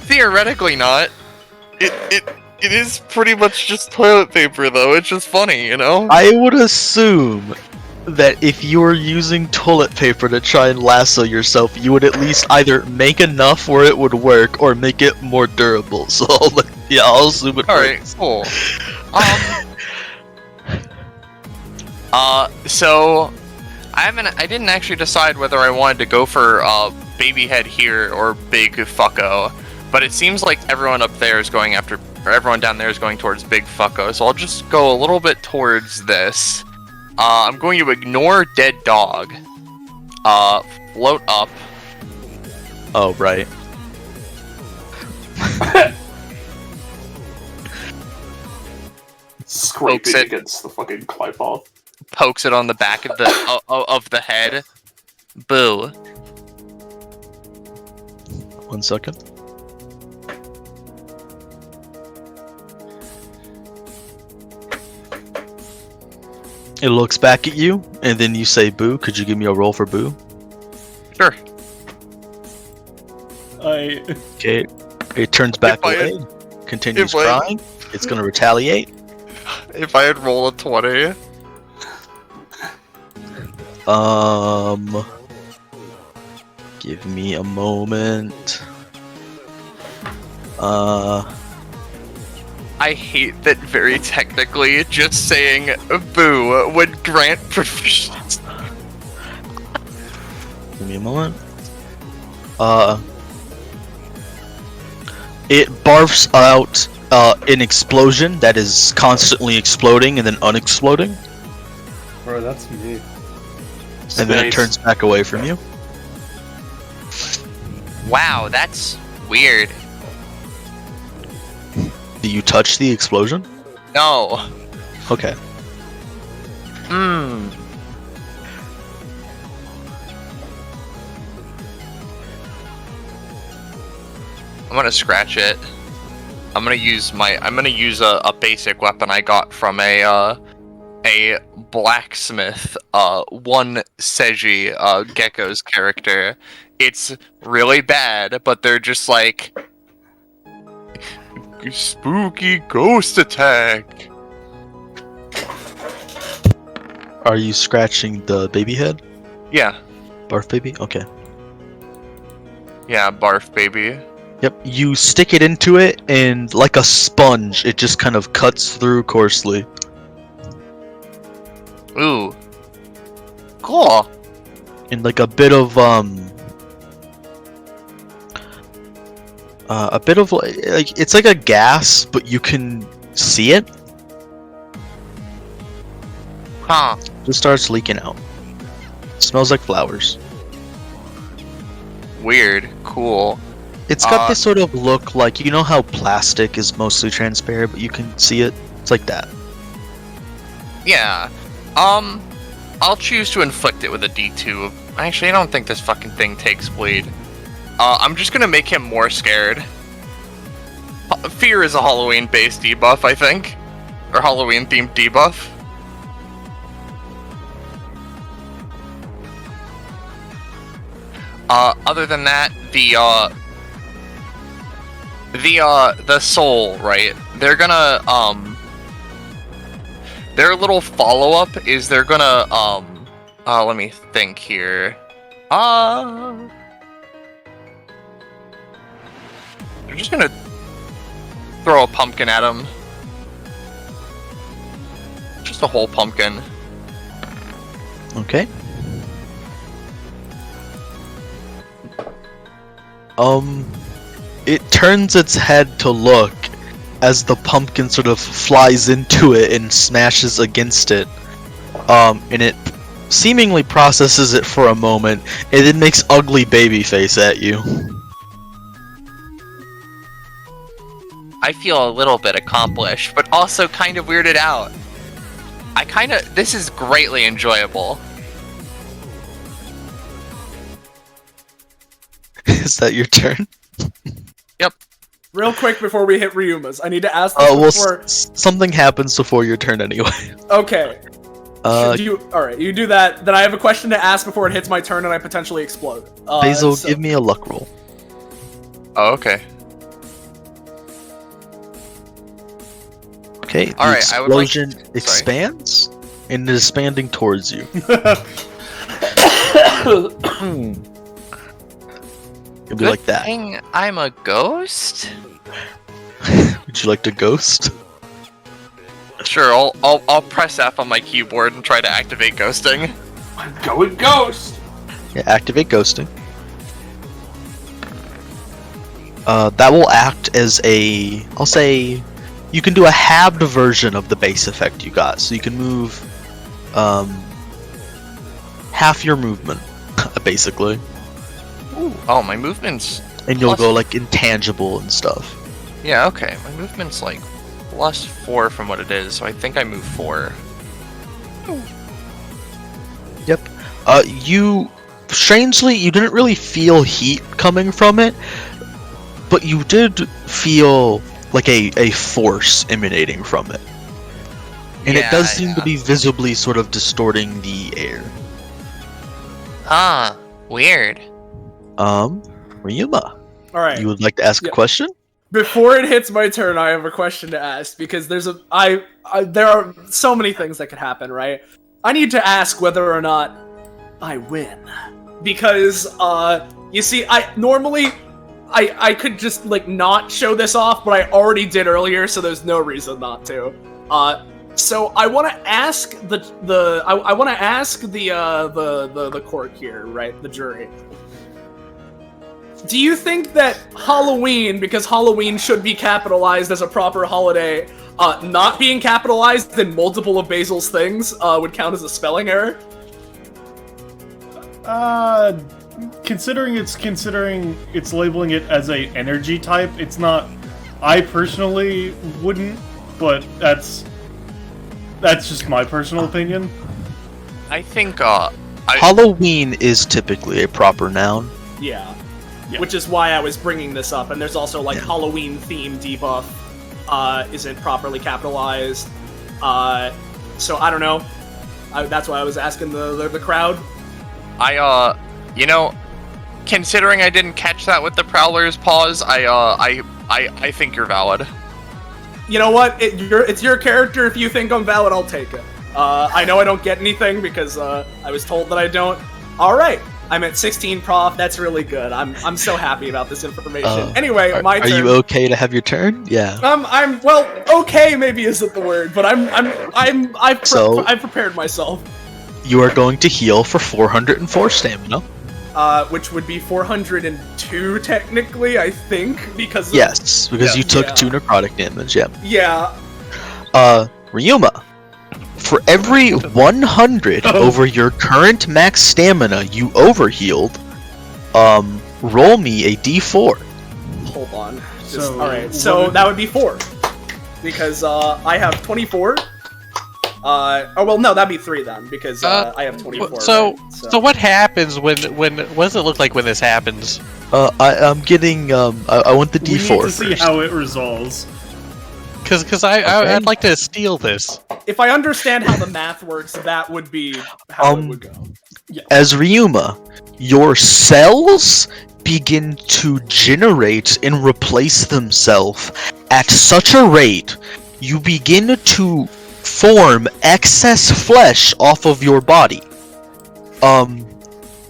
theoretically not. It is pretty much just toilet paper though. It's just funny, you know? I would assume that if you were using toilet paper to try and lasso yourself, you would at least either make enough where it would work or make it more durable. So I'll assume it Alright, works. cool. So I didn't actually decide whether I wanted to go for baby head here or big fucko, but it seems like everyone up there is going after, or everyone down there is going towards big fucko, so I'll just go a little bit towards this. I'm going to ignore dead dog. Float up. Oh, right. Scraping it. against the fucking claymore. Pokes it on the back of the head. Boo. 1 second. It looks back at you, and then you say boo. Could you give me a roll for boo? Sure. Okay. It turns back If I away. Continues if I- crying. It's gonna retaliate. If I had rolled a 20. Give me a moment. I hate that very technically just saying boo would grant proficiency. Give me a moment. It barfs out an explosion that is constantly exploding and then unexploding, Bro, that's me. and then it Nice. turns back away from you. Wow, that's weird. Do you touch the explosion? No. Okay. Hmm. I'm gonna scratch it. I'm gonna use a basic weapon I got from a blacksmith, one Seiji, Gecko's character. It's really bad, but they're just like spooky ghost attack. Are you scratching the baby head? Yeah, Barf baby? Okay. yeah, barf baby. Yep, you stick it into it, and like a sponge, it just kind of cuts through coarsely. Ooh, cool. And like a bit of like it's like a gas, but you can see it. Huh. Just starts leaking out. Smells like flowers. Weird. Cool. It's got this sort of look like, you know how plastic is mostly transparent, but you can see it? It's like that. Yeah. I'll choose to inflict it with a D2. Actually, I don't think this fucking thing takes bleed. I'm just gonna make him more scared. Fear is a Halloween-based debuff, I think. Or Halloween-themed debuff. Other than that, the soul, right? They're gonna, their little follow-up is they're gonna, let me think here. They're just gonna throw a pumpkin at him. Just a whole pumpkin. Okay. It turns its head to look as the pumpkin sort of flies into it and smashes against it. And it seemingly processes it for a moment, and then makes ugly baby face at you. I feel a little bit accomplished, but also kind of weirded out. This is greatly enjoyable. Is that your turn? Yep. Real quick before we hit Ryuma's, I need to ask this Well, before... something happens before your turn anyway. Okay. Uh, Alright, you do that. Then I have a question to ask before it hits my turn and I potentially explode. Basil, give me a luck roll. Oh, okay. Okay, the Alright, I would like- explosion sorry. expands and is expanding towards you. It'll be Good like that. thing I'm a ghost? Would you like to ghost? Sure, I'll press F on my keyboard and try to activate ghosting. I'm going ghost. Yeah, activate ghosting. That will act as a... I'll say... You can do a halved version of the base effect you got. So you can move... half your movement, basically. Ooh. Oh, my movement's... And you'll Plus- go, like, intangible and stuff. Yeah, okay. My movement's like +4 from what it is, so I think I move 4. Yep. Strangely, you didn't really feel heat coming from it, but you did feel like a force emanating from it. And it does seem to be visibly sort of distorting the air. Ah, weird. Ryuma, Alright. you would like to ask a Yeah. question? Before it hits my turn, I have a question to ask because there are so many things that could happen, right? I need to ask whether or not I win because you see, I could just like not show this off, but I already did earlier, so there's no reason not to. So I want to ask the court here, right? The jury. Do you think that Halloween, because Halloween should be capitalized as a proper holiday, not being capitalized in multiple of Basil's things would count as a spelling error? Considering it's labeling it as a energy type, it's not. I personally wouldn't, but that's just my personal opinion. I think Halloween is typically a proper noun. Yeah. Which is why I was bringing this up, and there's also like Halloween theme debuff isn't properly capitalized. So I don't know. That's why I was asking the crowd. Considering I didn't catch that with the Prowler's pause, I think you're valid. You know what? It's your character. If you think I'm valid, I'll take it. I know I don't get anything because I was told that I don't. All right. I'm at 16 prof. That's really good. I'm so happy about this information. Anyway, my turn. Are you okay to have your turn? Yeah. Well, okay maybe isn't the word, but I've prepared myself. You are going to heal for 404 stamina. Which would be 402 technically, I think, because of, Yes, because you took 2 necrotic damage. Yeah. Yeah. Ryuma. For every 100 over your current max stamina you overhealed, roll me a d4. Hold on. Alright, so that would be 4. Because I have 24. Oh well, no, that'd be 3 then, because I have 24. So right? what happens when what does it look like when this happens? I'm getting I want the d4 We need to see first. how it resolves. Because I'd like to steal this. If I understand how the math works, that would be how it would go. As Ryuma, your cells begin to generate and replace themselves at such a rate, you begin to form excess flesh off of your body. I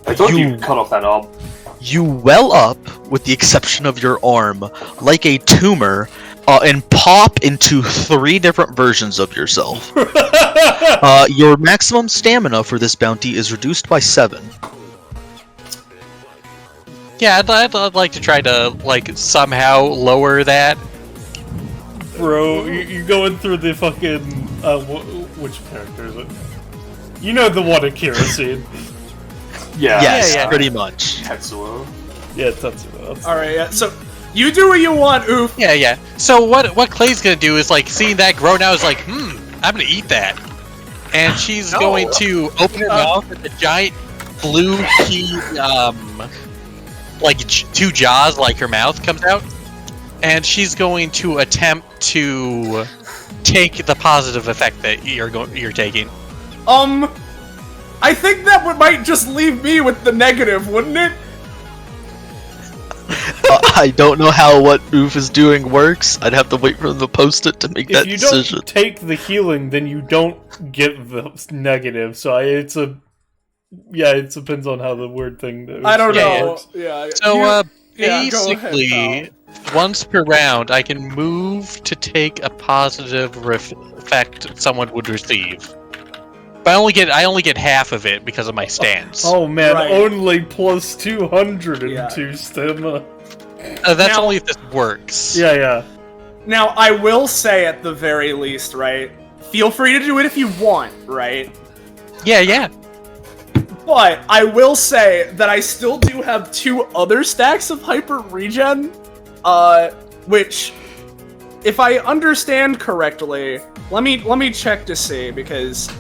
thought you cut off that arm. You well up, with the exception of your arm, like a tumor, and pop into 3 different versions of yourself. Your maximum stamina for this bounty is reduced by 7. Yeah, I'd like to try to somehow lower that. Bro, you're going through the fucking which character is it? You know the one Akira scene. Yeah. Yes, pretty much. Tetsuo. Yeah, that's Alright, yeah, so you do what you want, oof. Yeah. So what Clay's gonna do is seeing that grow now is I'm gonna eat that, and she's going to open her mouth and the giant blue key 2 jaws her mouth comes out. and she's going to attempt to take the positive effect that you're taking. I think that might just leave me with the negative, wouldn't it? I don't know how what Oof is doing works. I'd have to wait for them to post it to make that If you decision. don't take the healing, then you don't get the negative. So it depends on how the word thing goes. I don't Yeah, know. Yeah. So, go ahead, basically, once per round, I can move to take a positive effect someone would receive. But I only get half of it because of my stance. Oh man, Right. only plus 202 stamina. That's Now- only if this works. Yeah. Now, I will say at the very least, right? Feel free to do it if you want, right? Yeah. But I will say that I still do have 2 other stacks of hyper regen, which, if I understand correctly, let me check to see, because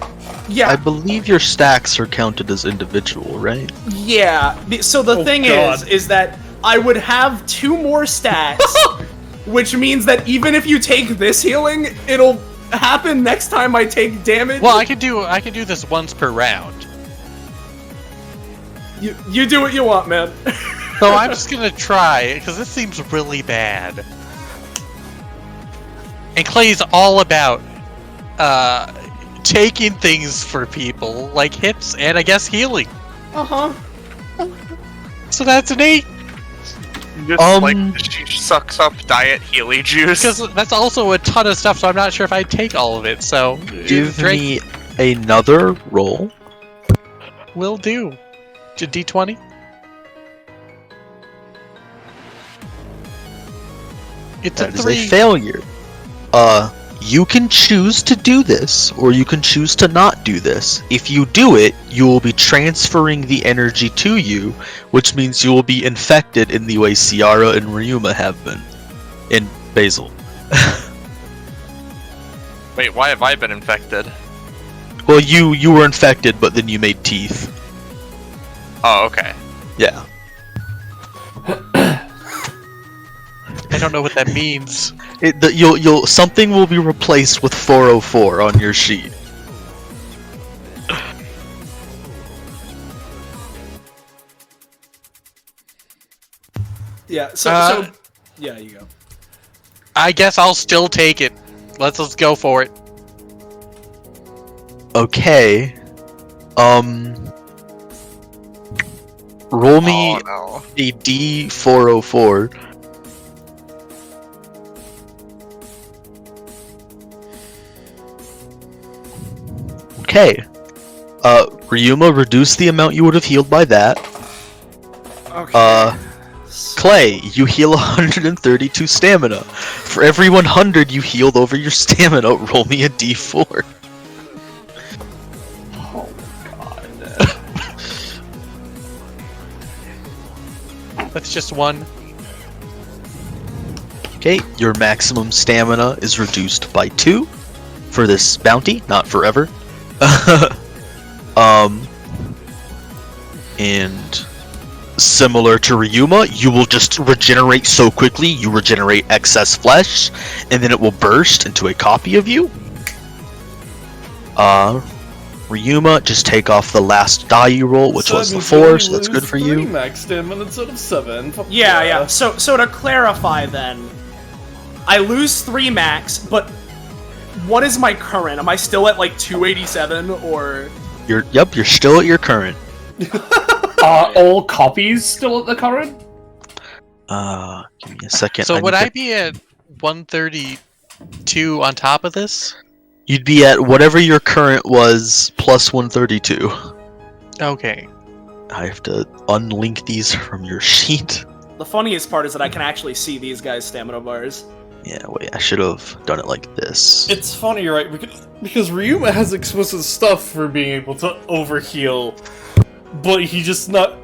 I believe your stacks are counted as individual, right? yeah. So the Oh, thing God. is that I would have 2 more stacks, which means that even if you take this healing, it'll happen next time I take damage. Well, I can do this once per round. You do what you want, man. So I'm just gonna try, because this seems really bad. And Clay's all about taking things for people, like hits and I guess healing. Uh-huh. So that's an 8. Just she sucks up diet Healy juice. Because that's also a ton of stuff, so I'm not sure if I'd take all of it, so... Give Drake me another roll. will do. D20? It's That a is 3. a failure. You can choose to do this, or you can choose to not do this. If you do it, you will be transferring the energy to you, which means you will be infected in the way Ciara and Ryuma have been. In Basil. Wait, why have I been infected? Well, you were infected, but then you made teeth. Oh, okay. Yeah. I don't know what that means. You'll something will be replaced with 404 on your sheet. Yeah, yeah, you go. I guess I'll still take it. Let's go for it. Okay. Roll me Oh no. a D404. Okay. Ryuma, reduce the amount you would have healed by that. Okay. Clay, you heal 132 stamina. For every 100 you healed over your stamina, roll me a D4. That's just 1. Okay, your maximum stamina is reduced by 2 for this bounty, not forever. And similar to Ryuma, you will just regenerate so quickly, you regenerate excess flesh, and then it will burst into a copy of you. Ryuma, just take off the last die you roll, which was the 4, so that's good for you. Max stamina instead of 7. Yeah. So to clarify then, I lose 3 max, but what is my current? Am I still at like 287 or? You're still at your current. All copies still at the current? Give me a second. So would need I to- be at 132 on top of this? You'd be at whatever your current was plus 132. Okay. I have to unlink these from your sheet. The funniest part is that I can actually see these guys' stamina bars. Yeah, wait, I should have done it like this. It's funny, right? Because Ryuma has explicit stuff for being able to overheal, but he's just not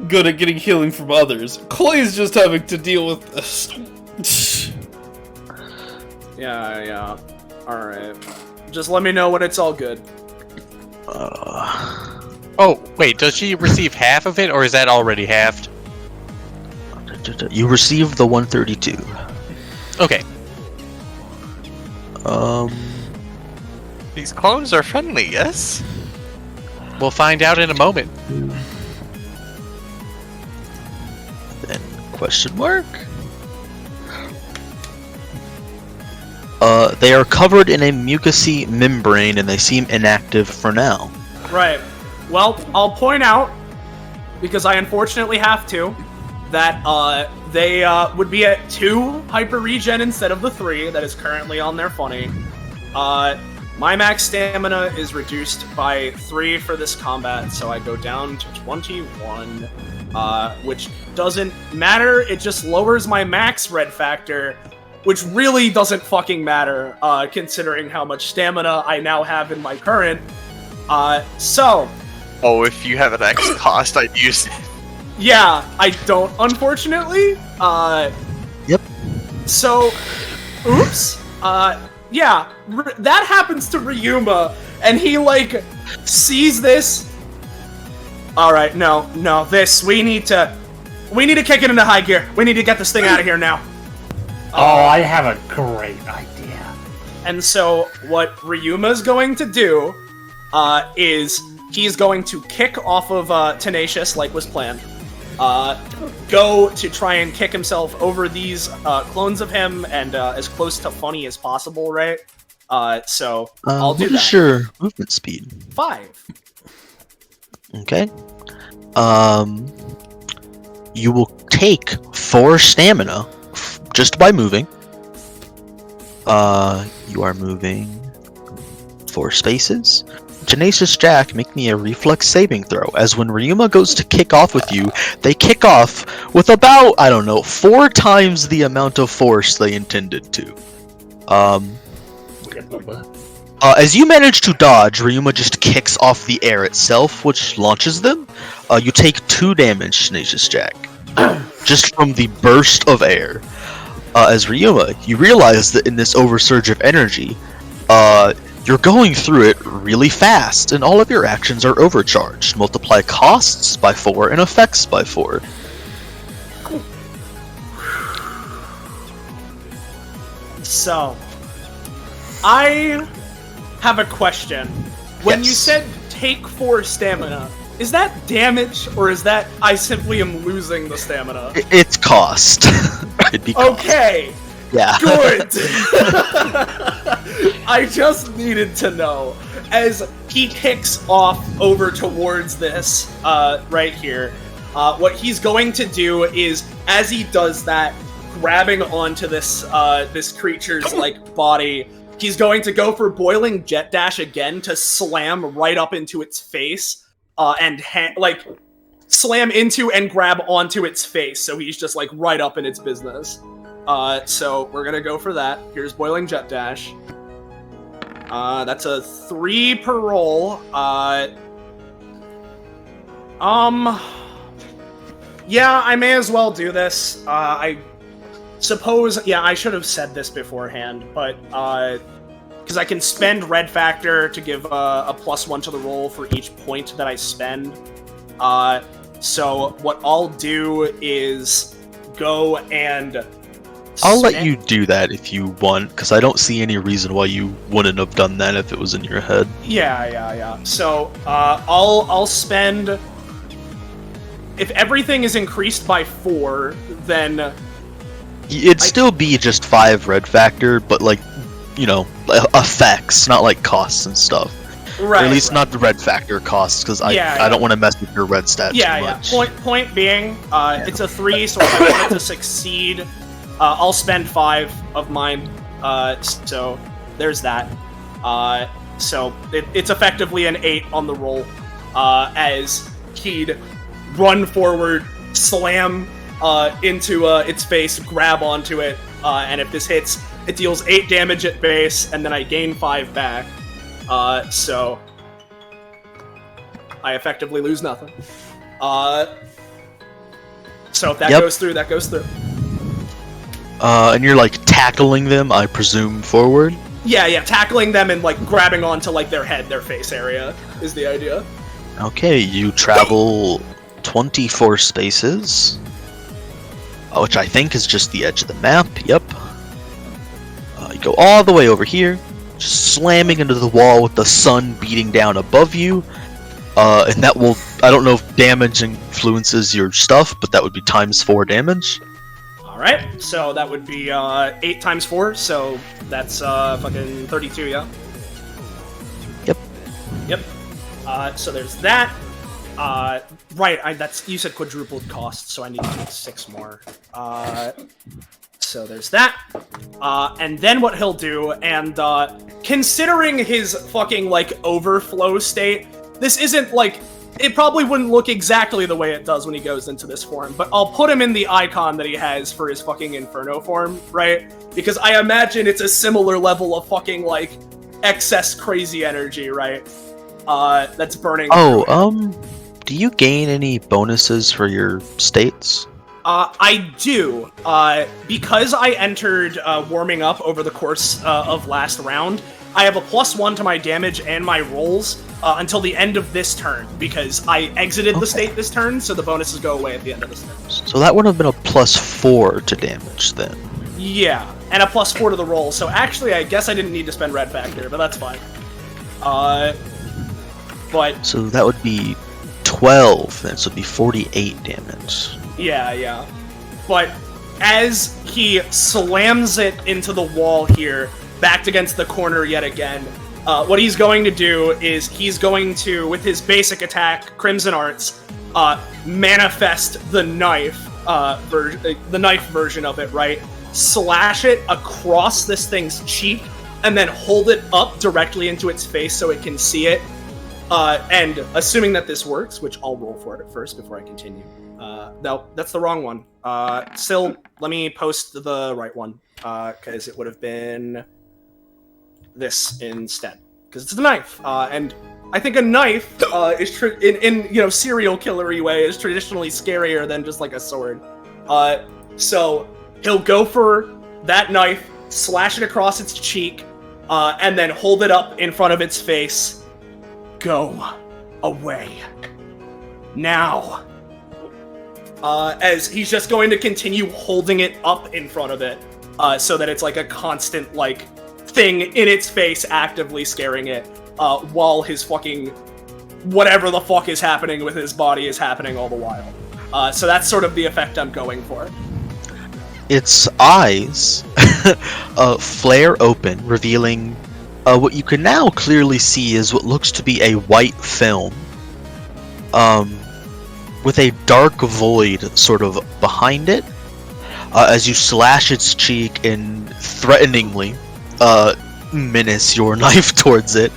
good at getting healing from others. Clay's just having to deal with this. Yeah. Alright. Just let me know when it's all good. Oh, wait, does she receive half of it, or is that already halved? You received the 132. Okay. These clones are friendly, yes? We'll find out in a moment. Then question mark. They are covered in a mucousy membrane and they seem inactive for now. Right. Well, I'll point out, because I unfortunately have to, that they would be at 2 hyper regen instead of the 3 that is currently on their funny. My max stamina is reduced by 3 for this combat, so I go down to 21, which doesn't matter. It just lowers my max red factor, which really doesn't fucking matter, considering how much stamina I now have in my current. So... Oh, if you have an X cost, I'd use it. Yeah, I don't, unfortunately. Yep. So, oops. Yeah, that happens to Ryuma, and he, like, sees this. Alright, no, we need to kick it into high gear. We need to get this thing out of here now. I have a great idea. And so, what Ryuma's going to do, is he's going to kick off of, Tenacious, like was planned. Go to try and kick himself over these clones of him and as close to funny as possible, right? So I'll do what that. is your movement speed? 5. Okay. You will take 4 stamina just by moving. You are moving 4 spaces. Tenacious Jack, make me a reflex saving throw, as when Ryuma goes to kick off with you, they kick off with about, 4 times the amount of force they intended to. As you manage to dodge, Ryuma just kicks off the air itself, which launches them. You take 2 damage, Tenacious Jack, just from the burst of air. As Ryuma, you realize that in this oversurge of energy, you're going through it really fast, and all of your actions are overcharged. Multiply costs by 4 and effects by 4. So, I have a question. When you Yes. said take 4 stamina, is that damage, or is that I simply am losing the stamina? It's cost. It'd be cost. Okay! Yeah. Good! I just needed to know. As he kicks off over towards this, right here, what he's going to do is, as he does that, grabbing onto this, this creature's, like, body, he's going to go for Boiling Jet Dash again to slam right up into its face, and, slam into and grab onto its face, so he's just, like, right up in its business. So we're gonna go for that. Here's Boiling Jet Dash. That's a 3 per roll. Yeah, I may as well do this. I suppose, yeah, I should have said this beforehand, but, because I can spend Red Factor to give a +1 to the roll for each point that I spend. So what I'll do is go and... I'll let you do that if you want, because I don't see any reason why you wouldn't have done that if it was in your head. Yeah. So, I'll spend... If everything is increased by 4, then... It'd still be just 5 red factor, but effects, not like costs and stuff. Right. Or at least not the red factor costs, because I don't want to mess with your red stats too much. Point being, it's a 3, so if I want it to succeed... I'll spend 5 of mine, so there's that. So it's effectively an 8 on the roll, as he'd run forward, slam into its face, grab onto it, and if this hits, it deals 8 damage at base, and then I gain 5 back. So I effectively lose nothing. So if that goes through, that goes through. And you're tackling them, I presume, forward? Yeah, tackling them and grabbing onto their head, their face area is the idea. Okay, you travel 24 spaces, which I think is just the edge of the map, yep. go all the way over here, just slamming into the wall with the sun beating down above you. And that will, I don't know if damage influences your stuff, but that would be times 4 damage. Alright, so that would be 8 times 4, so that's fucking 32, yeah? Yep. So there's that. Right, that's, you said quadrupled cost, so I need to take 6 more. So there's that. And then what he'll do, and considering his fucking, like, overflow state, this isn't, like, it probably wouldn't look exactly the way it does when he goes into this form, but I'll put him in the icon that he has for his fucking Inferno form, right? Because I imagine it's a similar level of fucking, like, excess crazy energy, right? That's burning. Oh, do you gain any bonuses for your states? I do. Because I entered warming up over the course of last round, I have a +1 to my damage and my rolls until the end of this turn, because I exited the state this turn, so the bonuses go away at the end of this turn. So that would have been a +4 to damage then. Yeah, and a +4 to the roll, so actually I guess I didn't need to spend red factor, but that's fine. But... So that would be 12, then, so it'd be 48 damage. Yeah. But as he slams it into the wall here, backed against the corner yet again, what he's going to do is he's going to, with his basic attack, Crimson Arts, manifest the knife, the knife version of it, right? Slash it across this thing's cheek, and then hold it up directly into its face so it can see it. And assuming that this works, which I'll roll for it at first before I continue. No, that's the wrong one. Still, let me post the right one, because it would have been this instead, because it's a knife. And I think a knife is in serial killery way is traditionally scarier than just like a sword. So he'll go for that knife, slash it across its cheek, and then hold it up in front of its face. Go away now. As he's just going to continue holding it up in front of it, so that it's like a constant, like, thing in its face actively scaring it, while his fucking whatever the fuck is happening with his body is happening all the while. So that's sort of the effect I'm going for. Its eyes flare open, revealing what you can now clearly see is what looks to be a white film, with a dark void sort of behind it. As you slash its cheek and threateningly menace your knife towards it,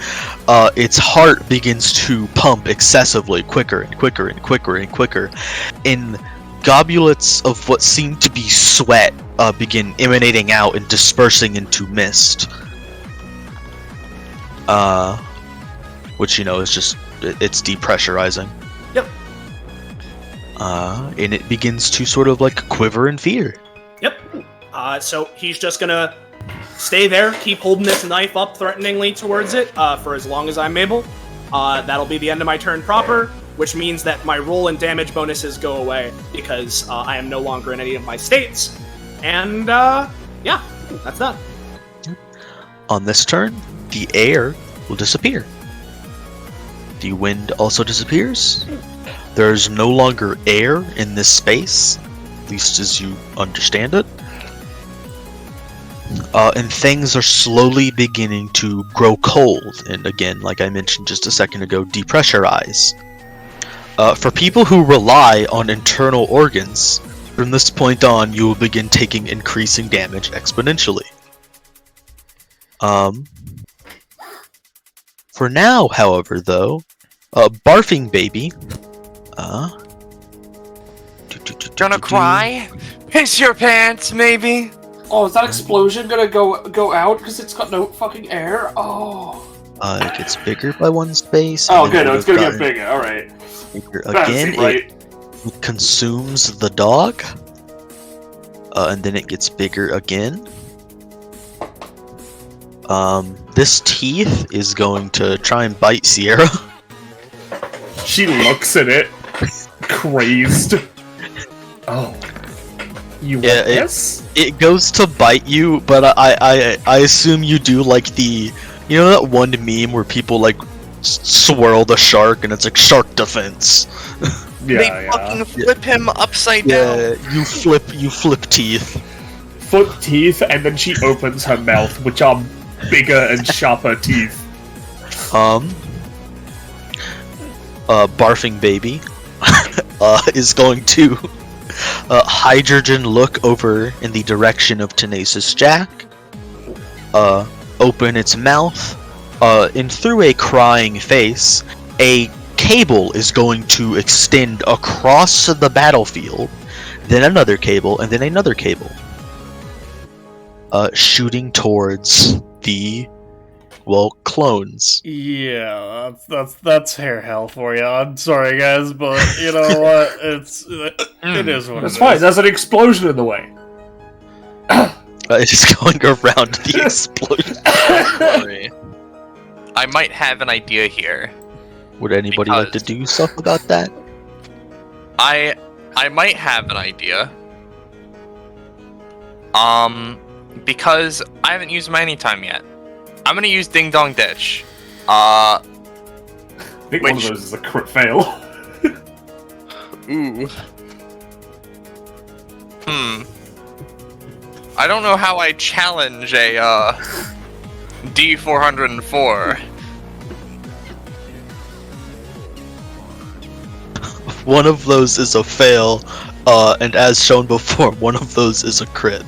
its heart begins to pump excessively, quicker and quicker and quicker and quicker, and gobulets of what seem to be sweat begin emanating out and dispersing into mist. Which, is just, it's depressurizing. Yep. And it begins to sort of like quiver in fear. Yep. So he's just gonna stay there, keep holding this knife up threateningly towards it, for as long as I'm able. That'll be the end of my turn proper, which means that my roll and damage bonuses go away, because I am no longer in any of my states. And, yeah, that's that. On this turn, the air will disappear. The wind also disappears. There's no longer air in this space, at least as you understand it. And things are slowly beginning to grow cold, and again, like I mentioned just a second ago, depressurize. For people who rely on internal organs, from this point on, you will begin taking increasing damage exponentially. For now, however, though, Barfing Baby, Gonna cry? Piss your pants, maybe? Oh, is that explosion gonna go out because it's got no fucking air? Oh. It gets bigger by 1 space. Oh, good. It's gonna get bigger. All right. Bigger again. Right. It consumes the dog, and then it gets bigger again. This teeth is going to try and bite Sierra. She looks at it, crazed. Oh. You want this? It goes to bite you, but I assume you do like the, you know that one meme where people like swirl the shark and it's like shark defense. They fucking flip him upside down. Yeah, you flip teeth. Flip teeth, and then she opens her mouth, which are bigger and sharper teeth. Barfing baby is going to hydrogen look over in the direction of Tenacious Jack, open its mouth, and through a crying face, a cable is going to extend across the battlefield, then another cable, and then another cable, shooting towards the, well, clones. Yeah, that's hair hell for you. I'm sorry, guys, but you know what? It is what That's it fine, is. there's an explosion in the way. It's going around the explosion. Sorry. I might have an idea here. Would anybody like to do stuff about that? I might have an idea. Because I haven't used my anytime yet. I'm gonna use Ding Dong Ditch. I think one of those is a crit fail. Ooh. I don't know how I challenge a D404. One of those is a fail, and as shown before, one of those is a crit.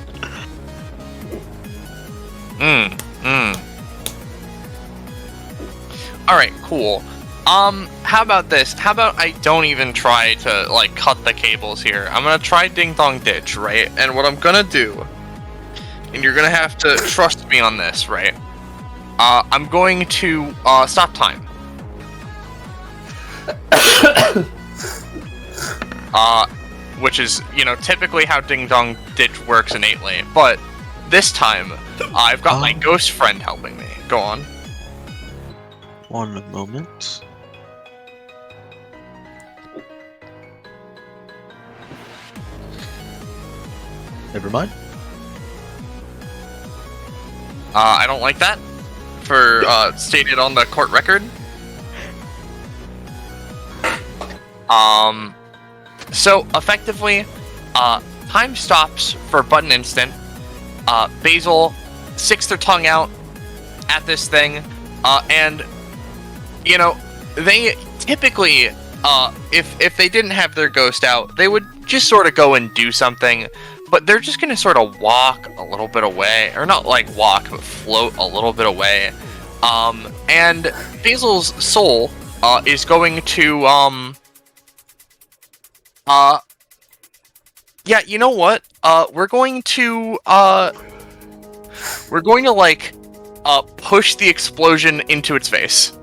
Alright, cool. How about this? How about I don't even try to, like, cut the cables here? I'm gonna try Ding Dong Ditch, right? And what I'm gonna do, and you're gonna have to trust me on this, right? I'm going to, stop time. Which is, you know, typically how Ding Dong Ditch works innately. But this time, I've got my ghost friend helping me. Go on. One moment. Never mind. I don't like that. For, stated on the court record. So, effectively, time stops for but an instant. Basil sticks their tongue out at this thing, and, you know, they typically, if they didn't have their ghost out, they would just sort of go and do something, but they're just gonna sort of walk a little bit away, or not like walk, but float a little bit away, and Basil's soul, is going to, yeah, you know what? We're going to, like, push the explosion into its face.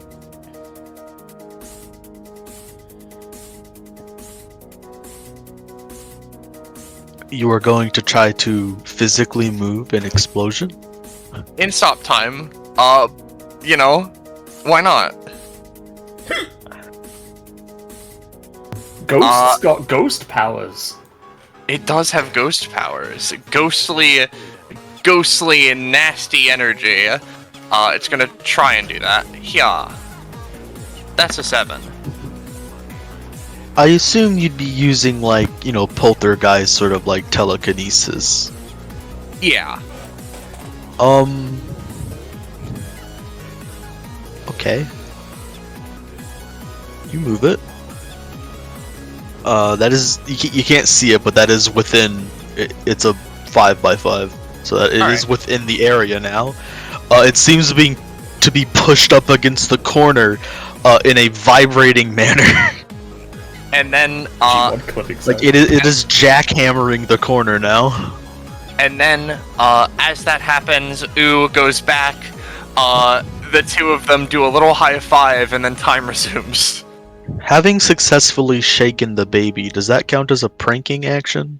You are going to try to physically move an explosion? In stop time, you know, why not? Ghost's got ghost powers. It does have ghost powers. Ghostly and nasty energy. It's gonna try and do that. Yeah. That's a 7. I assume you'd be using, like, you know, poltergeist sort of like telekinesis. Yeah. Okay. You move it. That is, you can't see it, but that is within, it's a 5x5, so that it is within the area now. It seems to be pushed up against the corner, in a vibrating manner. And then, like it is jackhammering the corner now. And then, as that happens, Ooh goes back, the two of them do a little high five, and then time resumes. Having successfully shaken the baby, does that count as a pranking action?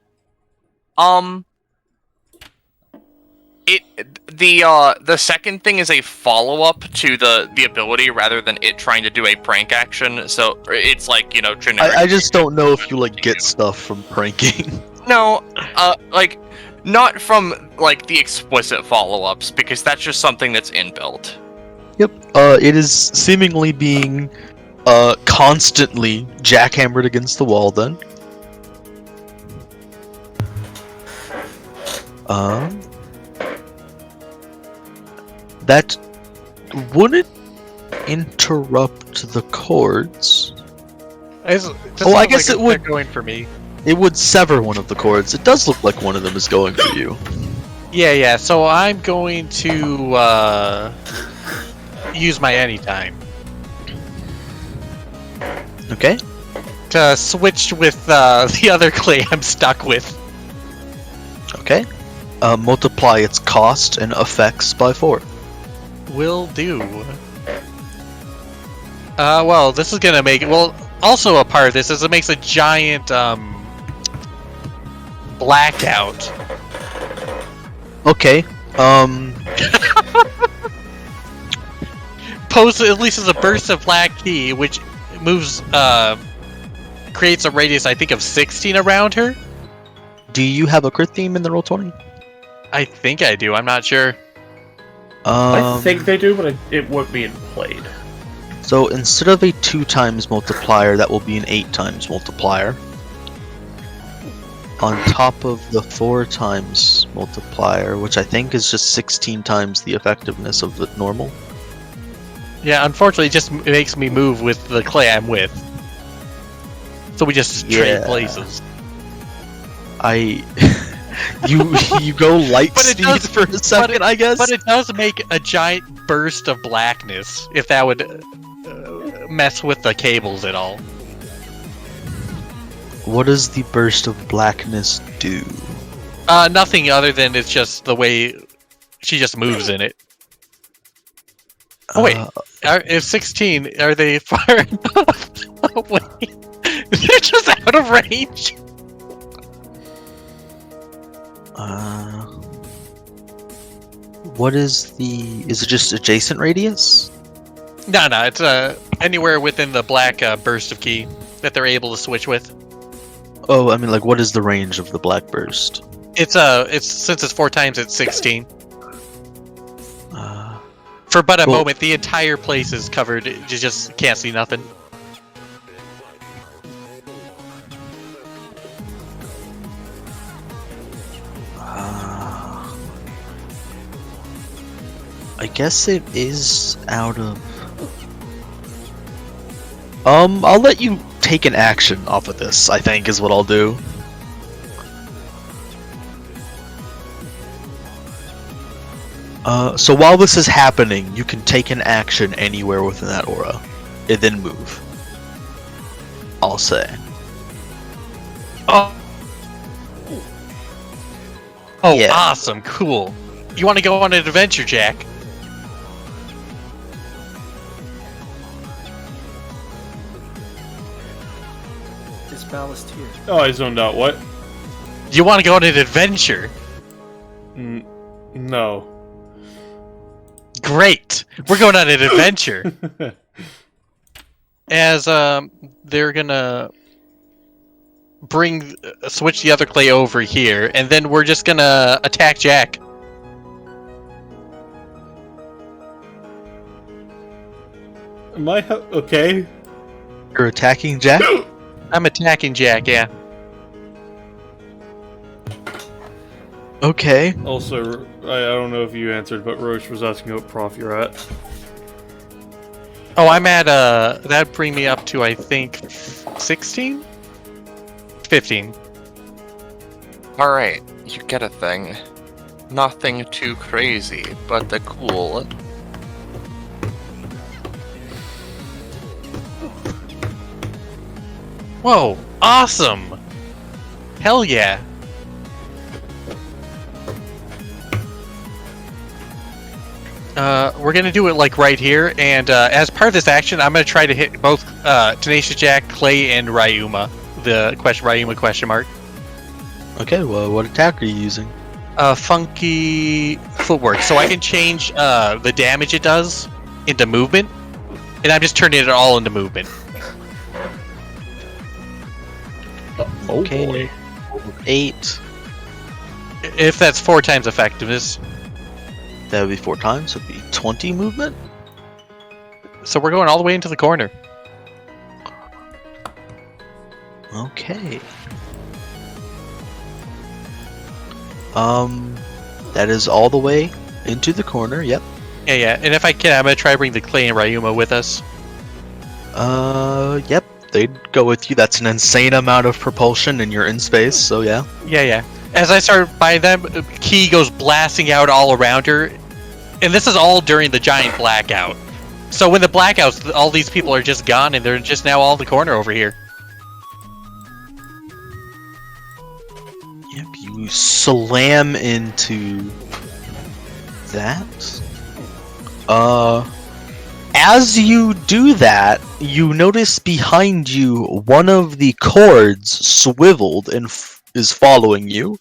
The second thing is a follow-up to the ability rather than it trying to do a prank action, so it's like, you know, generic. I just don't know if you, like, get stuff from pranking. No, like, Not from, like, the explicit follow-ups, because that's just something that's inbuilt. Yep. It is seemingly being constantly jackhammered against the wall then. That wouldn't interrupt the cords. I guess it would. Going for me. It would sever one of the cords. It does look like one of them is going for you. Yeah. So I'm going to use my anytime. Okay. To switch with the other clay I'm stuck with. Okay. Multiply its cost and effects by 4. Will do. Well, this is gonna make it. Well, also a part of this is it makes a giant blackout. Okay. Pose at least as a burst of black key, which moves, creates a radius, I think, of 16 around her. Do you have a crit theme in the Roll20? I think I do. I'm not sure. I think they do, but it weren't being played. So instead of a 2 times multiplier, that will be an 8 times multiplier. On top of the 4 times multiplier, which I think is just 16 times the effectiveness of the normal. Yeah, unfortunately, it just makes me move with the clay I'm with. So we just trade places. You go light speed for a second, I guess. But it does make a giant burst of blackness, if that would mess with the cables at all. What does the burst of blackness do? Nothing other than it's just the way she just moves in it. Oh wait, if 16, are they far enough away? They're just out of range. What is the... Is it just adjacent radius? No, it's anywhere within the black burst of key that they're able to switch with. Oh, I mean, like, what is the range of the black burst? It's since it's 4 times, it's 16. For but a moment, the entire place is covered. You just can't see nothing. I guess it is out of... I'll let you take an action off of this, I think, is what I'll do. So while this is happening, you can take an action anywhere within that aura, and then move. I'll say. Oh, Yeah. Awesome, cool. You want to go on an adventure, Jack? Is ballast here? Oh, I zoned out. What? You want to go on an adventure? No. Great! We're going on an adventure! As, they're gonna switch the other clay over here, and then we're just gonna attack Jack. Am I okay? You're attacking Jack? I'm attacking Jack, yeah. Okay. Also, I don't know if you answered, but Roche was asking what prof you're at. Oh, I'm at, that'd bring me up to, I think, 16? 15. Alright, you get a thing. Nothing too crazy, but the cool. Whoa, awesome! Hell yeah! We're gonna do it like right here, and as part of this action, I'm gonna try to hit both Tenacious Jack, Clay, and Ryuma. The Ryuma question mark. Okay, well, what attack are you using? Funky footwork, so I can change the damage it does into movement, and I'm just turning it all into movement. Oh Okay. boy. 8. If that's 4 times effectiveness. That would be 4 times. Would be 20 movement. So we're going all the way into the corner. Okay. That is all the way into the corner. Yep. Yeah. And if I can, I'm gonna try to bring the Clay and Ryuma with us. Yep. They'd go with you. That's an insane amount of propulsion, and you're in space. So yeah. Yeah. As I start by them, Ki goes blasting out all around her, and this is all during the giant blackout. So when the blackouts, all these people are just gone, and they're just now all in the corner over here. Yep. You slam into that. As you do that, you notice behind you one of the cords swiveled and is following you.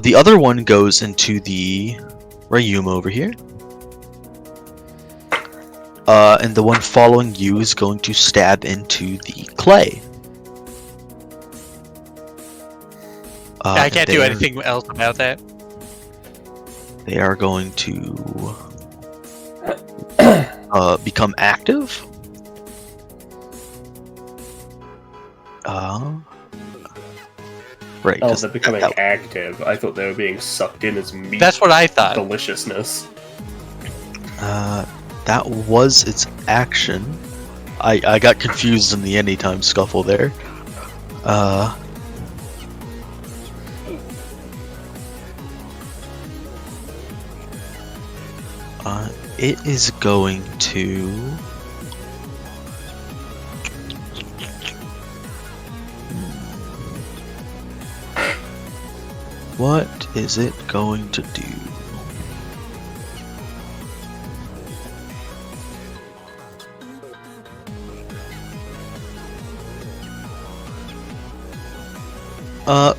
The other one goes into the Ryuma over here. And the one following you is going to stab into the clay. I can't do anything else about that. They are going to become active. Right. Oh, they're becoming active. I thought they were being sucked in as meat. That's what I thought. Deliciousness. That was its action. I got confused in the anytime scuffle there. It is going to... What is it going to do?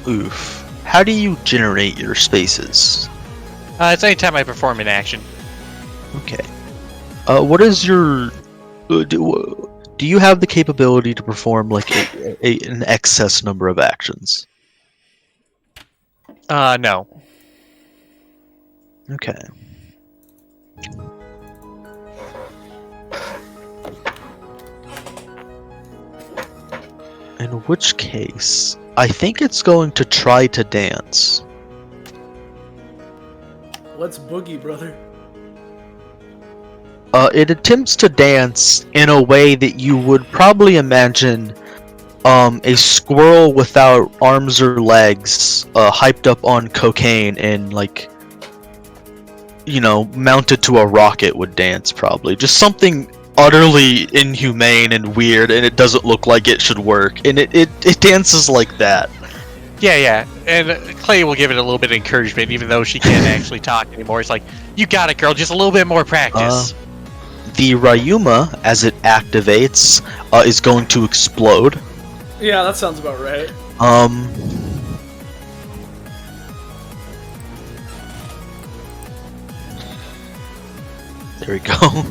Oof. How do you generate your spaces? It's anytime I perform an action. Okay. What is your... do you have the capability to perform, like, an excess number of actions? No. Okay. In which case, I think it's going to try to dance. Let's boogie, brother. It attempts to dance in a way that you would probably imagine a squirrel without arms or legs, hyped up on cocaine and, like, you know, mounted to a rocket would dance, probably. Just something utterly inhumane and weird, and it doesn't look like it should work. And it dances like that. Yeah. And Clay will give it a little bit of encouragement, even though she can't actually talk anymore. It's like, you got it, girl, just a little bit more practice. The Ryuma, as it activates, is going to explode. Yeah, that sounds about right. There we go.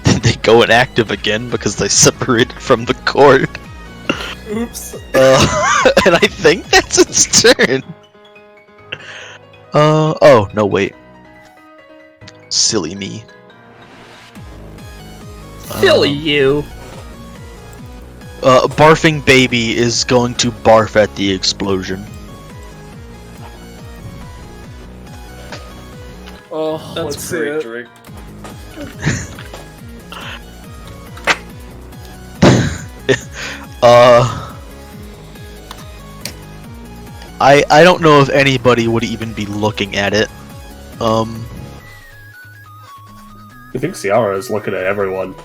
Did they go inactive again because they separated from the cord? Oops. And I think that's its turn. Oh, no, wait. Silly me. Silly you. Barfing Baby is going to barf at the explosion. Oh, let's see it. Drake. I don't know if anybody would even be looking at it. I think Ciara is looking at everyone.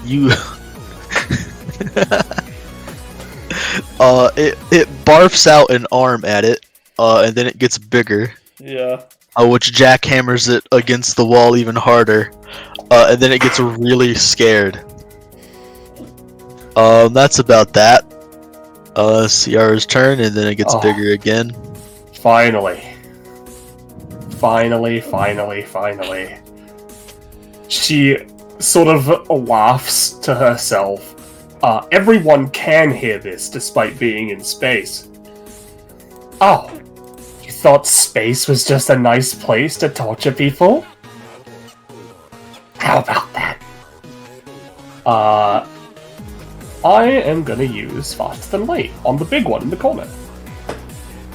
You... it barfs out an arm at it, and then it gets bigger. Yeah. Which jackhammers it against the wall even harder. And then it gets really scared. That's about that. Ciara's turn, and then it gets bigger again. Finally. Finally. She sort of laughs to herself. Everyone can hear this despite being in space. Oh, you thought space was just a nice place to torture people? How about that? I am gonna use Faster Than Light on the big one in the corner.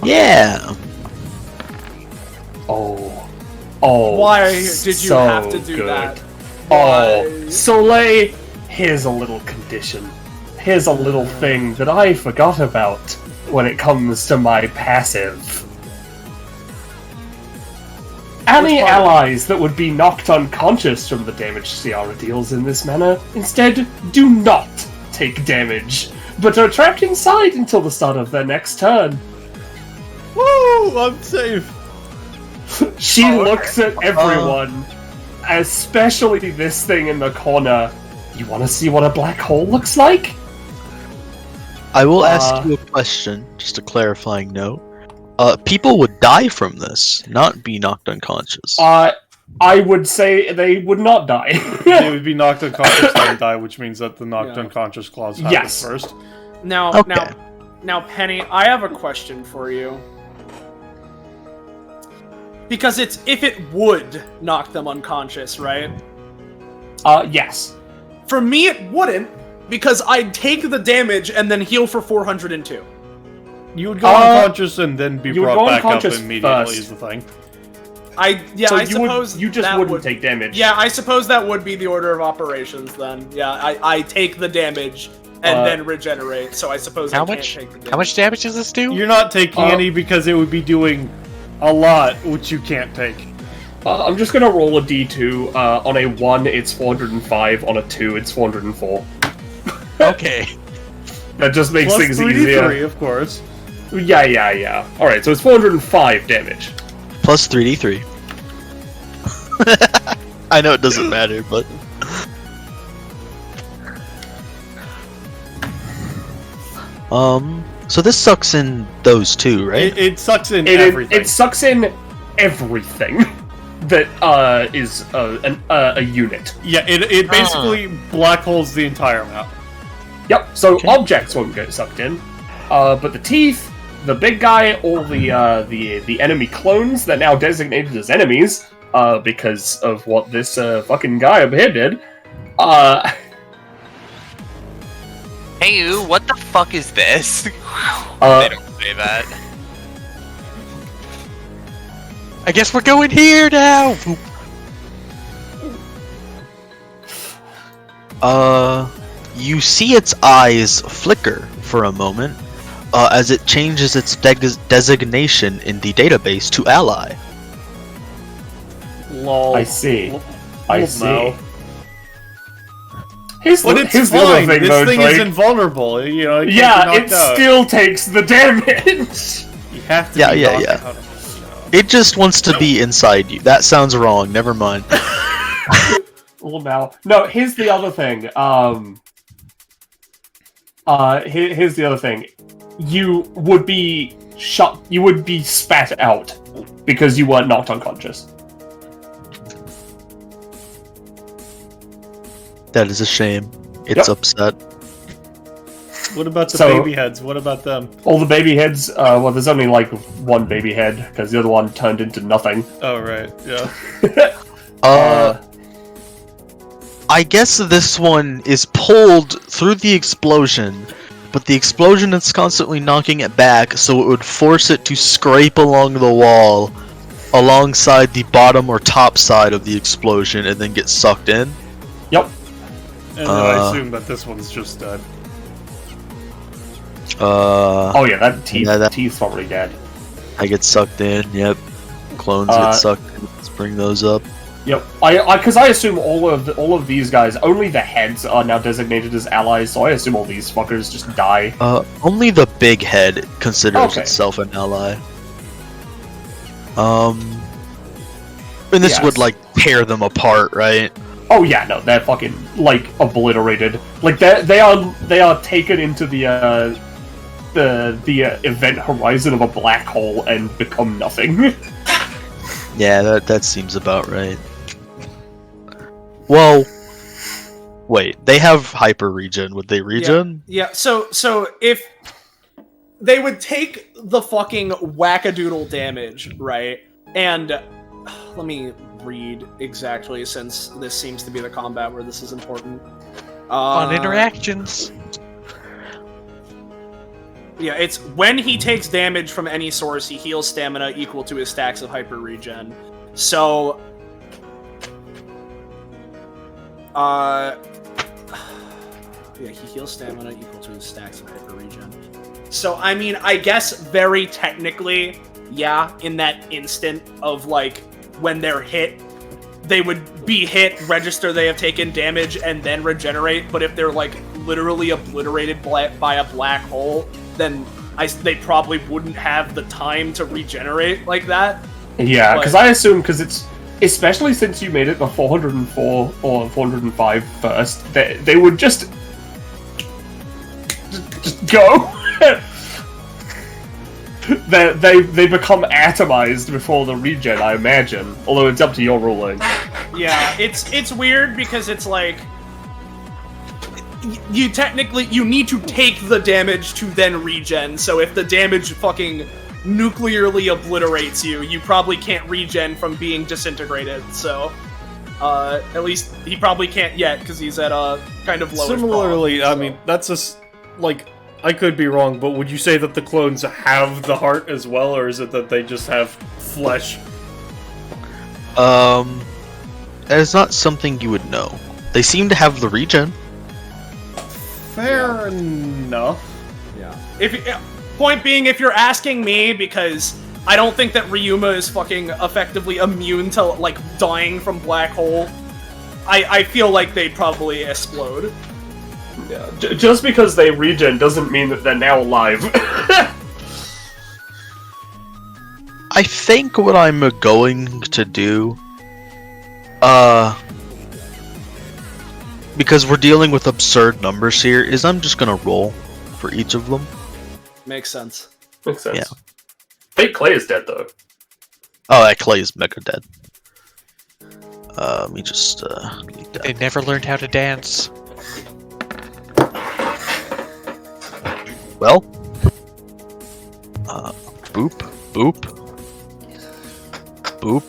Yeah. Oh. Why did you have to do that? Why? Soleil, here's a little condition. Here's a little thing that I forgot about when it comes to my passive. Any allies that would be knocked unconscious from the damage Ciara deals in this manner instead do not take damage, but are trapped inside until the start of their next turn. Woo! I'm safe. She looks at everyone, especially this thing in the corner. You want to see what a black hole looks like? I will ask you a question, just a clarifying note. People would die from this, not be knocked unconscious. I would say they would not die. They would be knocked unconscious and die, which means that the knocked unconscious clause happens first. Now, Okay. now, Penny, I have a question for you. Because it's if it would knock them unconscious, right? Yes. For me, it wouldn't, because I'd take the damage and then heal for 402. You would go unconscious and then be you would brought go back up unconscious immediately first. is the thing. I suppose you just that wouldn't would take damage. Yeah, I suppose that would be the order of operations then. Yeah, I take the damage and then regenerate, so I suppose I can't take the damage. How much damage does this do? You're not taking any because it would be doing a lot, which you can't take. I'm just gonna roll a d2. On a 1, it's 405. On a 2, it's 404. Okay. That just makes Plus things 3d3, easier. of course. Yeah. Alright, so it's 405 damage. Plus 3d3. I know it doesn't matter, but... So this sucks in those two, right? It sucks in everything. It sucks in everything that is a unit. Yeah, it basically black holes the entire map. Yep, so objects won't get sucked in. But the teeth, the big guy, all the enemy clones that are now designated as enemies, because of what this fucking guy over here did, Hey, you, what the fuck is this? They don't say that. I guess we're going here now! You see its eyes flicker for a moment, as it changes its designation in the database to ally. Lol. I see. I see. No. Here's But the, it's here's the fine. other thing, This though, thing Drake. is invulnerable. You know, it Yeah, can't be it knocked out. still takes the damage. You have to. Yeah, be yeah, knocked yeah. out. It just wants to be inside you. That sounds wrong. Never mind. Well, now, no. Here's the other thing. Here's the other thing. You would be shot. You would be spat out because you weren't knocked unconscious. That is a shame. It's upset. What about the So- baby heads? What about them? All the baby heads. Well, there's only like one baby head because the other one turned into nothing. Oh right, yeah. I guess this one is pulled through the explosion, but the explosion is constantly knocking it back, so it would force it to scrape along the wall alongside the bottom or top side of the explosion and then get sucked in. Yep. And then I assume that this one's just dead. Oh yeah, that teeth. Yeah, that- Teeth's probably dead. I get sucked in, yep. Clones get sucked in. Let's bring those up. Yep. Because I assume all of these guys, only the heads are now designated as allies, so I assume all these fuckers just die. Only the big head considers Okay. itself an ally. And this Yes. would, like, tear them apart, right? Oh yeah, no, they're fucking like obliterated. Like they are taken into the the event horizon of a black hole and become nothing. Yeah, that seems about right. Well, wait, they have hyper regen. Would they regen? Yeah. So if they would take the fucking wackadoodle damage, right? And let me read exactly, since this seems to be the combat where this is important. Fun interactions. Yeah, it's when he takes damage from any source, he heals stamina equal to his stacks of hyper regen. So, yeah, he heals stamina equal to his stacks of hyper regen. So, I mean, I guess very technically, yeah, in that instant of, like, when they're hit, they would be hit, register they have taken damage, and then regenerate. But if they're, like, literally obliterated by a black hole, then they probably wouldn't have the time to regenerate like that. Yeah, because I assume, because it's, especially since you made it the 404 or 405 first, they would just go. They become atomized before the regen, I imagine. Although it's up to your ruling. Yeah, it's weird because it's like you need to take the damage to then regen. So if the damage fucking nuclearly obliterates you, you probably can't regen from being disintegrated. So at least he probably can't yet because he's at a kind of low. Similarly, I mean, that's just like, I could be wrong, but would you say that the clones have the heart as well, or is it that they just have flesh? It's not something you would know. They seem to have the regen. Fair enough. Yeah. Point being, if you're asking me, because I don't think that Ryuma is fucking effectively immune to, like, dying from black hole, I feel like they'd probably explode. Yeah, just because they regen doesn't mean that they're now alive. I think what I'm going to do, because we're dealing with absurd numbers here, is I'm just gonna roll for each of them. Makes sense. Makes sense. Yeah. Hey, Clay is dead, though. Oh, that Clay is mega dead. Let me just, delete that. They never learned how to dance. Well, boop, boop, boop,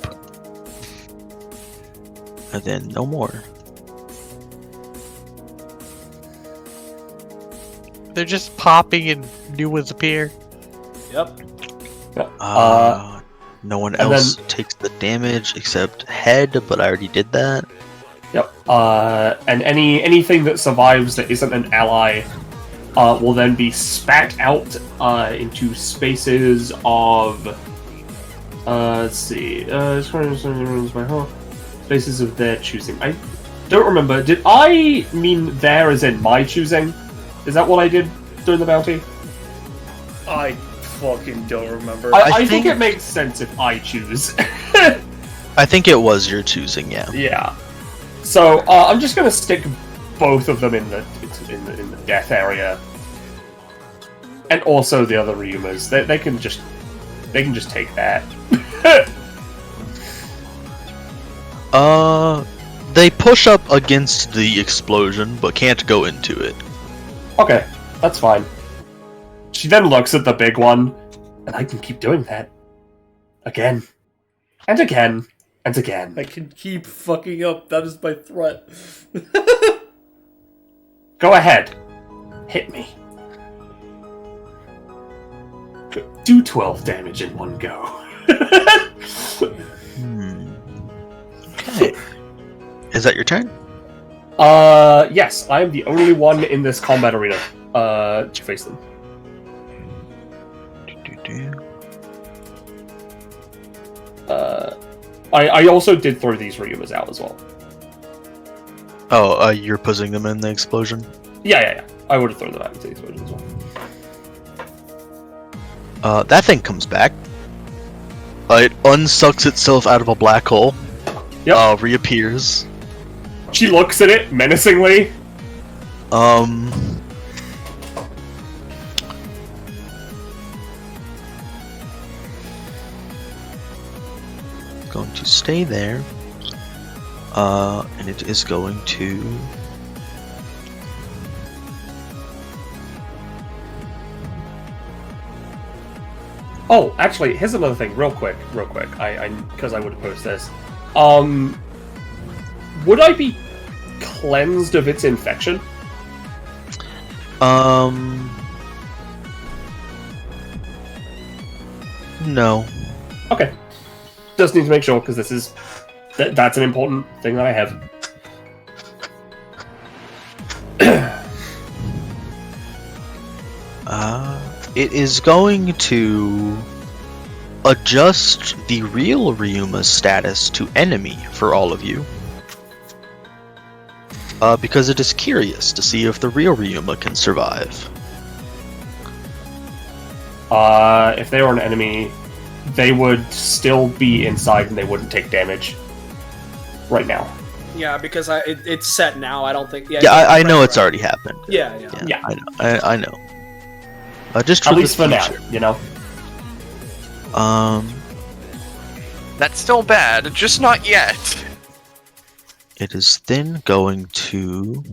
and then no more. They're just popping and new ones appear. Yep. No one and else then- takes the damage except head, but I already did that. Yep. And anything that survives that isn't an ally will then be spat out into spaces of. Let's see. Spaces of their choosing. I don't remember. Did I mean there as in my choosing? Is that what I did during the bounty? I fucking don't remember. I think it makes sense if I choose. I think it was your choosing, yeah. Yeah. So I'm just gonna stick both of them in the death area, and also the other Ryumas. They can just take that. They push up against the explosion, but can't go into it. Okay, that's fine. She then looks at the big one, and I can keep doing that again and again and again. I can keep fucking up. That is my threat. Go ahead, hit me. Do 12 damage in one go. Okay. Is that your turn? Yes, I am the only one in this combat arena to face them. I also did throw these Ryumas out as well. Oh, you're pushing them in the explosion? Yeah. I would have thrown them out into the explosion as well. That thing comes back. It unsucks itself out of a black hole. Yep. Reappears. She looks at it menacingly. going to stay there. And it is going to... Oh, actually, here's another thing, real quick. Because I would post this. Would I be cleansed of its infection? No. Okay. Just need to make sure, because this is... that's an important thing that I have. It is going to adjust the real Ryuma's status to enemy for all of you. Because it is curious to see if the real Ryuma can survive. If they were an enemy, they would still be inside and they wouldn't take damage. Right now. Yeah, because it's set now. I don't think. Yeah, I know it's already happened. Yeah. Yeah. I know. Just for at least for future. now, you know. That's still bad, just not yet. It is then going to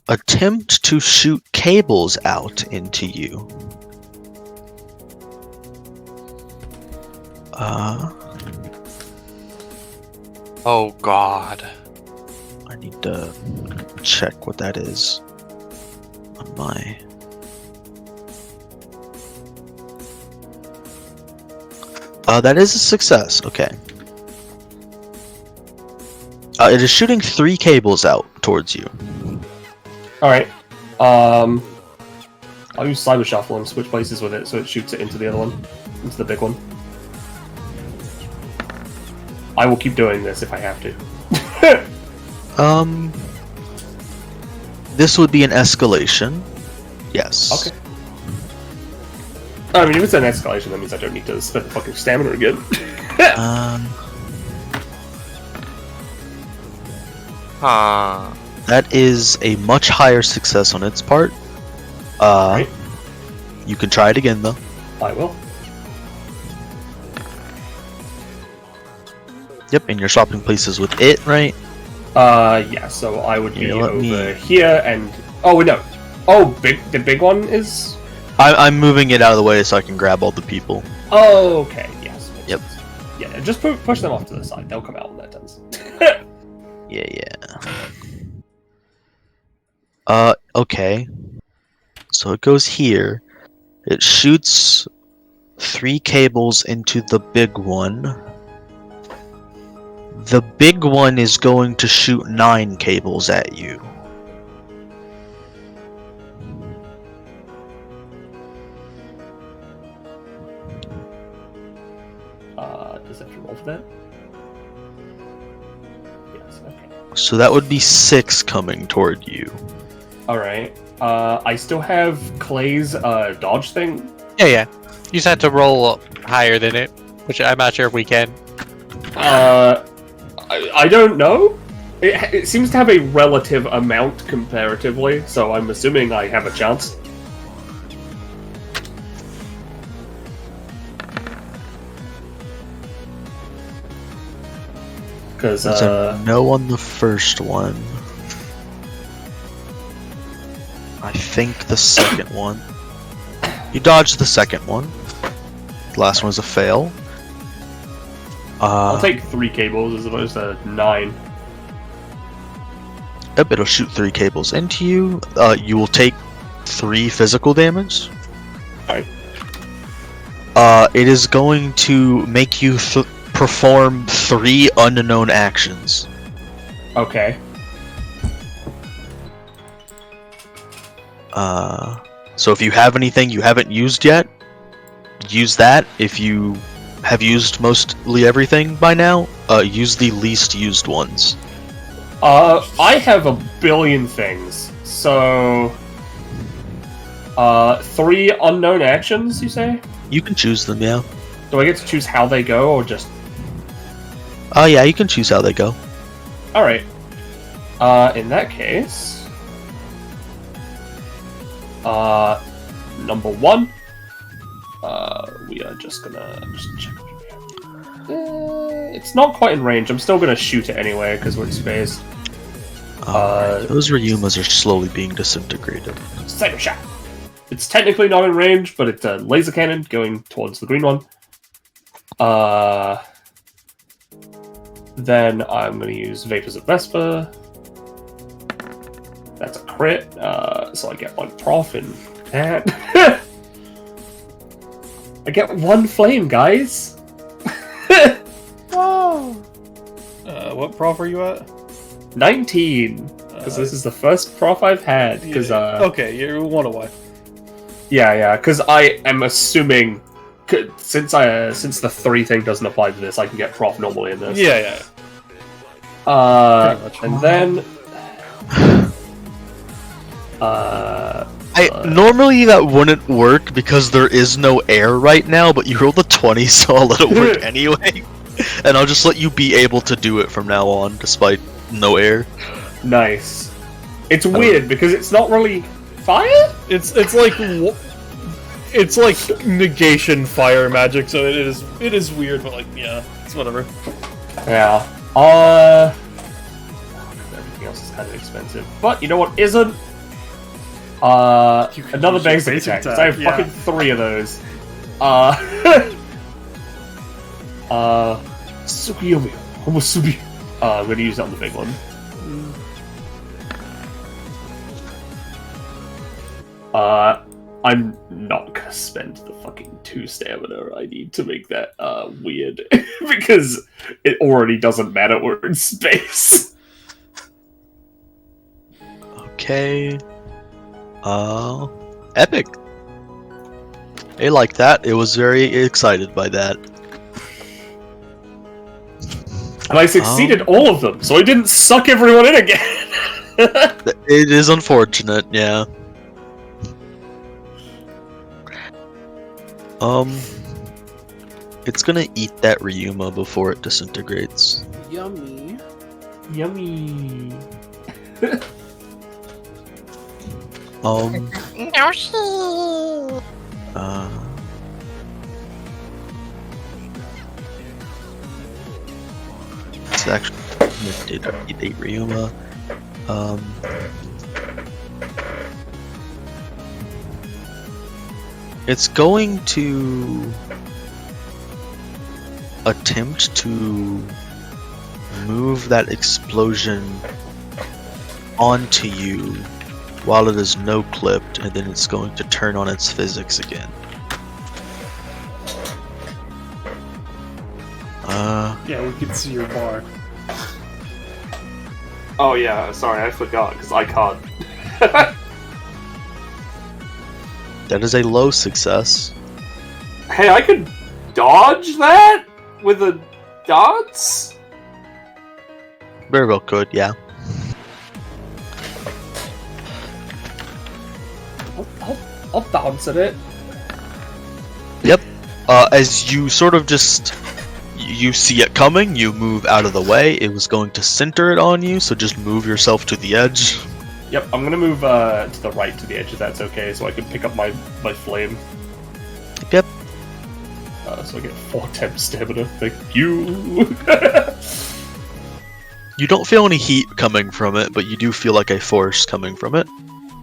attempt to shoot cables out into you. Oh god. I need to check what that is on my... that is a success, okay. It is shooting 3 cables out towards you. Alright. I'll use Cyber Shuffle and switch places with it so it shoots it into the other one. Into the big one. I will keep doing this if I have to. This would be an escalation. Yes. Okay. I mean, if it's an escalation, that means I don't need to spend the fucking stamina again. That is a much higher success on its part. Right. You can try it again, though. I will. Yep, and you're swapping places with it, right? Yeah, so I would be over here and... Oh, no. Oh, the big one is... I'm moving it out of the way so I can grab all the people. Oh, okay, yes. Yep. Yeah, just push them off to the side. They'll come out when that does. Yeah. Okay. So it goes here. It shoots 3 cables into the big one. The big one is going to shoot 9 cables at you. Does that have to roll for that? Yes, okay. So that would be 6 coming toward you. Alright. I still have Clay's dodge thing. Yeah. You just have to roll higher than it, which I'm not sure if we can. I don't know. It seems to have a relative amount comparatively, so I'm assuming I have a chance. Because There's a no on the first one. I think the second one. You dodged the second one. The last one was a fail. I'll take 3 cables as opposed to 9. Yep, it'll shoot 3 cables into you. You will take 3 physical damage. Alright. It is going to make you perform 3 unknown actions. Okay. So if you have anything you haven't used yet, use that. If you have used mostly everything by now, use the least used ones. I have a billion things, so... 3 unknown actions, you say? You can choose them, yeah. Do I get to choose how they go, or just... Oh yeah, you can choose how they go. Alright. In that case... number 1... we are just gonna... just check. It's not quite in range. I'm still gonna shoot it anyway because we're in space. Those Ryumas are slowly being disintegrated. Second shot. It's technically not in range, but it's a laser cannon going towards the green one. Then I'm going to use Vapors of Vesper. That's a crit, so I get 1 prof in that. I get 1 flame, guys! Whoa! What prof are you at? 19! Because this is the first prof I've had. Cause, okay, you're 1 away. Yeah, because I am assuming... Since the 3 thing doesn't apply to this, I can get prof normally in this. Yeah. And then... Normally that wouldn't work because there is no air right now, but you rolled a 20, so I'll let it work anyway. And I'll just let you be able to do it from now on, despite no air. Nice. It's weird because it's not really fire? It's like negation fire magic, so it is weird, but like yeah, it's whatever. Yeah. Everything else is kind of expensive. But you know what isn't? Another basic attack. 'Cause I have fucking 3 of those. Tsukuyomi. Homosubi. I'm gonna use that on the big one. I'm not gonna spend the fucking 2 stamina I need to make that weird because it already doesn't matter. We're in space. Okay. Epic. I like that. It was very excited by that. And I succeeded all of them, so I didn't suck everyone in again. It is unfortunate, yeah. It's gonna eat that Ryuma before it disintegrates. Yummy. Yummy. It's actually did eat Ryuma. It's going to attempt to move that explosion onto you while it is no-clipped, and then it's going to turn on its physics again. Yeah, we can see your bar. Oh yeah, sorry, I forgot, because I can't. That is a low success. Hey, I could dodge that with the dots? Very well could, yeah. I'll bounce at it. Yep. As you sort of just... You see it coming, you move out of the way. It was going to center it on you, so just move yourself to the edge. Yep, I'm gonna move to the right to the edge if that's okay, so I can pick up my flame. Yep. So I get 4 temp stamina. Thank you. You don't feel any heat coming from it, but you do feel like a force coming from it.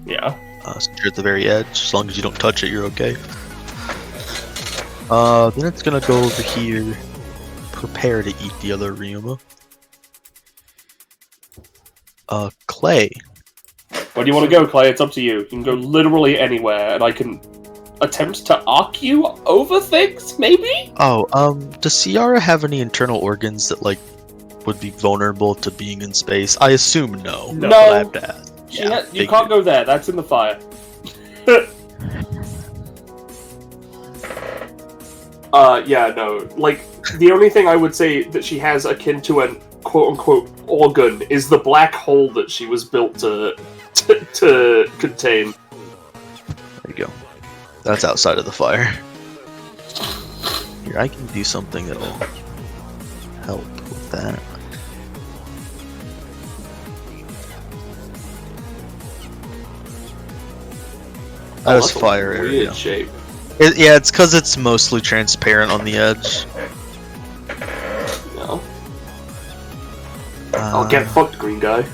Yeah. So you're at the very edge. As long as you don't touch it, you're okay. Then it's gonna go over here. Prepare to eat the other Ryuma. Clay. Where do you want to go, Clay? It's up to you. You can go literally anywhere, and I can attempt to arc you over things, maybe? Oh, does Ciara have any internal organs that, like, would be vulnerable to being in space? I assume no. No. But I have to ask. Yeah, You can't go there. That's in the fire. Yeah, no. Like, the only thing I would say that she has akin to an quote-unquote organ is the black hole that she was built to contain. There you go. That's outside of the fire. Here, I can do something that'll help with that. That is fire weird area. shape. Yeah, it's because it's mostly transparent on the edge. I'll get fucked, green guy.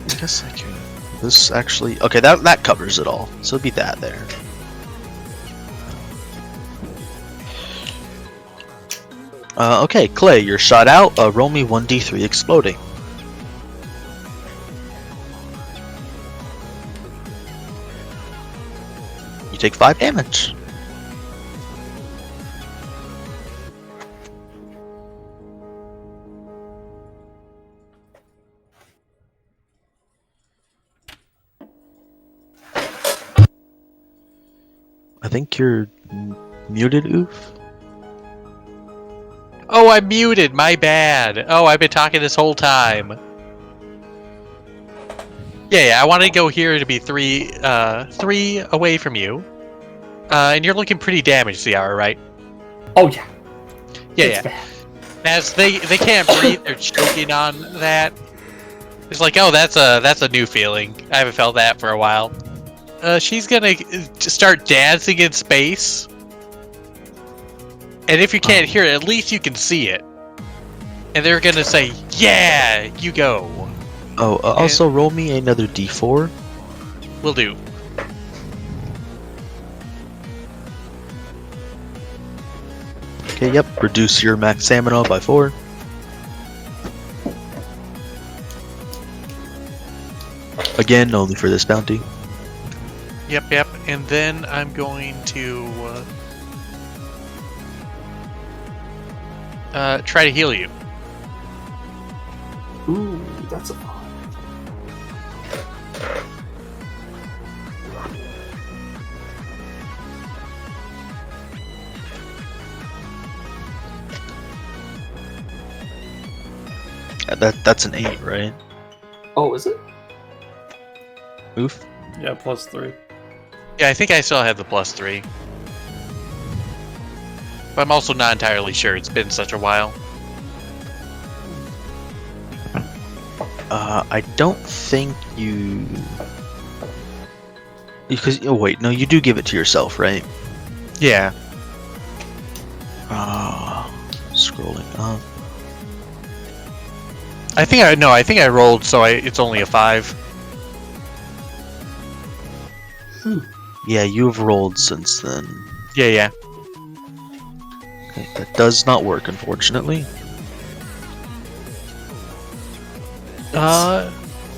I guess I can. This actually. Okay, that covers it all. So it'd be that there. Okay, Clay, you're shot out. Roll me 1d3 exploding. You take 5 damage. I think you're muted, Oof. Oh, I'm muted. My bad. Oh, I've been talking this whole time. Yeah, I want to go here to be three away from you. And you're looking pretty damaged, Ciara, right? Oh yeah. Yeah. Bad. As they can't breathe, they're choking on that. It's like, oh, that's a new feeling. I haven't felt that for a while. She's gonna start dancing in space. And if you can't hear it, at least you can see it. And they're gonna say, yeah, you go. Oh, also roll me another d4. Will do. Okay, yep. Reduce your max stamina by 4. Again, only for this bounty. Yep. And then I'm going to try to heal you. Ooh, that's a fun. That's an 8, right? Oh, is it? Oof. Yeah, +3. Yeah, I think I still have the +3. But I'm also not entirely sure. It's been such a while. I don't think you... Because, oh wait, no, you do give it to yourself, right? Yeah. Scrolling up. I think I rolled, so it's only a 5. Yeah, you've rolled since then. Yeah. Okay, that does not work, unfortunately.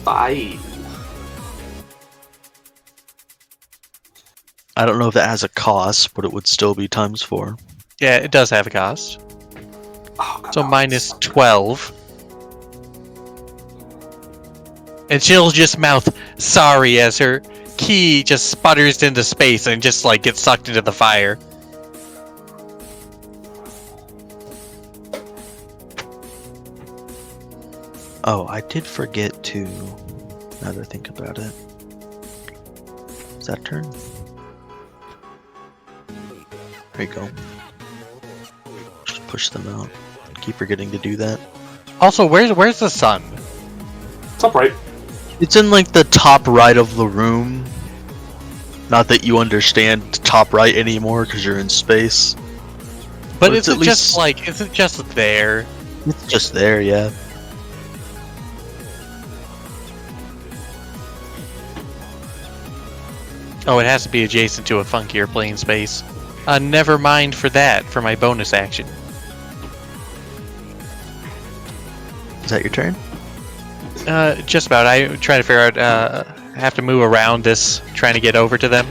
Fine. I don't know if that has a cost, but it would still be ×4. Yeah, it does have a cost. Oh, God, So minus 12. And she'll just mouth sorry as her key just sputters into space and just like gets sucked into the fire. Oh, I did forget to... Now that I think about it. Is that turn? There you go. Just push them out. Keep forgetting to do that. Also, where's the sun? It's up right. It's in like the top right of the room. Not that you understand top right anymore because you're in space. But it's is at it just least- like, is it just there? It's just there, yeah. Oh, it has to be adjacent to a funkier plane space. Never mind for that, for my bonus action. Is that your turn? Just about. I'm trying to figure out, I have to move around this, trying to get over to them.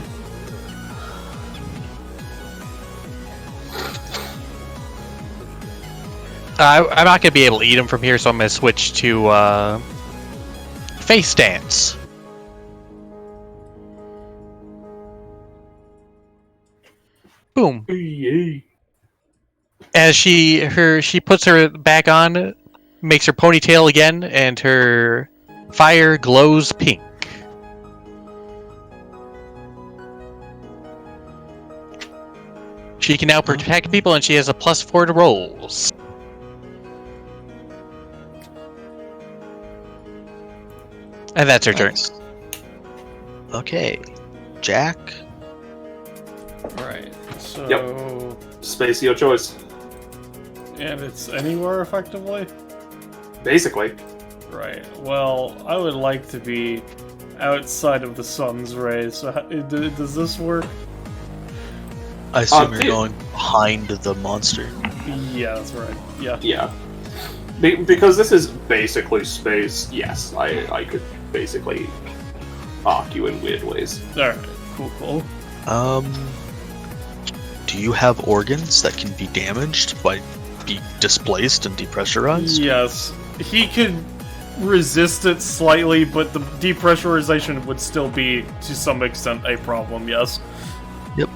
I'm not going to be able to eat them from here, so I'm going to switch to, face dance. Boom. As she puts her back on, makes her ponytail again, and her fire glows pink. She can now protect people, and she has a +4 to rolls. And that's her turn. Nice. Okay. Jack. Right. So... Space, your choice. And it's anywhere, effectively? Basically. Right. Well, I would like to be outside of the sun's rays. So does this work? I assume you're going behind the monster. Yeah, that's right. Yeah. Yeah. Because this is basically space, yes, I could basically arc you in weird ways. Alright, cool. Do you have organs that can be damaged by be displaced and depressurized? Yes. He could resist it slightly, but the depressurization would still be, to some extent, a problem, yes. Yep.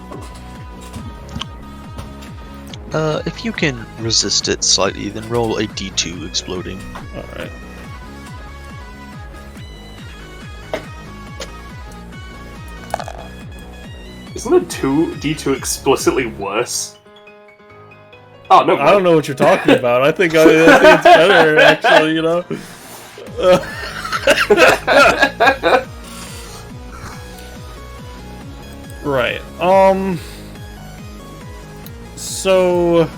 If you can resist it slightly, then roll a d2 exploding. Alright. Isn't a D2 explicitly worse? Oh, no. I don't know what you're talking about. I think it's better, actually, you know? Right. So...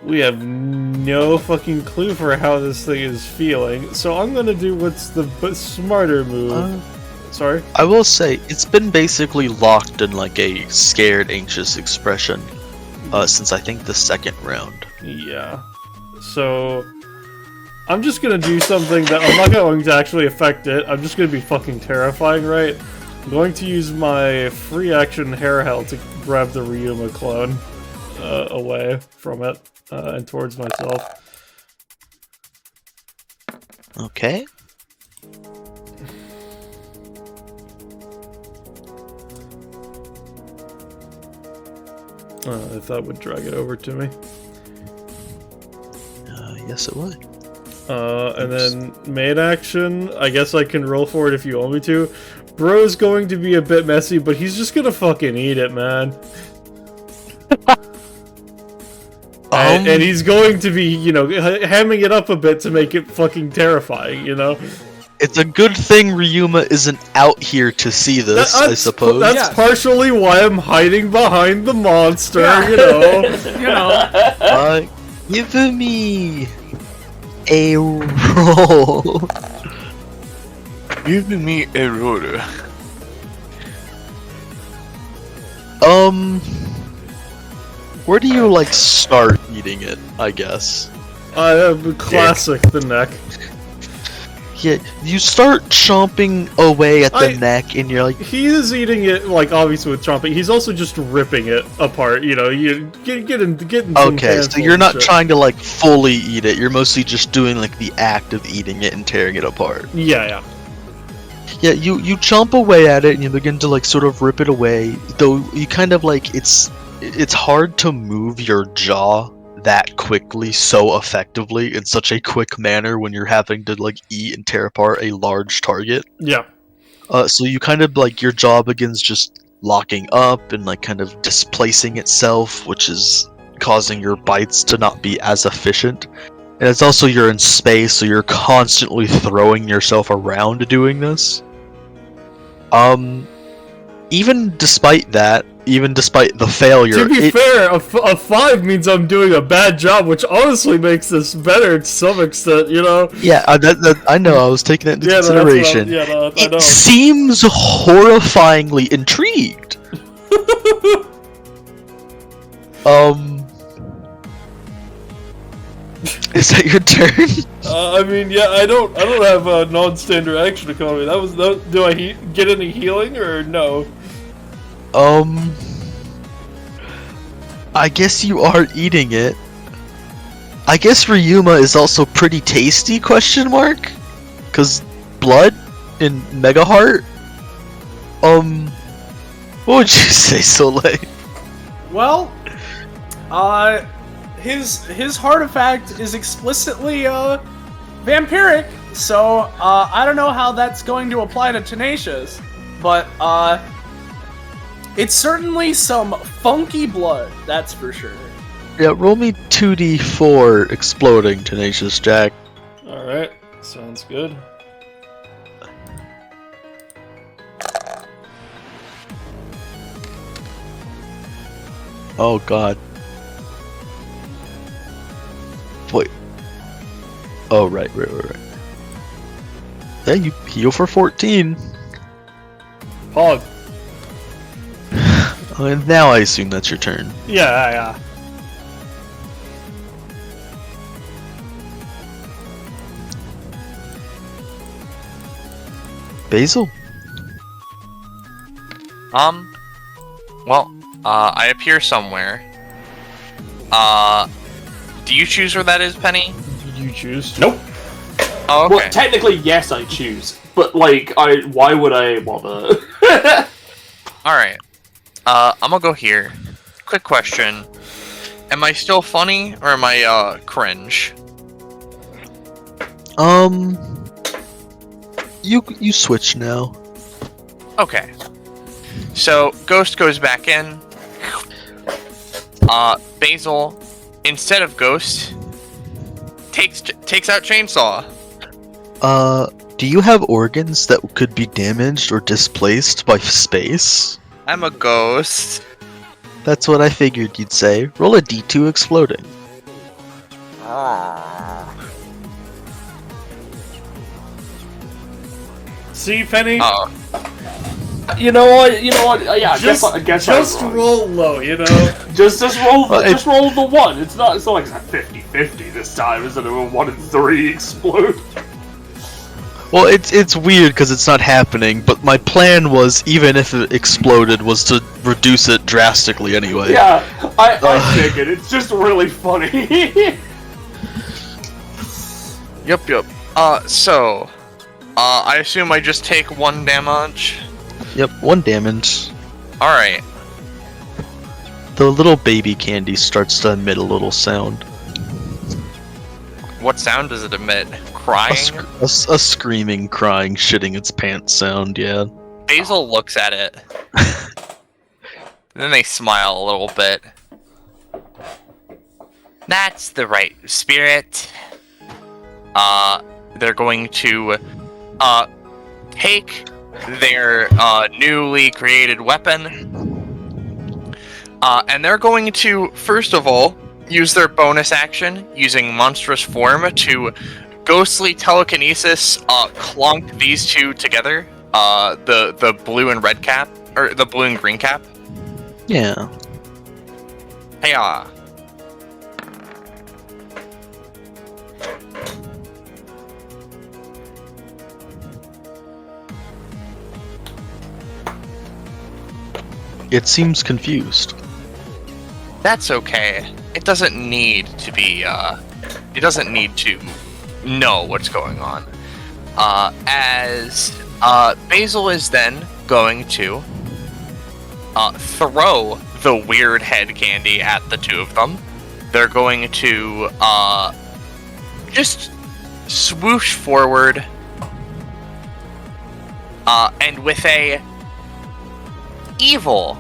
we have no fucking clue for how this thing is feeling, so I'm gonna do what's the smarter move. Sorry? I will say, it's been basically locked in like a scared, anxious expression since I think the second round. Yeah. So... I'm just gonna do something that I'm not going to actually affect it. I'm just gonna be fucking terrifying, right? I'm going to use my free action hair held to grab the Ryuma clone away from it and towards myself. Okay. If that would drag it over to me. Yes, it would. And then main action, I guess I can roll for it if you want me to. Bro's going to be a bit messy, but he's just gonna fucking eat it, man. And he's going to be, you know, hamming it up a bit to make it fucking terrifying, you know? It's a good thing Ryuma isn't out here to see this, I suppose. That's partially why I'm hiding behind the monster, you know? Give me a roll. Give me a roller. Where do you, like, start eating it, I guess? Classic, the neck. Yeah, you start chomping away at the neck, and you're like... He is eating it, like, obviously with chomping. He's also just ripping it apart, you know? You getting okay, so you're not trying to, like, fully eat it. You're mostly just doing, like, the act of eating it and tearing it apart. Yeah. Yeah, you chomp away at it, and you begin to, like, sort of rip it away. Though, you kind of, like, it's hard to move your jaw that quickly, so effectively, in such a quick manner when you're having to, like, eat and tear apart a large target. Yeah. So you kind of, like, your jaw begins just locking up and, like, kind of displacing itself, which is causing your bites to not be as efficient. And it's also, you're in space, so you're constantly throwing yourself around doing this. Even despite that, even despite the failure... To be fair, a 5 means I'm doing a bad job, which honestly makes this better to some extent, you know? Yeah, I know, I was taking that into consideration. I know. It seems horrifyingly intrigued. Is that your turn? I mean, yeah, I don't have a non-standard action economy. Do I get any healing or no? I guess you are eating it. I guess Ryuma is also pretty tasty, question mark? 'Cause blood in Mega Heart? What would you say, Soleil? Well, his artifact is explicitly vampiric, so I don't know how that's going to apply to Tenacious, but it's certainly some funky blood, that's for sure. Yeah, roll me 2d4 exploding, Tenacious Jack. Alright, sounds good. Oh god. Oh, right. Yeah, you heal for 14. Pog. And now I assume that's your turn. Yeah. Basil? Well, I appear somewhere. Do you choose where that is, Penny? You choose. Nope. Oh, okay. Well, technically, yes, I choose. But, like, why would I bother? Alright. I'm gonna go here. Quick question. Am I still funny, or am I, cringe? You switch now. Okay. So, Ghost goes back in. Basil, instead of Ghost, takes out Chainsaw. Do you have organs that could be damaged or displaced by space? I'm a ghost. That's what I figured you'd say. Roll a D2 exploding. See, Penny? Oh. You know what? Yeah, I guess just I'm wrong. roll low, you know? Just roll Well, just roll the 1. It's not like it's 50-50 this time, isn't it? When 1 and 3 explode. Well, it's weird because it's not happening, but my plan was, even if it exploded, was to reduce it drastically anyway. Yeah, I figured. It's just really funny. Yup. So, I assume I just take 1 damage? Yep, 1 damage. Alright. The little baby candy starts to emit a little sound. What sound does it emit? Crying? A screaming, crying, shitting its pants sound, yeah. Basil looks at it. Then they smile a little bit. That's the right spirit. They're going to, take their, newly created weapon. And they're going to, first of all, use their bonus action, using monstrous form, to ghostly telekinesis, clonk these two together. The blue and red cap, or the blue and green cap. Yeah. Hey-ya. It seems confused. That's okay. It doesn't need to be, it doesn't need to know what's going on. As Basil is then going to throw the weird head candy at the two of them. They're going to just swoosh forward, and with a evil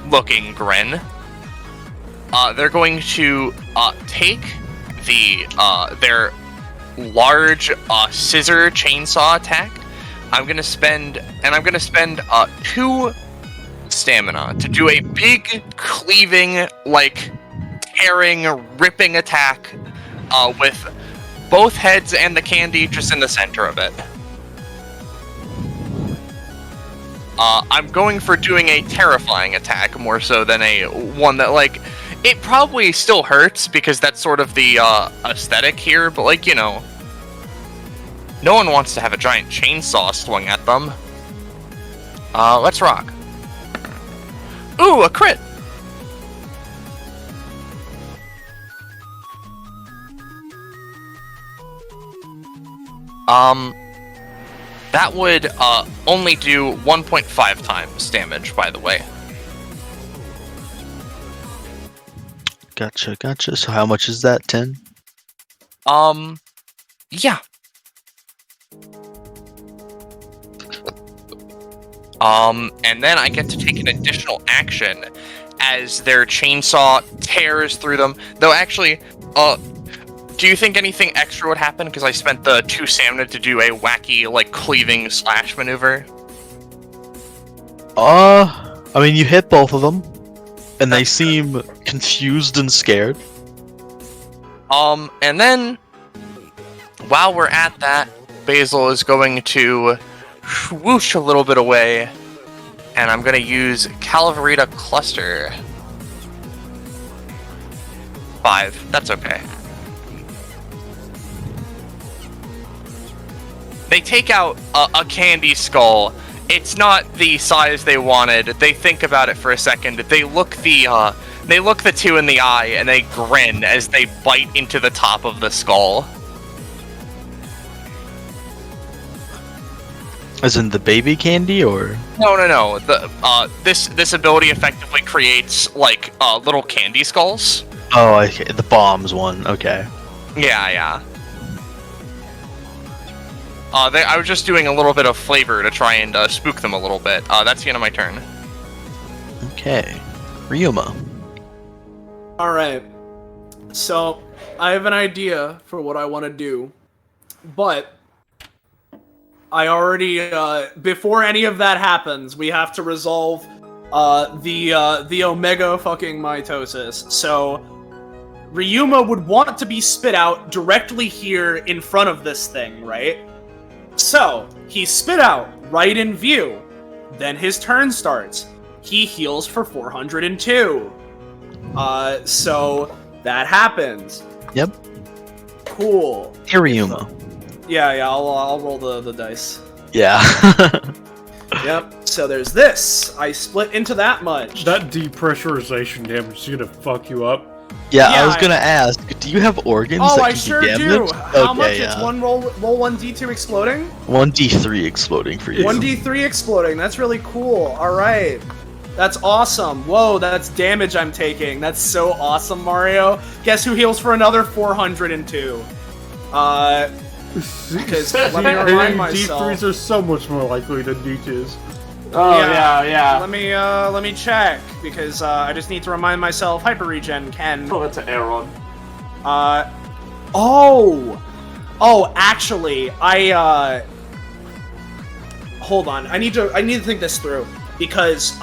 looking grin, they're going to take their large scissor chainsaw attack. I'm gonna spend 2 stamina to do a big cleaving, like tearing, ripping attack with both heads and the candy just in the center of it. I'm going for doing a terrifying attack more so than a one that, like, it probably still hurts because that's sort of the aesthetic here, but, like, you know, no one wants to have a giant chainsaw swung at them. Let's rock. Ooh, a crit! That would only do 1.5 times damage, by the way. Gotcha. So how much is that? 10? Yeah. And then I get to take an additional action as their chainsaw tears through them. Though actually, do you think anything extra would happen? Because I spent the 2 stamina to do a wacky, like, cleaving slash maneuver. I mean, you hit both of them, and they seem confused and scared. And then while we're at that, Basil is going to swoosh a little bit away, and I'm going to use Calaverita Cluster. 5. That's okay. They take out a candy skull. It's not the size they wanted. They think about it for a second. They look the two in the eye, and they grin as they bite into the top of the skull. As in the baby candy, or? No. This ability effectively creates like little candy skulls. Oh, okay. The bombs one. Okay. Yeah. I was just doing a little bit of flavor to try and spook them a little bit. That's the end of my turn. Okay. Ryuma. Alright. So, I have an idea for what I want to do, but I already, before any of that happens, we have to resolve the Omega fucking mitosis. So, Ryuma would want to be spit out directly here in front of this thing, right? So, he's spit out right in view. Then his turn starts. He heals for 402. So that happens. Yep. Cool. Ryuma. Yeah, I'll roll the dice. Yeah. Yep. So there's this. I split into that much. That depressurization damage is gonna fuck you up. Yeah, Yeah, I was gonna ask, do you have organs Oh, that I can sure be do. damaged? How much? Okay, It's one roll 1d2 exploding? 1d3 exploding for you. 1d3 exploding. That's really cool. All right. That's awesome. Whoa, that's damage I'm taking. That's so awesome, Mario. Guess who heals for another 402? Because let me remind myself. D3s are so much more likely than D2s. Oh, yeah. Let me check because I just need to remind myself. Hyper regen can. Oh, that's an Aeron. Actually, hold on. I need to think this through because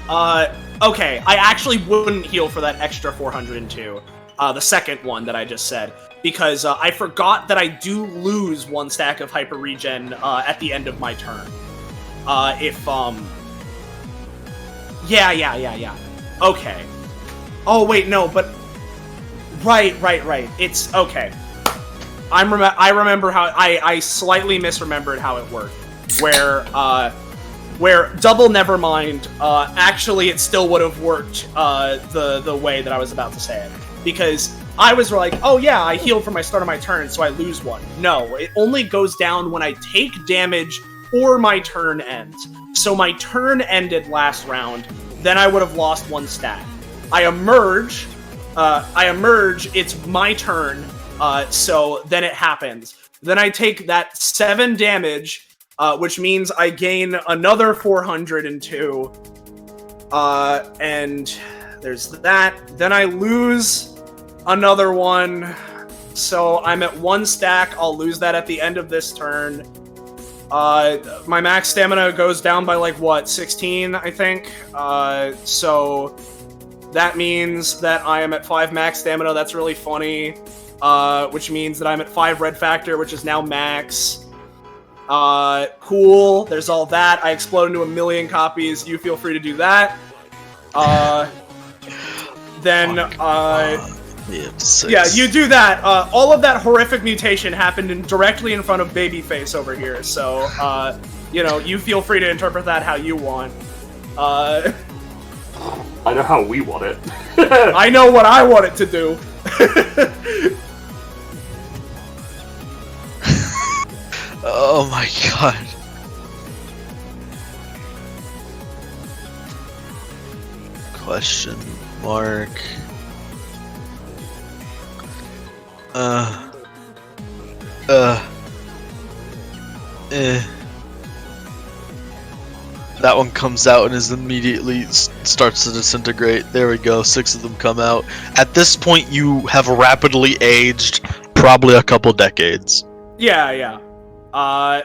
okay, I actually wouldn't heal for that extra 402. The second one that I just said. Because I forgot that I do lose one stack of hyper regen at the end of my turn. Yeah. Okay. Oh wait, no, but right. It's okay. I remember how I slightly misremembered how it worked. Where double nevermind. Actually, it still would have worked the way that I was about to say it, because I was like, oh yeah, I healed for my start of my turn, so I lose one. No, it only goes down when I take damage or my turn ends. So my turn ended last round, then I would have lost one stat. I emerge, it's my turn, so then it happens. Then I take that 7 damage, which means I gain another 402, and there's that. Then I lose another one, so I'm at 1 stack. I'll lose that at the end of this turn. My max stamina goes down by like what, 16, I think. So that means that I am at 5 max stamina. That's really funny. Which means that I'm at 5 red factor, which is now max. Cool. There's all that. I explode into 1,000,000 copies. You feel free to do that. Then yeah, you do that. All of that horrific mutation happened directly in front of Babyface over here, so, you feel free to interpret that how you want. I know how we want it. I know what I want it to do. Oh my god. Question mark. That one comes out and is immediately starts to disintegrate. There we go. 6 of them come out. At this point, you have rapidly aged, probably a couple decades. Yeah.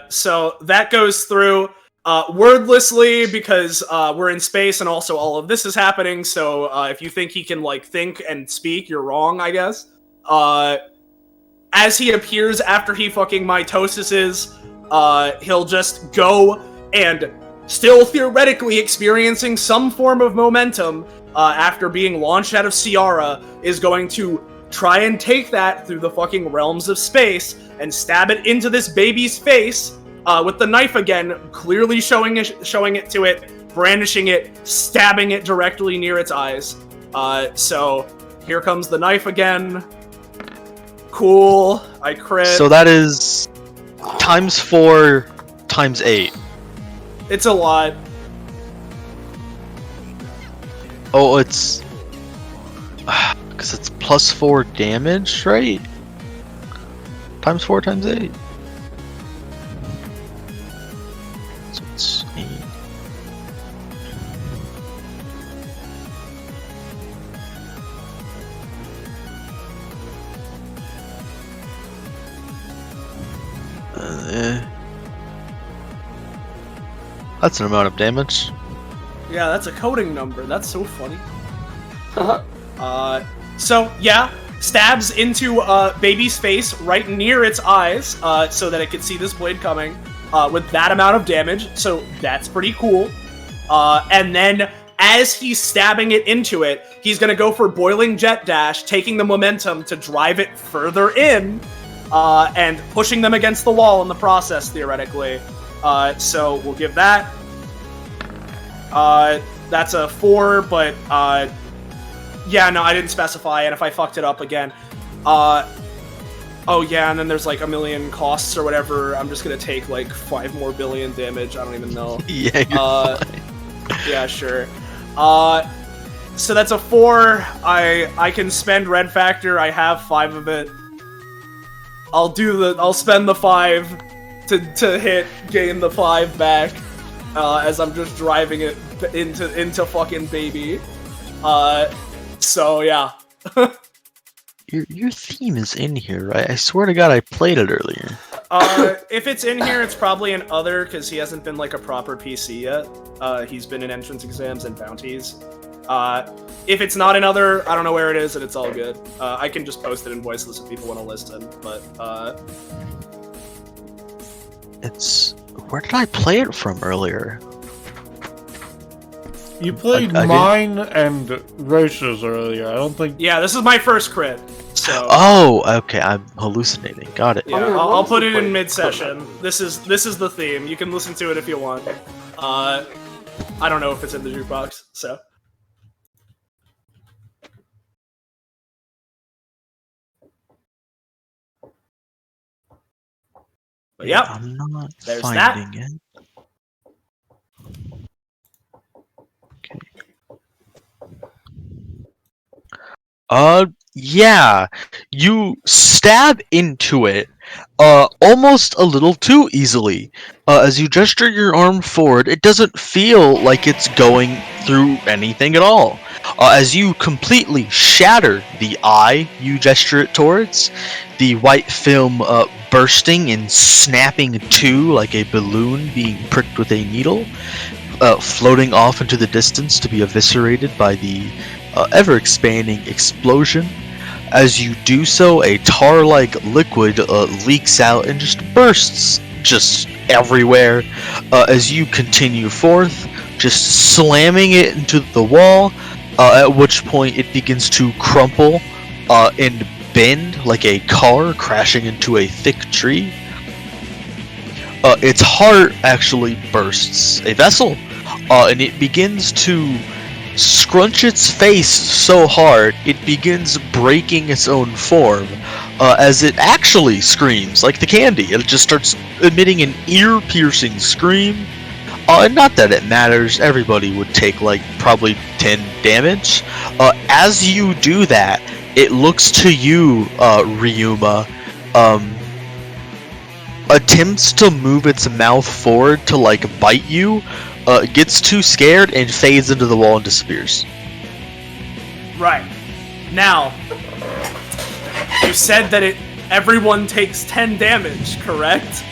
So that goes through wordlessly because we're in space and also all of this is happening. So if you think he can think and speak, you're wrong, I guess. as he appears after he fucking mitoses, he'll just go and, still theoretically experiencing some form of momentum, after being launched out of Ciara, is going to try and take that through the fucking realms of space and stab it into this baby's face, with the knife again, clearly showing it to it, brandishing it, stabbing it directly near its eyes. So here comes the knife again. Cool. I crit. So that is times 4 times 8. It's a lot. Oh, it's because it's plus 4 damage, right? Times 4 times 8. So it's 8. That's an amount of damage. Yeah, that's a coding number. That's so funny. So yeah, stabs into baby's face right near its eyes, so that it can see this blade coming, with that amount of damage. So that's pretty cool. And then as he's stabbing it into it, he's gonna go for Boiling Jet Dash, taking the momentum to drive it further in, and pushing them against the wall in the process, theoretically. So we'll give that. That's a 4, but, yeah, no, I didn't specify, and if I fucked it up again, oh yeah, and then there's like a million costs or whatever, I'm just gonna take like 5 more billion damage, I don't even know. Yeah, you're fine. Yeah, sure. So that's a 4, I can spend Red Factor, I have 5 of it. I'll spend the 5 to gain the 5 back, as I'm just driving it into fucking baby. So yeah. Your theme is in here, right? I swear to God, I played it earlier. If it's in here, it's probably in other, because he hasn't been like a proper PC yet. He's been in entrance exams and bounties. If it's not in other, I don't know where it is, and it's all good. I can just post it in voiceless if people want to listen, but, It's... Where did I play it from earlier? You played I did- mine and Roche's earlier. I don't think. yeah, this is my first crit, so... Oh, okay, I'm hallucinating. Got it. Yeah, I'll put it in mid-session. This is the theme. You can listen to it if you want. I don't know if it's in the jukebox, so... But yep, I'm not there's finding it. Okay. Yeah. You stab into it, almost a little too easily. As you gesture your arm forward, it doesn't feel like it's going through anything at all. As you completely shatter the eye you gesture it towards, the white film bursting and snapping to like a balloon being pricked with a needle, floating off into the distance to be eviscerated by the ever-expanding explosion. As you do so, a tar-like liquid leaks out and just bursts just everywhere as you continue forth, just slamming it into the wall, at which point it begins to crumple and bend like a car crashing into a thick tree. Its heart actually bursts a vessel, and it begins to scrunch its face so hard it begins breaking its own form, as it actually screams like the candy. It just starts emitting an ear-piercing scream. And not that it matters, everybody would take like probably 10 damage. As you do that, it looks to you, Ryuma, attempts to move its mouth forward to like bite you, gets too scared and fades into the wall and disappears. Right. Now, you said that everyone takes 10 damage, correct?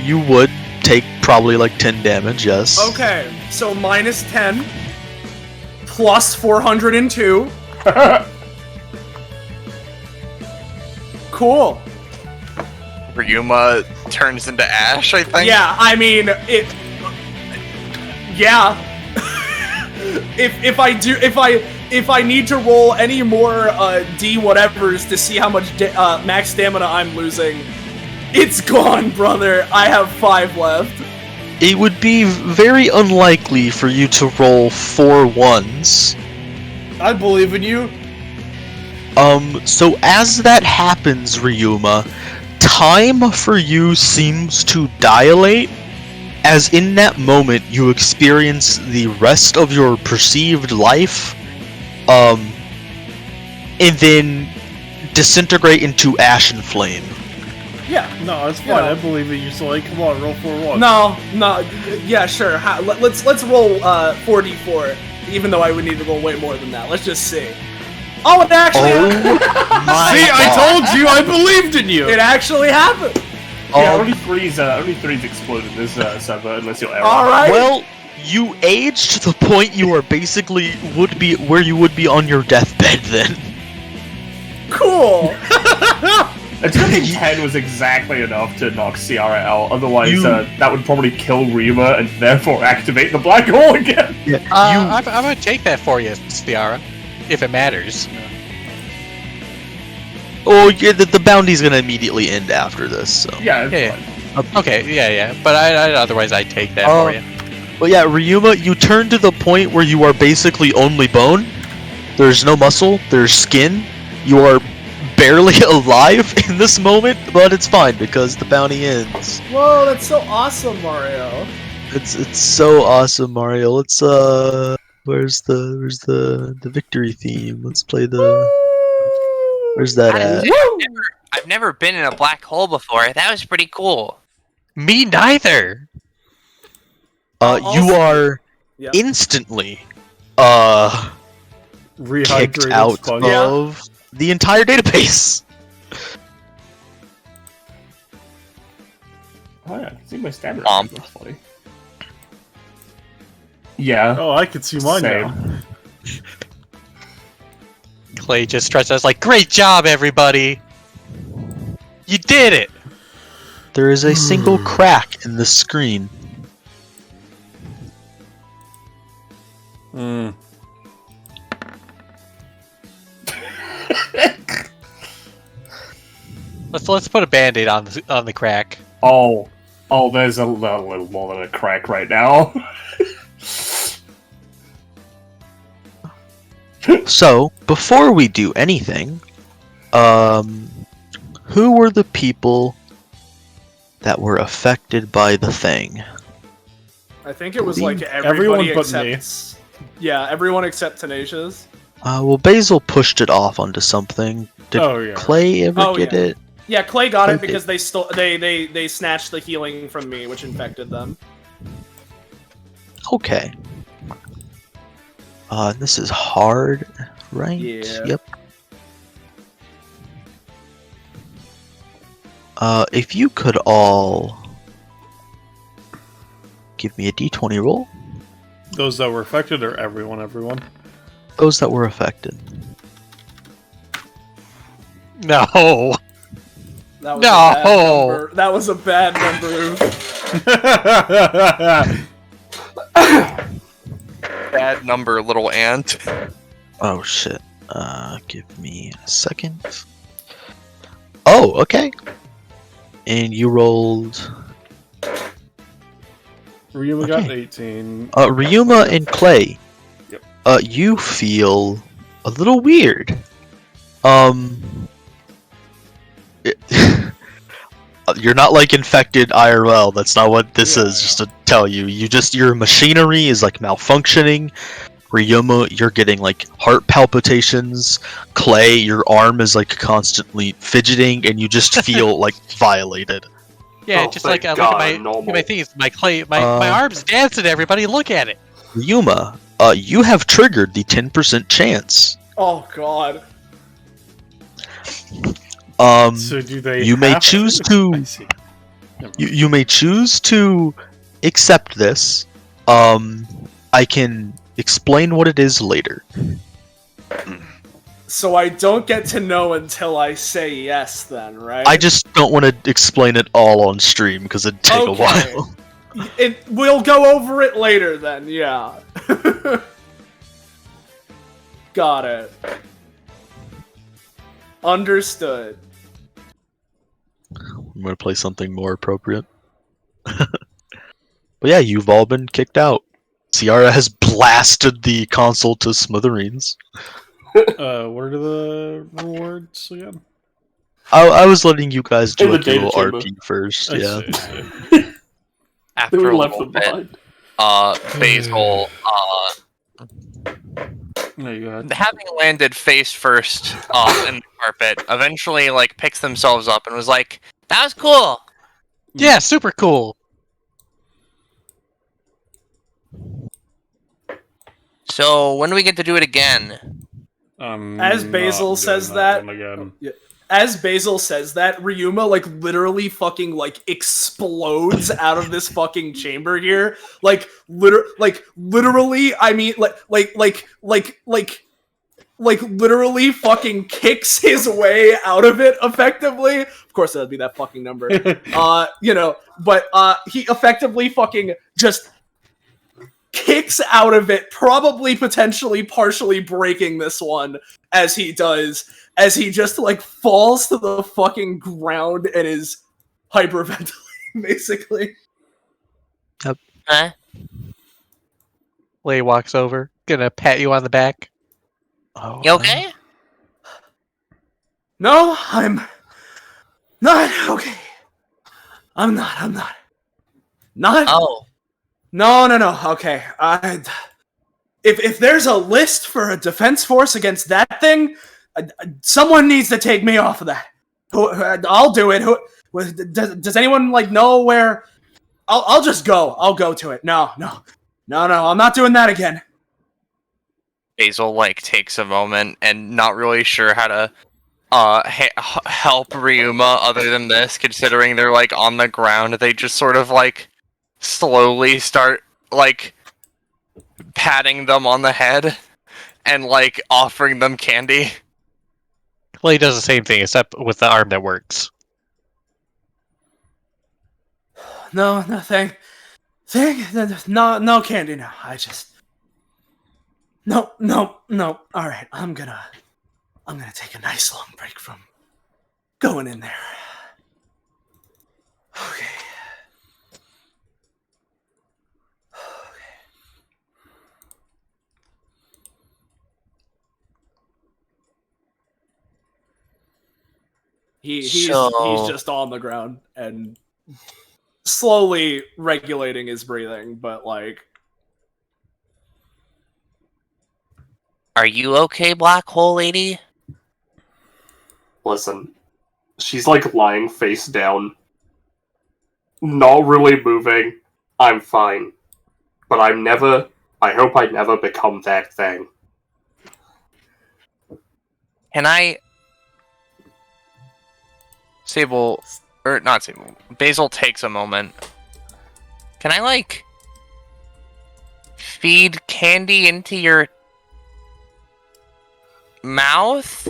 You would take probably like 10 damage, yes. Okay, so minus 10 plus 402. Cool. Ryuma turns into ash, I think. Yeah, I mean it. Yeah. if I need to roll any more D whatevers to see how much max stamina I'm losing, it's gone, brother. I have 5 left. It would be very unlikely for you to roll 4 ones. I believe in you. So as that happens, Ryuma, time for you seems to dilate, as in that moment you experience the rest of your perceived life, and then disintegrate into ash and flame. Yeah. No, it's fine. Yeah. I believe in you. So like, come on, roll 4-1. No. Yeah, sure. Let's roll 4d4. Even though I would need to roll way more than that. Let's just see. Oh, it actually happened. My See, God. I told you, I believed in you. It actually happened. Yeah, only three's exploded in this server, unless you're error. All right. Well, you aged to the point you are basically would be where you would be on your deathbed then. Cool. I don't think 10 was exactly enough to knock Ciara out, otherwise that would probably kill Ryuma and therefore activate the black hole again. I'm gonna take that for you, Ciara, if it matters. Oh, yeah, the bounty's gonna immediately end after this, so. Yeah, it's Yeah, fine. Okay, yeah. But otherwise I'd take that for you. But yeah, Ryuma, you turn to the point where you are basically only bone. There's no muscle, there's skin. You are barely alive in this moment, but it's fine because the bounty ends. Whoa, that's so awesome, Mario. It's so awesome, Mario. Let's where's the victory theme? Let's play the where's that at? I've never been in a black hole before. That was pretty cool. Me neither. You are Yeah. instantly kicked Rehydrated out sponge. of the entire database. Oh yeah, I can see my stamina. Womp. That's funny. Yeah. Oh, I can see mine now. Same. Clay just stretched us like, great job, everybody. You did it. There is a single crack in the screen. Let's put a band-aid on the crack. Oh, there's a little more than a crack right now. So, before we do anything, who were the people that were affected by the thing? I think it was like Everyone everybody but me. except. Yeah, everyone except Tenacious. Well, Basil pushed it off onto something. Did Oh, yeah. Clay ever get yeah. it? Yeah, Clay got it Okay. because they snatched the healing from me, which infected them. Okay. This is hard, right? Yeah. Yep. If you could all give me a d20 roll. Those that were affected or everyone? Those that were affected. No. That was No! a bad number. That was a bad number. Bad number, little ant. Oh shit. Give me a second. Oh, okay. And you rolled Ryuma got Okay. 18. Ryuma and Clay. Yep. You feel a little weird. You're not like infected IRL. That's not what this is. Just to tell you, your machinery is like malfunctioning. Ryuma, you're getting like heart palpitations. Clay, your arm is like constantly fidgeting, and you just feel like violated. Yeah, Oh, just like thank look God, at normal. my things. My arm's dancing. Everybody, look at it. Ryuma, you have triggered the 10% chance. Oh god. So do they you may have choose I to see. you may choose to accept this. I can explain what it is later. So I don't get to know until I say yes, then, right? I just don't want to explain it all on stream because it'd take a Okay. while. We'll go over it later, then. Yeah. Got it. Understood. I'm gonna play something more appropriate. But yeah, you've all been kicked out. Ciara has blasted the console to smithereens. What are the rewards again? I was letting you guys In do the like a little data chamber. RP first, I yeah. see. Then After we a left little them bit, behind. Basil, There you go. having landed face first in the carpet, eventually like picks themselves up and was like, "That was cool." Yeah, super cool. So when do we get to do it again? As Basil says that- one again. As Basil says that, Ryuma like literally fucking like explodes out of this fucking chamber here. Like literally, I mean like literally fucking kicks his way out of it effectively. Of course that'd be that fucking number. But he effectively fucking just kicks out of it, probably potentially partially breaking this one as he just like falls to the fucking ground and is hyperventilating basically. Huh? Lay walks over, gonna pat you on the back. Oh, You okay? No, I'm not okay. I'm not. Not. Oh, No. Okay. If there's a list for a defense force against that thing, someone needs to take me off of that. I'll do it. Does anyone like know where? I'll just go. I'll go to it. No. I'm not doing that again. Basil like takes a moment and not really sure how to help Ryuma other than this, considering they're like on the ground. They just sort of like slowly start like patting them on the head and like offering them candy. Clay does the same thing, except with the arm that works. No, thank, no candy now. I just, no. All right, I'm gonna take a nice long break from going in there. Okay. He's just on the ground and slowly regulating his breathing, but like, Are you okay, black hole lady? Listen, she's like lying face down, not really moving. I'm fine, but I hope I never become that thing. Can I? Sable, or not Sable. Basil takes a moment. Can I like feed candy into your mouth?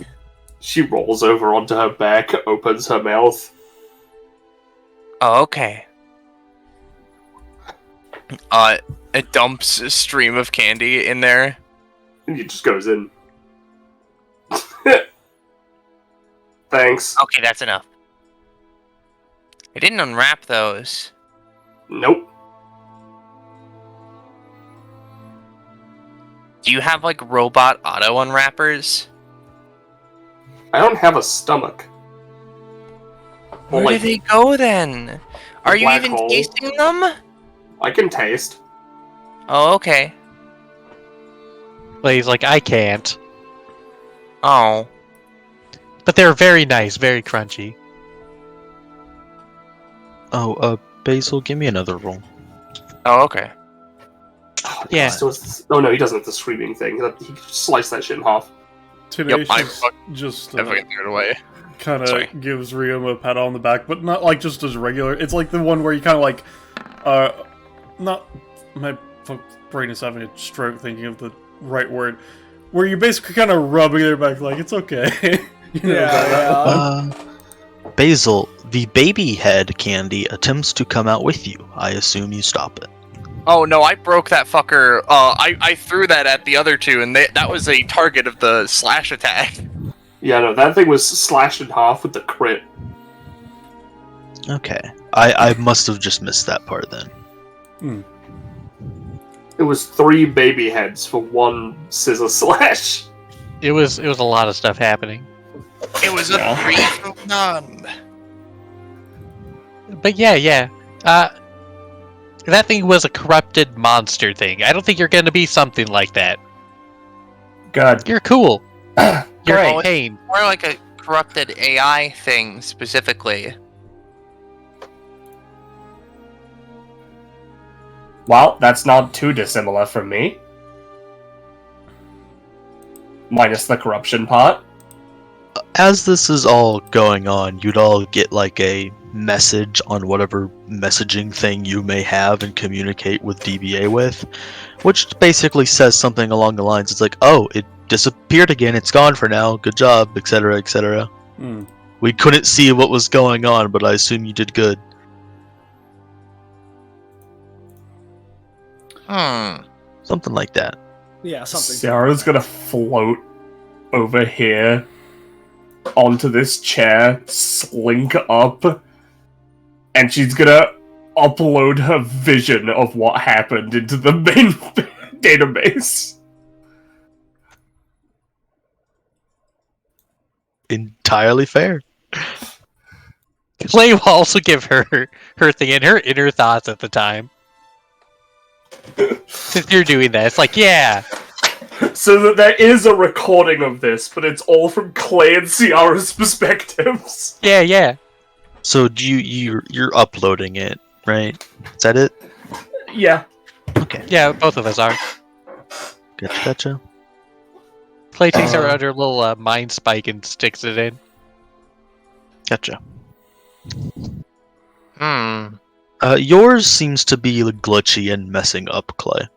She rolls over onto her back, opens her mouth. Oh, okay. It dumps a stream of candy in there. And he just goes in. Thanks. Okay, that's enough. I didn't unwrap those. Nope. Do you have like robot auto unwrappers? I don't have a stomach. Where Well, did they go then? Are you black even hole. tasting them? I can taste. Oh, okay. Clay's like, I can't. Oh. But they're very nice, very crunchy. Oh, Basil, give me another roll. Oh, okay. Yeah. Oh no, he doesn't have the screaming thing. He can slice that shit in half. Tenacious I fuck- just Definitely threw it away. kind Sorry. of gives Ryuma a pat on the back, but not like just as regular. It's like the one where you kind of like, not my brain is having a stroke thinking of the right word, where you're basically kind of rubbing their back like, it's okay. You know, Yeah. Basil, the baby head candy attempts to come out with you. I assume you stop it. Oh no, I broke that fucker. I threw that at the other two, and that was a target of the slash attack. Yeah, no, that thing was slashed in half with the crit. Okay. I must have just missed that part then. It was 3 baby heads for 1 scissor slash. It was a lot of stuff happening. It was a 3 for none. But yeah. That thing was a corrupted monster thing. I don't think you're gonna be something like that. Good. You're cool. You're Great. Kane. More like a corrupted AI thing specifically. Well, that's not too dissimilar from me. Minus the corruption part. As this is all going on, you'd all get like a message on whatever messaging thing you may have and communicate with DBA with, which basically says something along the lines, it's like, oh, it disappeared again, it's gone for now, good job, etc., etc. We couldn't see what was going on, but I assume you did good. Something like that. Yeah, something. Sarah's gonna float over here onto this chair, slink up, and she's gonna upload her vision of what happened into the main database. Entirely fair. Clay will also give her thing and her inner thoughts at the time. Since you're doing that, it's like, yeah. So that there is a recording of this, but it's all from Clay and Ciara's perspectives. Yeah. So do you're uploading it, right? Is that it? Yeah. Okay. Yeah, both of us are. Gotcha. Clay takes her under a little mind spike and sticks it in. Gotcha. Hmm. Yours seems to be glitchy and messing up, Clay.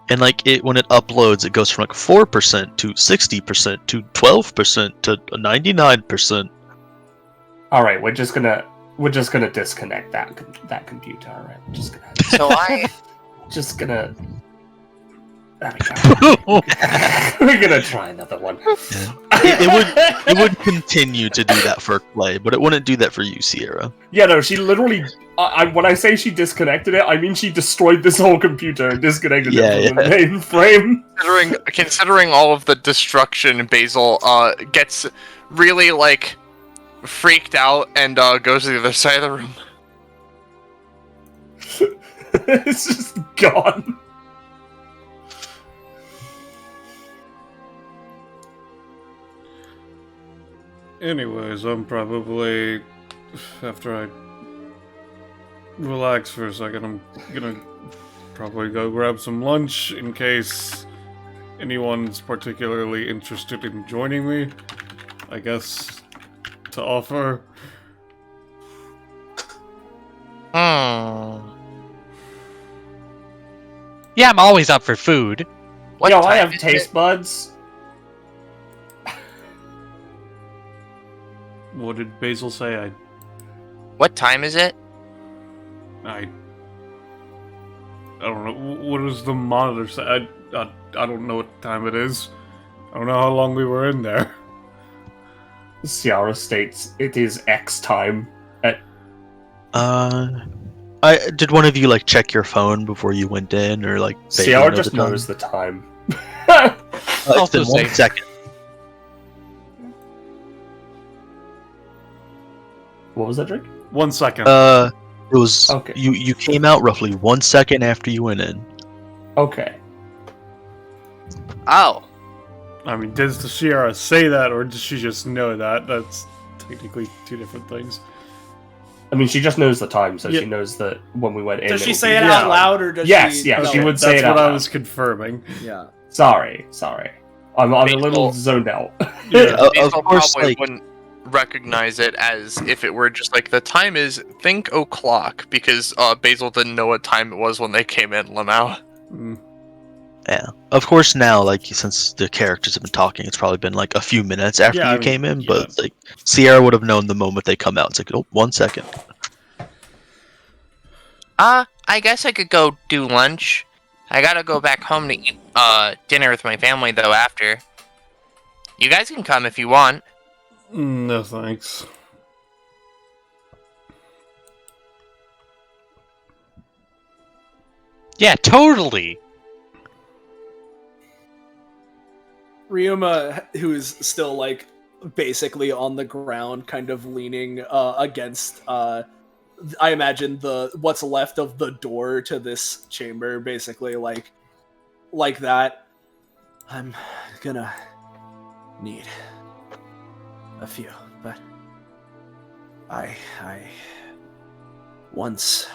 And like when it uploads, it goes from like 4% to 60% to 12% to 99%. All right, we're just gonna disconnect that computer. All right, we're just gonna just gonna. There we go. We're gonna try another one. It would continue to do that for Clay, but it wouldn't do that for you, Sierra. Yeah, no, she literally. When I say she disconnected it, I mean she destroyed this whole computer and disconnected it from the mainframe. Considering all of the destruction, Basil gets really like freaked out and goes to the other side of the room. It's just gone. Anyways, I'm probably, after I relax for a second, I'm gonna probably go grab some lunch in case anyone's particularly interested in joining me, I guess, to offer. Yeah, I'm always up for food. Yo, I have taste buds. What did Basil say? What time is it? I don't know. What does the monitor say? I don't know what time it is. I don't know how long we were in there. Ciara states it is X time. Did one of you like check your phone before you went in, or like? Ciara just knows the time. It's been 1 second. What was that, Drake? 1 second. It was Okay. You came out roughly 1 second after you went in. Okay. Oh. I mean, did Sierra say that, or does she just know that? That's technically two different things. I mean, she just knows the time, so Yeah. she knows that when we went in. Does she it'll say be it this out time. loud, or does Yes, she? yes, No. she would say That's it out what I loud. was confirming. Yeah. Sorry. I'm a little Basil. zoned out. Yeah. Of Basil course, probably like wouldn't recognize it as if it were just like the time is think o'clock because Basil didn't know what time it was when they came in, Lamau. Yeah. Of course, now, like, since the characters have been talking, it's probably been like a few minutes after Yeah, I you mean, came in, yeah. but like Sierra would have known the moment they come out. It's like, oh, 1 second. I guess I could go do lunch. I gotta go back home to eat dinner with my family though after. You guys can come if you want. No thanks. Yeah, totally. Ryuma, who is still like basically on the ground, kind of leaning against I imagine what's left of the door to this chamber, basically like that. I'm gonna need a few, but I once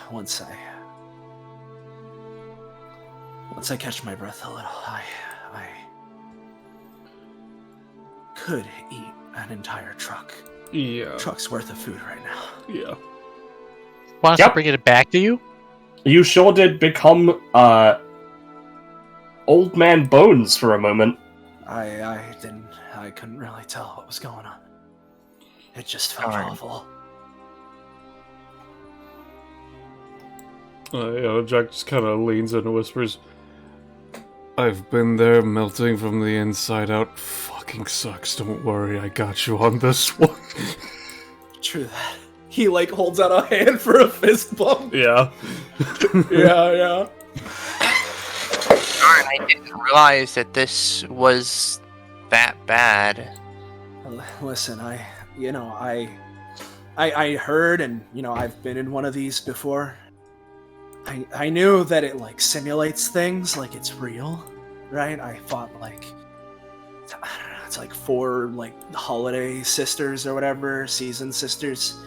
I catch my breath a little, I could eat an entire truck's worth of food right now. Yeah. Want us to bring it back to you? You sure did become old man Bones for a moment. I couldn't really tell what was going on. It just felt awful. Jack just kind of leans in and whispers, I've been there, melting from the inside out. Fucking sucks, don't worry, I got you on this one. True that. He like holds out a hand for a fist bump. Yeah. yeah. Darn, I didn't realize that this was that bad. Listen, I heard, and I've been in one of these before. I knew that it like simulates things, like it's real, right? I fought like, I don't know, it's like 4 like holiday sisters or whatever, season sisters.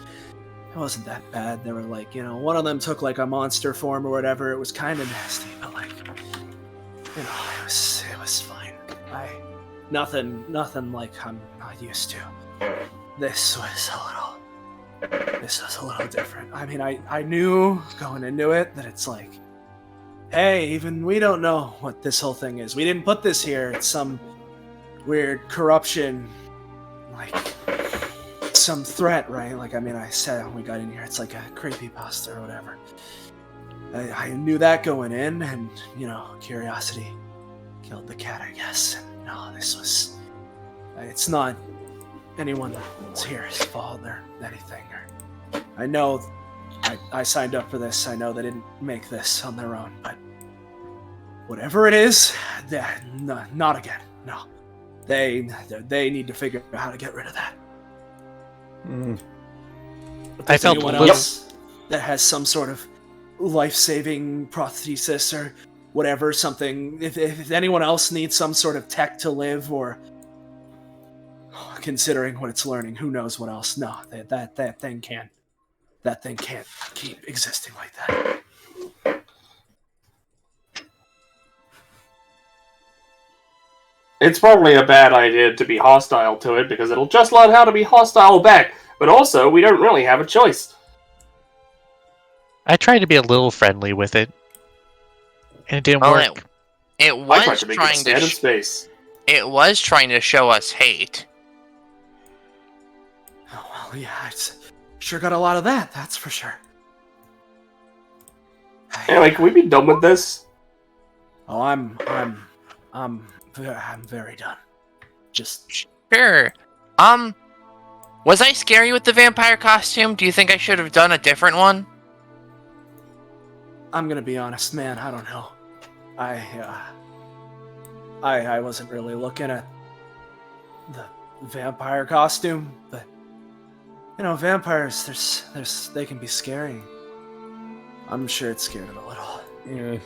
It wasn't that bad. They were like, one of them took like a monster form or whatever. It was kind of nasty, but like, it was fine. Nothing like I'm not used to. This was a little different. I mean, I knew going into it that it's like, hey, even we don't know what this whole thing is. We didn't put this here. It's some weird corruption, like some threat, right? Like, I mean, I said when we got in here, it's like a creepypasta or whatever. I knew that going in, and curiosity killed the cat, I guess. And no, this was. It's not anyone that's here's fault or anything. Or I know I signed up for this. I know they didn't make this on their own, but whatever it is, not again. No, they need to figure out how to get rid of that. I felt anyone else that has some sort of life-saving prosthesis or whatever, something. If anyone else needs some sort of tech to live, or considering what it's learning, who knows what else? No, that thing can't keep existing like that. It's probably a bad idea to be hostile to it, because it'll just learn how to be hostile back. But also, we don't really have a choice. I tried to be a little friendly with it, and it didn't work. It I was tried to make it stand in space. It was trying to show us hate. Oh well, yeah, it's sure got a lot of that. That's for sure. Anyway, can we be done with this? Oh, I'm very done. Just Sure. Was I scary with the vampire costume? Do you think I should have done a different one? I'm gonna be honest, man. I don't know. I wasn't really looking at the vampire costume, but vampires. They can be scary. I'm sure it scared him a little. Yeah.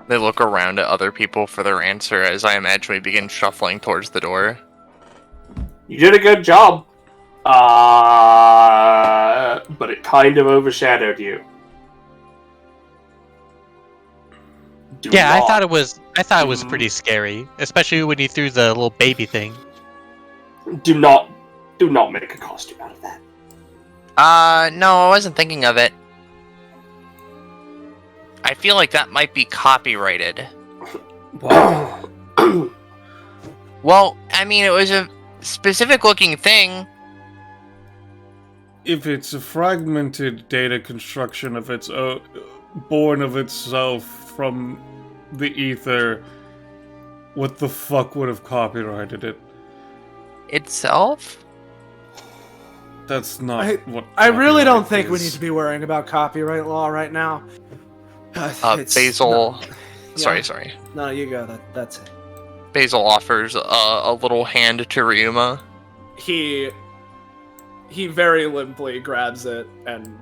They look around at other people for their answer as I imagine we begin shuffling towards the door. You did a good job. But it kind of overshadowed you. I thought it was pretty scary, especially when he threw the little baby thing. Do not make a costume out of that. No, I wasn't thinking of it. I feel like that might be copyrighted. What? Well, I mean, it was a specific-looking thing. If it's a fragmented data construction of its own, born of itself from the ether, what the fuck would have copyrighted it? Itself? That's not what I really don't copyright think we is. need to be worrying about copyright law right now. It's Basil. Yeah. Sorry. No, you go. That's it. Basil offers a little hand to Ryuma. He very limply grabs it and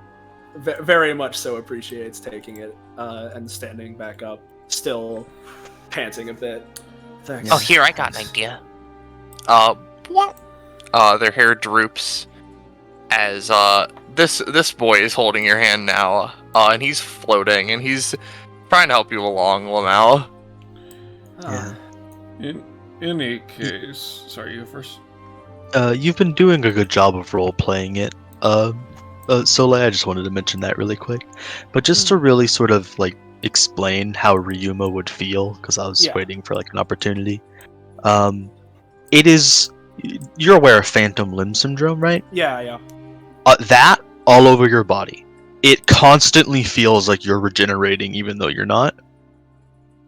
very much so appreciates taking it and standing back up, still panting a bit. Thanks. Oh, here, I got an idea. Their hair droops as this boy is holding your hand now, and he's floating, and he's trying to help you along, Lamau. Yeah. In any case, sorry, you first. You've been doing a good job of role playing it. Soleil, I just wanted to mention that really quick, but just to really sort of like explain how Ryuma would feel, because I was waiting for like an opportunity. It is. You're aware of phantom limb syndrome, right? Yeah. That all over your body. It constantly feels like you're regenerating even though you're not.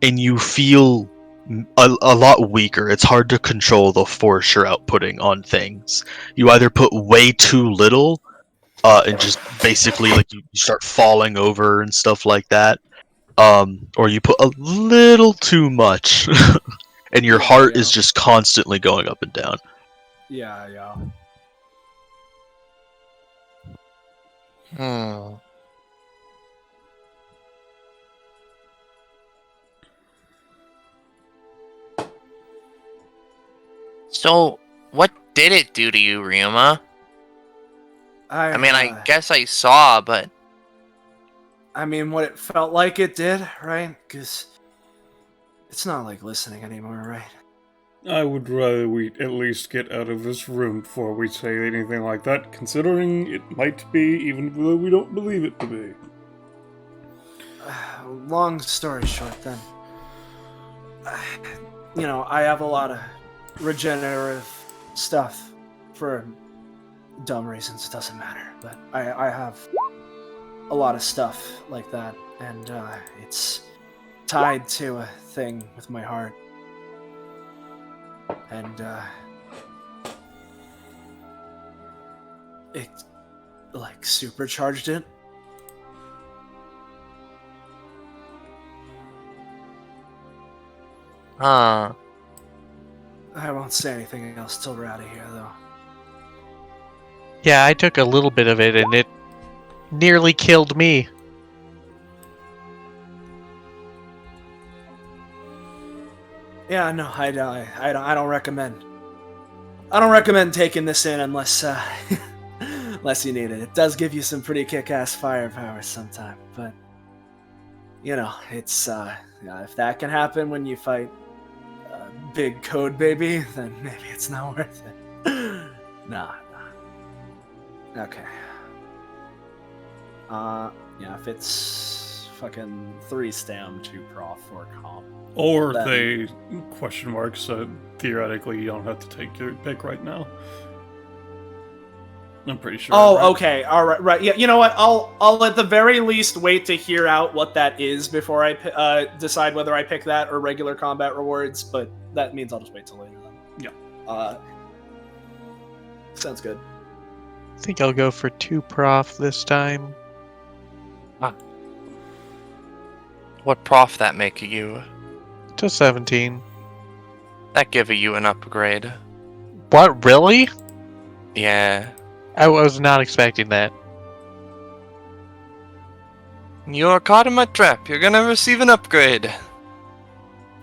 And you feel a lot weaker. It's hard to control the force you're outputting on things. You either put way too little, and just basically like you start falling over and stuff like that. Or you put a little too much. And your heart is just constantly going up and down. Yeah. So, what did it do to you, Ryuma? I mean, I guess I saw, but... I mean, what it felt like it did, right? Because it's not like listening anymore, right? I would rather we at least get out of this room before we say anything like that, considering it might be, even though we don't believe it to be. Long story short, then. You know, I have a lot of regenerative stuff for dumb reasons, it doesn't matter. But I have a lot of stuff like that, and it's tied to a thing with my heart. And it like supercharged it. Huh. I won't say anything else till we're out of here, though. Yeah, I took a little bit of it, and it nearly killed me. Yeah, no, I don't recommend. I don't recommend taking this in unless unless you need it. It does give you some pretty kick-ass firepower sometime, but you know, it's if that can happen when you fight big code baby, then maybe it's not worth it. Nah. Okay. Yeah, if it's fucking 3 stam, 2 prof, 4 comp. Or then... they question mark, so theoretically you don't have to take your pick right now. I'm pretty sure. Oh, right? okay. All right. Right. Yeah. You know what? I'll at the very least wait to hear out what that is before I decide whether I pick that or regular combat rewards. But that means I'll just wait till later then. Yeah. Sounds good. I think I'll go for 2 prof this time. What prof that make you? To 17. That give you an upgrade. What, really? Yeah. I was not expecting that. You are caught in my trap. You're gonna receive an upgrade.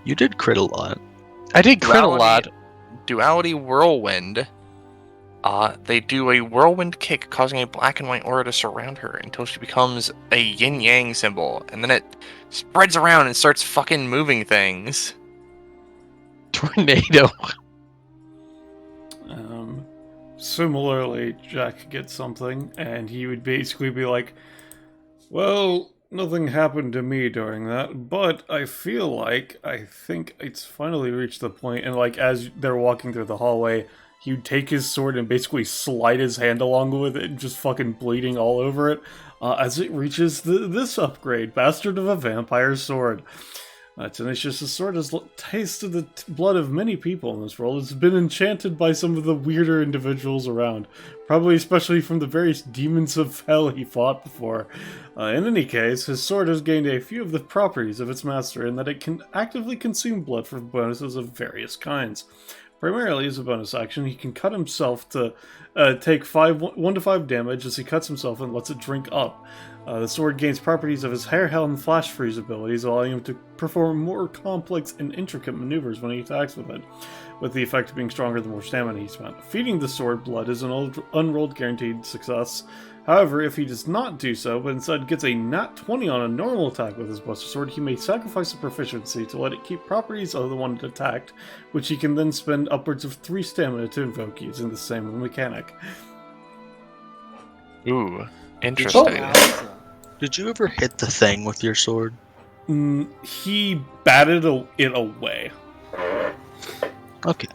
You did crit a lot. I did crit a lot. Duality Whirlwind. They do a whirlwind kick, causing a black and white aura to surround her until she becomes a yin-yang symbol, and then it spreads around and starts fucking moving things. Tornado. Similarly, Jack gets something, and he would basically be like, well, Nothing happened to me during that, but I think it's finally reached the point, and like as they're walking through the hallway, he'd take his sword and basically slide his hand along with it, just fucking bleeding all over it, as it reaches this upgrade, Bastard of a Vampire Sword. Tenacious' sword has tasted the blood of many people in this world. It's been enchanted by some of the weirder individuals around, probably especially from the various demons of hell he fought before. In any case, his sword has gained a few of the properties of its master in that it can actively consume blood for bonuses of various kinds. Primarily as a bonus action, he can cut himself to take 1 to 5 damage as he cuts himself and lets it drink up. The sword gains properties of his hair, hell, and flash freeze abilities, allowing him to perform more complex and intricate maneuvers when he attacks with it, with the effect being stronger the more stamina he spent. Feeding the sword blood is an unrolled guaranteed success. However, if he does not do so, but instead gets a nat 20 on a normal attack with his Buster Sword, he may sacrifice a proficiency to let it keep properties of the one it attacked, which he can then spend upwards of 3 stamina to invoke using the same mechanic. Ooh, interesting. Did you ever hit the thing with your sword? He batted it away. Okay.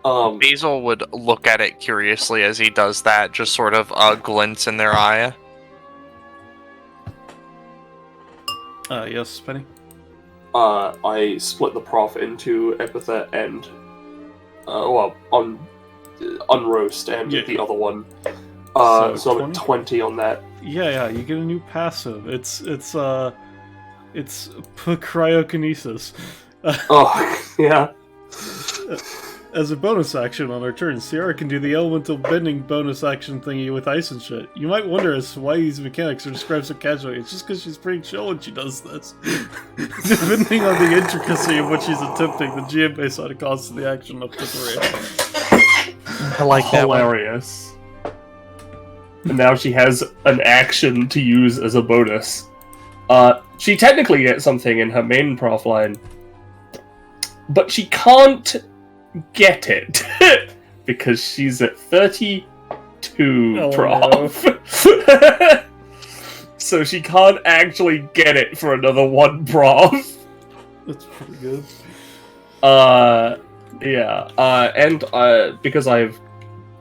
Basil would look at it curiously as he does that, just sort of glints in their eye. Yes, Penny? I split the prof into Epithet and, unroast and the other one. So I'm at 20 on that. Yeah, you get a new passive. It's cryokinesis. Oh, yeah. As a bonus action on her turn, Sierra can do the elemental bending bonus action thingy with ice and shit. You might wonder as to why these mechanics are described so casually. It's just because she's pretty chill when she does this. Depending on the intricacy of what she's attempting, the GM base ought to cost the action up to 3. I like that one. Hilarious. And now she has an action to use as a bonus. She technically gets something in her main prof line, but she can't get it because she's at 32 prof. No. So she can't actually get it for another 1 prof. That's pretty good. And because I've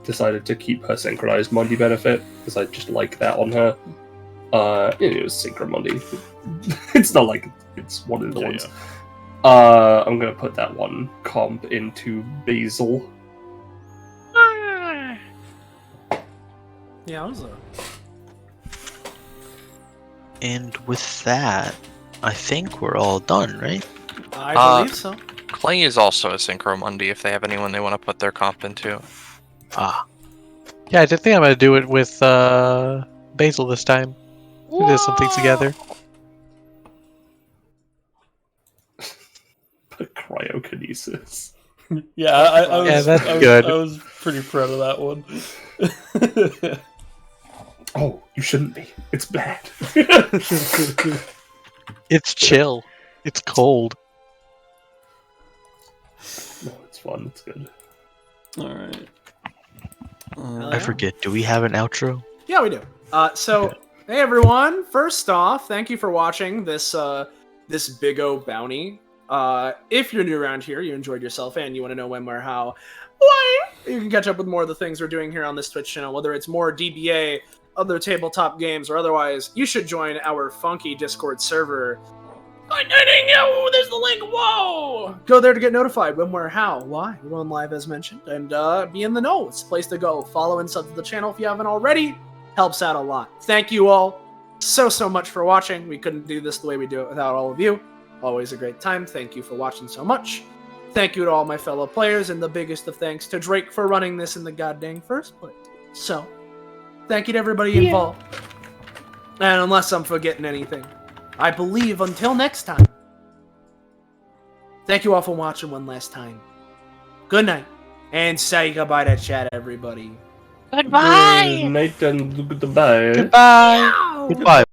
decided to keep her synchronized Mundi benefit, because I just like that on her. It was Synchro Mundi. It's not like it's one of the ones. Yeah. I'm gonna put that 1 comp into Basil. Yeah, And with that, I think we're all done, right? I believe so. Clay is also a Synchro Mundi if they have anyone they want to put their comp into. Ah. Yeah, I think I'm gonna do it with Basil this time. We did some things together. Cryokinesis. Yeah, that's good. I was pretty proud of that one. Oh, you shouldn't be. It's bad. It's chill. It's cold. No, it's fun. It's good. Alright. I forget. Do we have an outro? Yeah, we do. Hey everyone! First off, thank you for watching this this big O bounty. If you're new around here, you enjoyed yourself, and you want to know when, where, how, why, you can catch up with more of the things we're doing here on this Twitch channel, whether it's more DBA, other tabletop games, or otherwise. You should join our funky Discord server. There's the link. Whoa! Go there to get notified when, where, how, why. We're going live as mentioned, and be in the know. It's the place to go. Follow and sub to the channel if you haven't already. Helps out a lot. Thank you all so much for watching. We couldn't do this the way we do it without all of you. Always a great time. Thank you for watching so much. Thank you to all my fellow players, and the biggest of thanks to Drake for running this in the goddamn first place. So, thank you to everybody involved. And unless I'm forgetting anything, I believe until next time. Thank you all for watching one last time. Good night, and say goodbye to chat, everybody. Goodbye! Good night and goodbye. Goodbye. Meow. Goodbye.